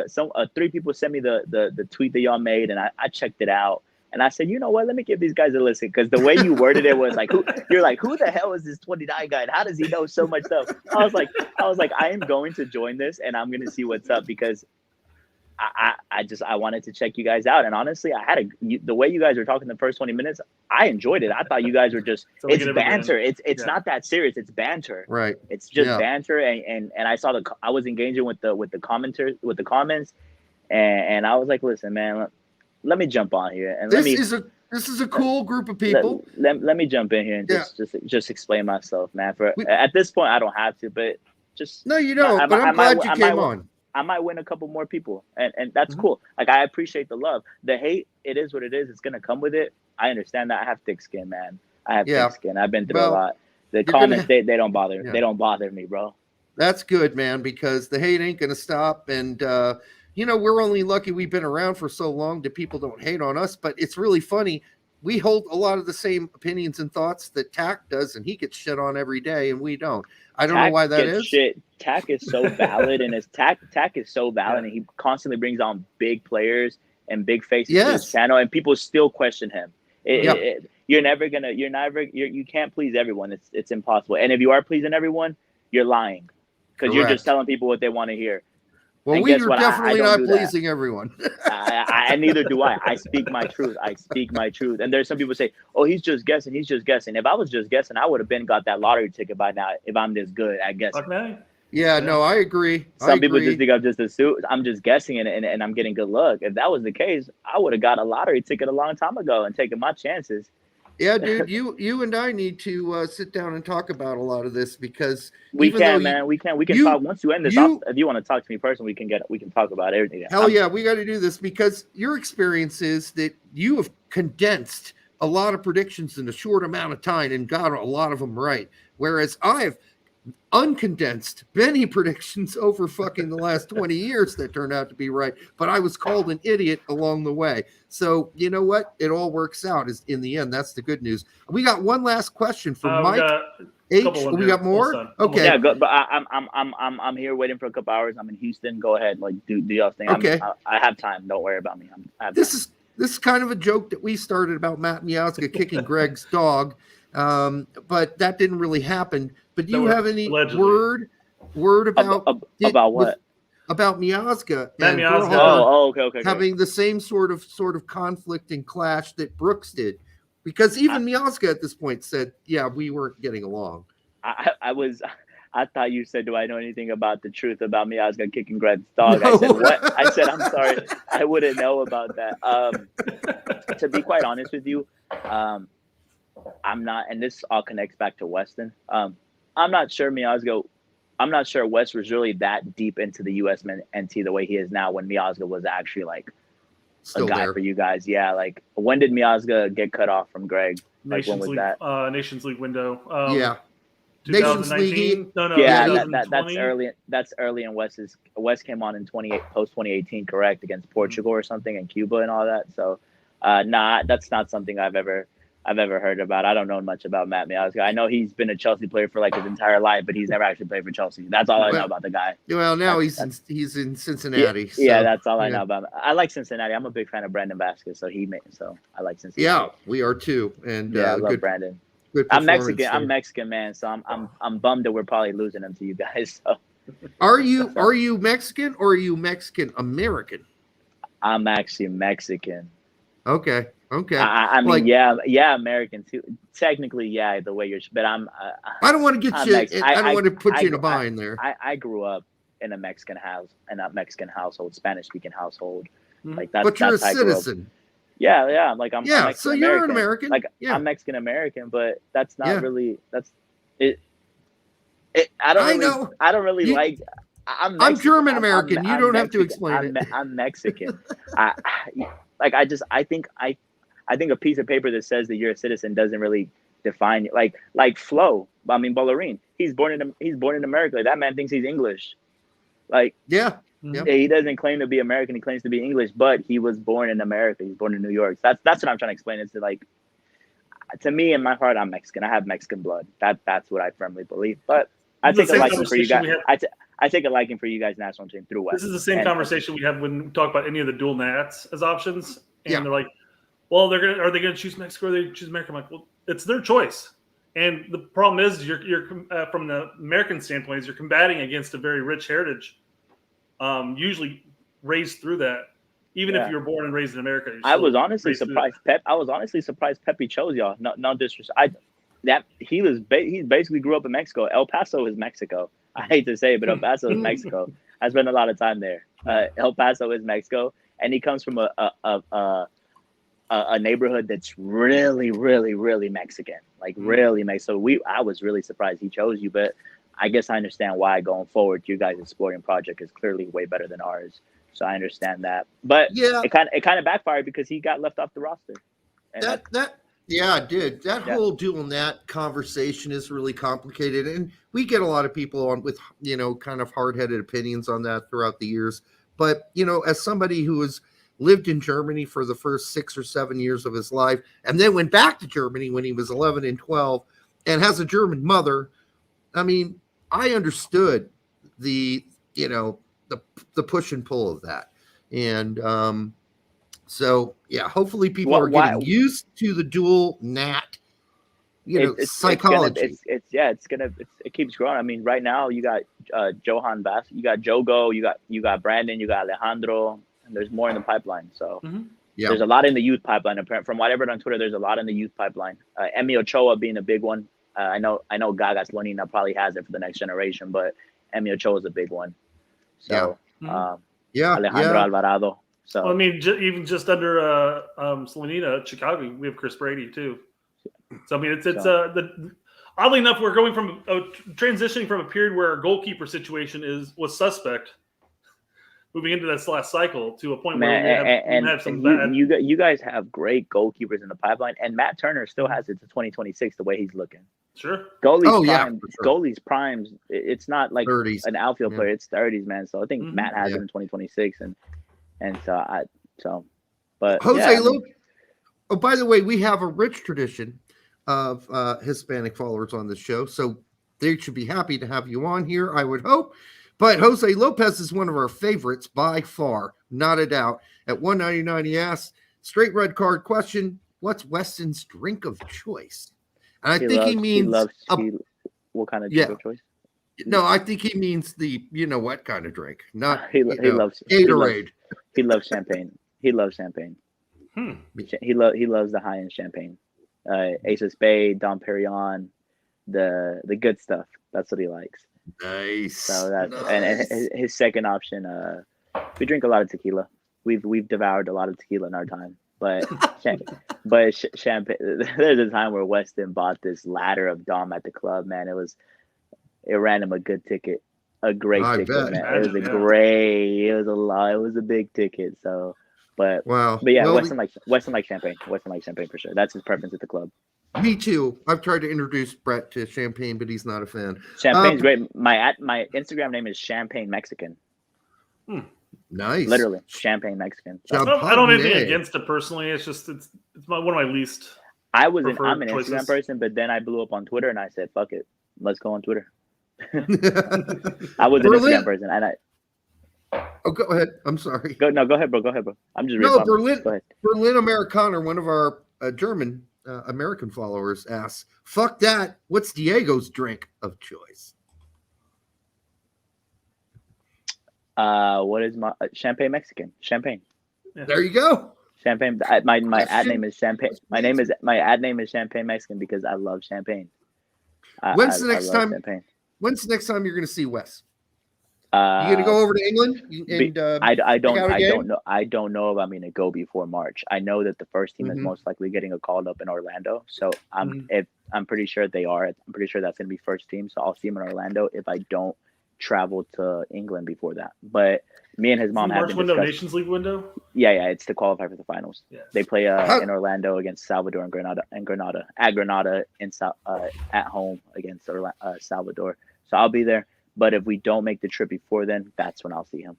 S6: three people sent me the tweet that y'all made, and I checked it out. And I said, you know what? Let me give these guys a listen, because the way you worded it was like, who the hell is this 29 guy? And how does he know so much stuff? I was like, I am going to join this, and I'm going to see what's up, because I wanted to check you guys out. And honestly, the way you guys were talking the first 20 minutes, I enjoyed it. I thought you guys were just, it's banter. It's not that serious. It's banter.
S4: Right.
S6: It's just banter. And I saw I was engaging with the commenters, with the comments, and I was like, listen, man, let me jump on here, and
S4: this is a cool group of people.
S6: Let me jump in here and just explain myself, man. At this point, I don't have to, but just
S4: no, you don't. But I'm glad you came on.
S6: I might win a couple more people, and that's cool. Like, I appreciate the love. The hate, it is what it is. It's gonna come with it. I understand that. I have thick skin, man. I have thick skin. I've been through a lot. The comments, they don't bother. They don't bother me, bro.
S4: That's good, man, because the hate ain't gonna stop, and we're only lucky we've been around for so long that people don't hate on us. But it's really funny. we hold a lot of the same opinions and thoughts that Tack does, and he gets shit on every day, and we don't. I don't know why that is.
S6: Tack is so valid, and Tack is so valid, and he constantly brings on big players and big faces to his channel, and people still question him. You can't please everyone. It's impossible. And if you are pleasing everyone, you're lying, because you're just telling people what they want to hear.
S4: Well, we are definitely not pleasing everyone.
S6: And neither do I. I speak my truth. And there's some people say, "Oh, he's just guessing. He's just guessing." If I was just guessing, I would have been got that lottery ticket by now. If I'm this good at guessing.
S5: Okay.
S4: Yeah, no, I agree.
S6: Some people just think I'm just guessing and I'm getting good luck. If that was the case, I would have got a lottery ticket a long time ago and taken my chances.
S4: Yeah, dude, you and I need to sit down and talk about a lot of this, because
S6: we can talk once you end this. If you want to talk to me personally, we can talk about everything.
S4: Yeah, we got to do this, because your experience is that you have condensed a lot of predictions in a short amount of time and got a lot of them right, whereas I've uncondensed many predictions over fucking the last 20 years that turned out to be right, but I was called an idiot along the way. So you know what? It all works out in the end. That's the good news. We got one last question from Mike H. We got more? Okay.
S6: Yeah, but I'm here waiting for a couple hours. I'm in Houston. Go ahead, like do y'all thing.
S4: Okay.
S6: I have time. Don't worry about me.
S4: This is kind of a joke that we started about Matt Miazga kicking Greg's dog, but that didn't really happen. But do you have any word about
S6: what?
S4: About Miazga
S5: and
S4: okay. Having the same sort of conflict and clash that Brooks did, because even Miazga at this point said, "Yeah, we weren't getting along."
S6: I thought you said, "Do I know anything about the truth about Miazga kicking Greg's dog?" No. I said, "What?" I said, "I'm sorry, I wouldn't know about that." To be quite honest with you, I'm not, and this all connects back to Weston. I'm not sure West was really that deep into the USMNT the way he is now, when Miazga was actually like
S4: still
S6: a guy
S4: there
S6: for you guys. Yeah, like when did Miazga get cut off from Greg? Like when was that?
S5: Nations League window.
S4: Yeah.
S5: 2019? No.
S6: Yeah, that's early. That's early in West's. West came on in post 2018, correct, against Portugal or something, and Cuba and all that. So, that's not something I've ever heard about. I don't know much about Matt Miazga. I know he's been a Chelsea player for like his entire life, but he's never actually played for Chelsea. That's all I know about the guy.
S4: Well, now he's in Cincinnati.
S6: Yeah, that's all I know about him. I like Cincinnati. I'm a big fan of Brandon Vasquez, so I like Cincinnati.
S4: Yeah, we are too. And
S6: I love Brandon. I'm Mexican, man. So I'm bummed that we're probably losing him to you guys. So.
S4: Are you Mexican or are you Mexican American?
S6: I'm actually Mexican.
S4: Okay.
S6: I mean, yeah, American too. Technically, yeah, the way you're, but I
S4: don't want to get you. I don't want to put you in a bind there.
S6: I grew up in a Mexican household, Spanish-speaking household. Like that's.
S4: But you're a citizen.
S6: Yeah. Like I'm.
S4: Yeah, so you're an American.
S6: Like I'm Mexican American, but that's not really. That's it. I don't really like.
S4: I'm German American. You don't have to explain it.
S6: I'm Mexican. I think a piece of paper that says that you're a citizen doesn't really define you. Like Flo. I mean, Ballerin. He's born in America. That man thinks he's English. Like he doesn't claim to be American. He claims to be English, but he was born in America. He's born in New York. That's what I'm trying to explain. It's like, to me, in my heart, I'm Mexican. I have Mexican blood. That's what I firmly believe. But I take a liking for you guys. I take a liking for you guys' national team through West.
S5: This is the same conversation we have when we talk about any of the dual nats as options, and they're like, "Well, are they going to choose Mexico or they choose America?" I'm like, "Well, it's their choice." And the problem is, you're from the American standpoint, you're combating against a very rich heritage, usually raised through that. Even if you're born and raised in America,
S6: I was honestly surprised. Pepe chose y'all. No disrespect. He basically grew up in Mexico. El Paso is Mexico. I hate to say it, but El Paso is Mexico. I spent a lot of time there. El Paso is Mexico, and he comes from a neighborhood that's really, really, really Mexican, like really Mexican. So I was really surprised he chose you, but I guess I understand why going forward, you guys' exploring project is clearly way better than ours. So I understand that, but it kind of backfired because he got left off the roster. And
S4: it did. That whole dual nat conversation is really complicated, and we get a lot of people on with kind of hard-headed opinions on that throughout the years. But as somebody who is lived in Germany for the first 6 or 7 years of his life, and then went back to Germany when he was 11 and 12, and has a German mother. I mean, I understood the push and pull of that. And so, yeah, hopefully people are getting used to the dual NAT, psychology.
S6: It keeps growing. I mean, right now you got Johan Bass, you got Jogo, you got Brandon, you got Alejandro, and there's more in the pipeline. So there's a lot in the youth pipeline. From what I've read on Twitter, there's a lot in the youth pipeline. Emi Ochoa being a big one. I know Gagas Lonina probably has it for the next generation, but Emi Ochoa is a big one. So Alejandro Alvarado. So
S5: I mean, even just under Slonina, Chicago, we have Chris Brady too. So I mean, it's oddly enough, we're going from transitioning from a period where our goalkeeper situation was suspect, moving into this last cycle to a point where we have some bad.
S6: You guys have great goalkeepers in the pipeline, and Matt Turner still has it to 2026 the way he's looking.
S5: Sure.
S6: Goalie's primes. It's not like
S4: 30s.
S6: An outfield player. It's 30s, man. So I think Matt has it in 2026, but
S4: Jose Lopez. Oh, by the way, we have a rich tradition of Hispanic followers on this show, so they should be happy to have you on here, I would hope. But Jose Lopez is one of our favorites by far, not a doubt. At $1.99, he asks, straight red card question: what's Weston's drink of choice? And I think he means
S6: what kind of drink of choice?
S4: No, I think he means the what kind of drink. Not
S6: he loves
S4: Gatorade.
S6: He loves champagne. He loves champagne. He loves the high end champagne. Ace of Spades, Dom Perignon, the good stuff. That's what he likes.
S4: Nice.
S6: So and his second option. We drink a lot of tequila. We've devoured a lot of tequila in our time. But champagne. There's a time where Weston bought this ladder of Dom at the club. Man, it ran him a good ticket, a great ticket, man. It was a big ticket. So, but yeah, well, Weston likes champagne. Weston likes champagne for sure. That's his preference at the club.
S4: Me too. I've tried to introduce Brett to champagne, but he's not a fan.
S6: Champagne's great. My Instagram name is Champagne Mexican.
S4: Nice.
S6: Literally, Champagne Mexican.
S5: So. I don't have anything against it personally. It's just it's one of my least.
S6: I'm an Instagram person, but then I blew up on Twitter and I said, "Fuck it, let's go on Twitter." I was an Instagram person, and
S4: go ahead. I'm sorry.
S6: Go ahead, bro. I'm just
S4: Berlin Amerikaner, one of our German American followers, asks, "Fuck that. What's Diego's drink of choice?"
S6: What is my Champagne Mexican? Champagne.
S4: Yeah. There you go.
S6: Champagne. My ad name is Champagne. My ad name is Champagne Mexican because I love champagne.
S4: When's the next time you're going to see Wes? You going to go over to England?
S6: I don't know if I'm going to go before March. I know that the first team is most likely getting a call up in Orlando, so I'm pretty sure they are. I'm pretty sure that's going to be first team. So I'll see him in Orlando if I don't travel to England before that. But me and his mom have been discussing.
S5: Nations League window.
S6: Yeah, it's to qualify for the finals. Yeah. They play in Orlando against Salvador and Granada at Granada at home against Salvador. So I'll be there. But if we don't make the trip before then, that's when I'll see him.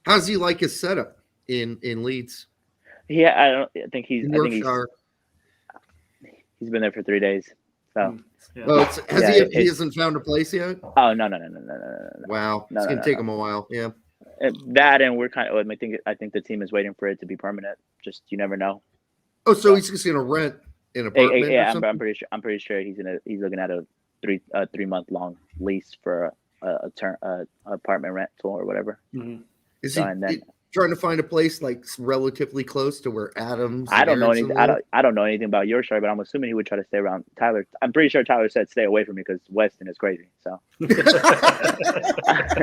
S4: How's he like his setup in Leeds?
S6: Yeah, I think he's been there for 3 days. So.
S4: Yeah. He hasn't found a place yet?
S6: Oh no.
S4: Wow, it's gonna take him a while. Yeah.
S6: That and we're kind of. I think the team is waiting for it to be permanent. Just you never know.
S4: Oh, so he's just gonna rent an apartment?
S6: Yeah, I'm pretty sure he's looking at a 3-month long lease for a apartment rental or whatever.
S4: Mm-hmm. Is he trying to find a place like relatively close to where Adams?
S6: I don't know anything. I don't know anything about your story, but I'm assuming he would try to stay around Tyler. I'm pretty sure Tyler said stay away from me because Weston is crazy. So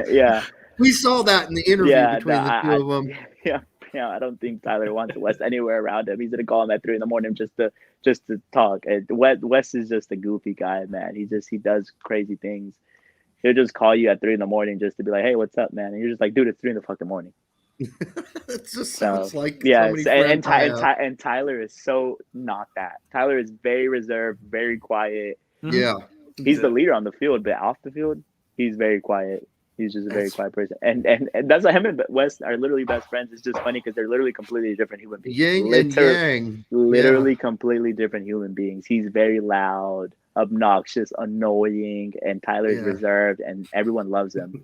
S6: yeah, we
S4: saw that in the interview between the two of them.
S6: Yeah, I don't think Tyler wants West anywhere around him. He's gonna call him at 3 a.m. just to talk. And West is just a goofy guy, man. He does crazy things. He'll just call you at 3 a.m. just to be like, "Hey, what's up, man?" And you're just like, "Dude, it's 3 a.m."
S4: It just sounds like
S6: and Tyler is so not that. Tyler is very reserved, very quiet.
S4: Yeah,
S6: he's the leader on the field, but off the field, he's very quiet. He's just a very quiet person, and that's why him and Wes are literally best friends. It's just funny because they're literally completely different human beings.
S4: Yin and yang.
S6: Literally completely different human beings. He's very loud, obnoxious, annoying, and Tyler's reserved, and everyone loves him.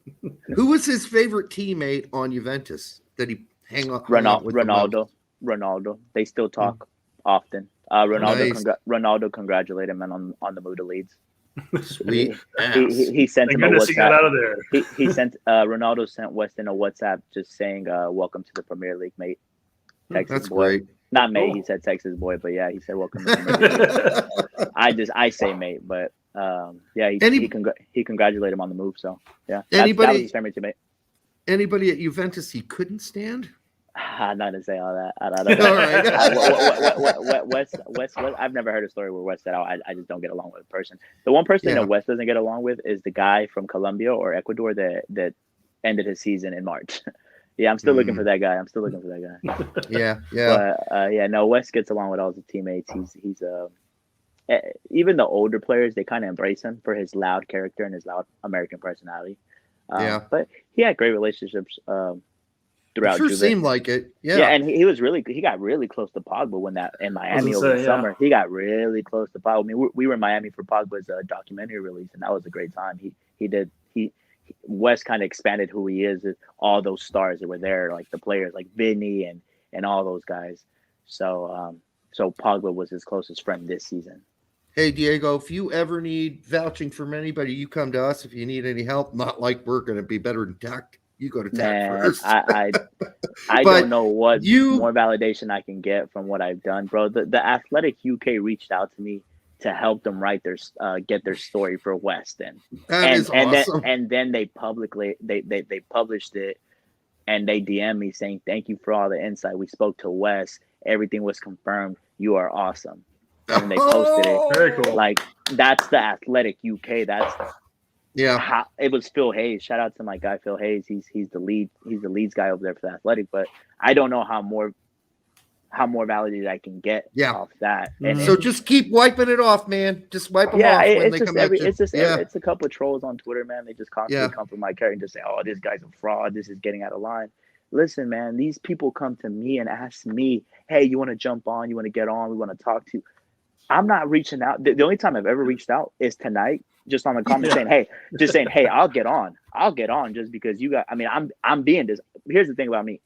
S4: Who was his favorite teammate on Juventus that he hung out with?
S6: Ronaldo. They still talk often. Ronaldo congratulated him on the move to Leeds.
S4: Sweet.
S6: He sent him a WhatsApp.
S5: He got out of there.
S6: He sent Ronaldo sent Weston a WhatsApp just saying welcome to the Premier League, mate. Texas
S4: That's
S6: boy.
S4: great.
S6: Not mate, he said Texas boy, but yeah, he said welcome to the Premier League. I say mate, but he congratulated him on the move. So yeah, that was his favorite teammate.
S4: Anybody at Juventus he couldn't stand?
S6: I'm not gonna say all that. I don't know.
S4: All right.
S6: West. I've never heard a story where West said, I just don't get along with a person. The one person that West doesn't get along with is the guy from Colombia or Ecuador that ended his season in March. Yeah, I'm still looking for that guy.
S4: Yeah.
S6: But no, West gets along with all his teammates. He's even the older players, they kind of embrace him for his loud character and his loud American personality. But he had great relationships. Throughout
S4: sure
S6: Juve.
S4: Seemed like it. Yeah,
S6: and he got really close to Pogba when that in Miami over the summer. He got really close to Pogba. I mean, we were in Miami for Pogba's documentary release, and that was a great time. West kind of expanded who he is. All those stars that were there, like the players, like Vinny and all those guys. So Pogba was his closest friend this season.
S4: Hey Diego, if you ever need vouching from anybody, you come to us. If you need any help, not like we're going to be better than Tech. You go to Tech first.
S6: I don't know what more validation I can get from what I've done, bro. The Athletic UK reached out to me to help them write get their story for Weston.
S4: That is awesome.
S6: Then they publicly they published it, and they DM me saying thank you for all the insight. We spoke to Wes. Everything was confirmed. You are awesome. And they posted it.
S5: Very cool.
S6: Like that's the Athletic UK.
S4: Yeah,
S6: it was Phil Hayes. Shout out to my guy Phil Hayes. He's the Leeds guy over there for the Athletic. But I don't know how more validated I can get off that. And
S4: so just keep wiping it off, man. Just wipe them off when they come at you.
S6: It's a couple of trolls on Twitter, man. They just constantly come for my character and just say, "Oh, this guy's a fraud. This is getting out of line." Listen, man. These people come to me and ask me, "Hey, you want to jump on? You want to get on? We want to talk to you." I'm not reaching out. The only time I've ever reached out is tonight. Just on the comment saying, hey, I'll get on just because you got, I mean, I'm being this. Here's the thing about me.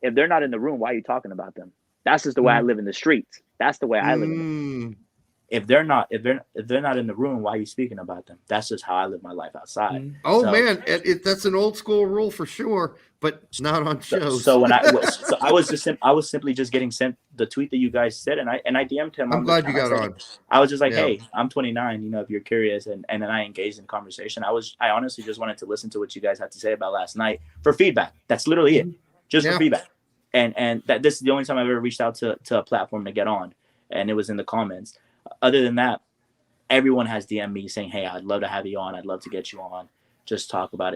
S6: If they're not in the room, why are you talking about them? That's just the way I live in the streets. That's the way I live in the room.
S8: If they're not in the room, why are you speaking about them? That's just how I live my life outside.
S4: Man, that's an old school rule for sure, but not on shows.
S8: So I was simply just getting sent the tweet that you guys said, and I DM'd him.
S4: I'm glad you got on.
S8: I was just like, hey, I'm 29. You know, if you're curious, and then I engaged in conversation. I honestly just wanted to listen to what you guys had to say about last night for feedback. That's literally it, just for feedback. And that this is the only time I've ever reached out to a platform to get on, and it was in the comments. Other than that, everyone has DM'd me saying, hey, I'd love to have you on. I'd love to get you on. Just talk about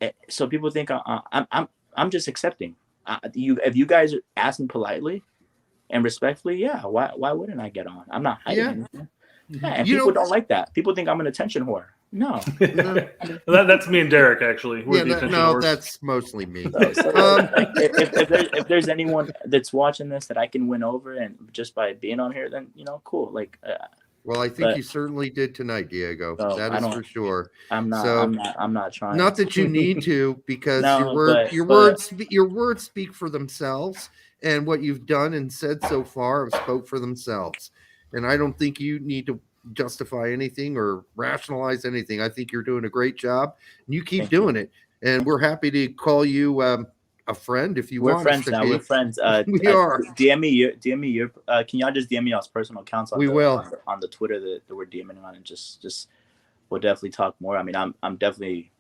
S8: it. So people think I'm just accepting. If you guys are asking politely and respectfully, why wouldn't I get on? I'm not hiding anything. And people don't like that. People think I'm an attention whore. No.
S5: That's me and Derek, actually. We're the attention whores.
S4: That's mostly me.
S8: If there's anyone that's watching this that I can win over and just by being on here, then, cool. Like,
S4: well, I think you certainly did tonight, Diego. That is for sure.
S8: I'm not trying.
S4: Not that you need to, because your words speak for themselves, and what you've done and said so far have spoke for themselves. And I don't think you need to justify anything or rationalize anything. I think you're doing a great job, and you keep doing it. And we're happy to call you a friend if you want.
S8: We're friends now. We're friends.
S4: We are.
S8: DM me your. Can y'all just DM me y'all's personal accounts?
S4: We will
S8: on the Twitter that we're DMing on, and just we'll definitely talk more. I mean, I'll definitely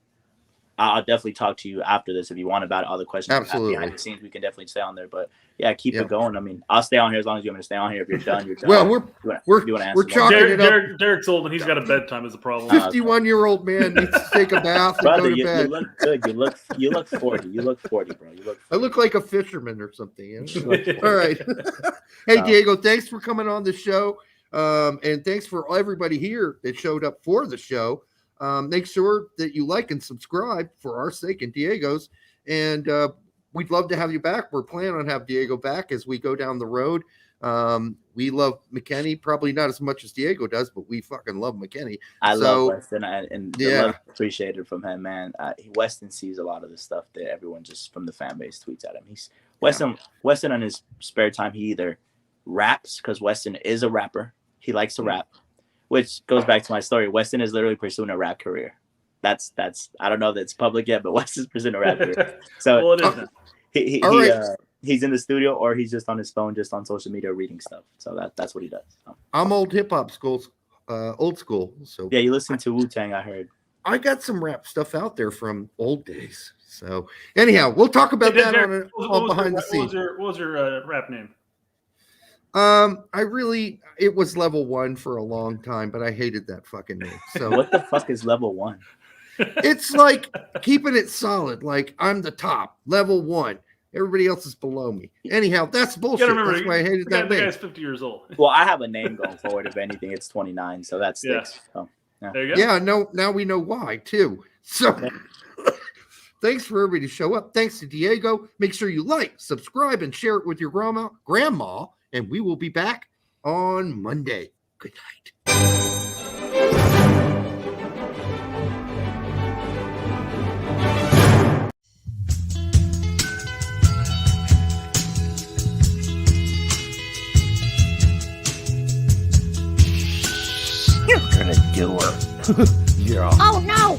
S8: talk to you after this if you want about other questions.
S4: Absolutely.
S8: Behind the scenes, we can definitely stay on there. But keep it going. I mean, I'll stay on here as long as you want me to stay on here. If you're done, you're done.
S4: Well, we're chalking it up.
S5: Derek's old and he's got a bedtime is a problem.
S4: 51-year-old man needs to take a bath and go to bed.
S8: You look good. You look 40. You look 40, bro.
S4: I look like a fisherman or something. All right. Hey, Diego, thanks for coming on the show. And thanks for everybody here that showed up for the show. make sure that you like and subscribe for our sake and Diego's. And we'd love to have you back. We're planning on have Diego back as we go down the road. We love McKennie, probably not as much as Diego does, but we fucking love McKennie.
S8: I love Weston, and the love appreciated from him, man. Weston sees a lot of the stuff that everyone just from the fan base tweets at him. Weston on his spare time, he either raps because Weston is a rapper. He likes to rap, which goes back to my story. Weston is literally pursuing a rap career. That's I don't know if it's public yet, but Weston's pursuing a rap career. So
S5: well, it isn't.
S8: He's in the studio or he's just on his phone, just on social media reading stuff. So that's what he does. So.
S4: I'm old hip hop old school. So
S8: yeah, you listen to Wu-Tang, I heard.
S4: I got some rap stuff out there from old days. So anyhow, we'll talk about that on behind the scenes.
S5: What was your rap name?
S4: It was Level 1 for a long time, but I hated that fucking name. So
S8: what the fuck is Level 1?
S4: It's like keeping it solid. Like I'm the top, Level 1. Everybody else is below me. Anyhow, that's bullshit.
S5: Remember,
S4: that's why I hated that
S5: name. The
S4: name.
S5: guy's 50 years old.
S8: Well, I have a name going forward. If anything, it's 29. So that's so,
S5: There you go.
S4: Yeah, no, now we know why too. So thanks for everybody to show up. Thanks to Diego. Make sure you like, subscribe, and share it with your grandma, and we will be back on Monday. Good night.
S3: You're gonna do her. Yeah.
S9: Oh no!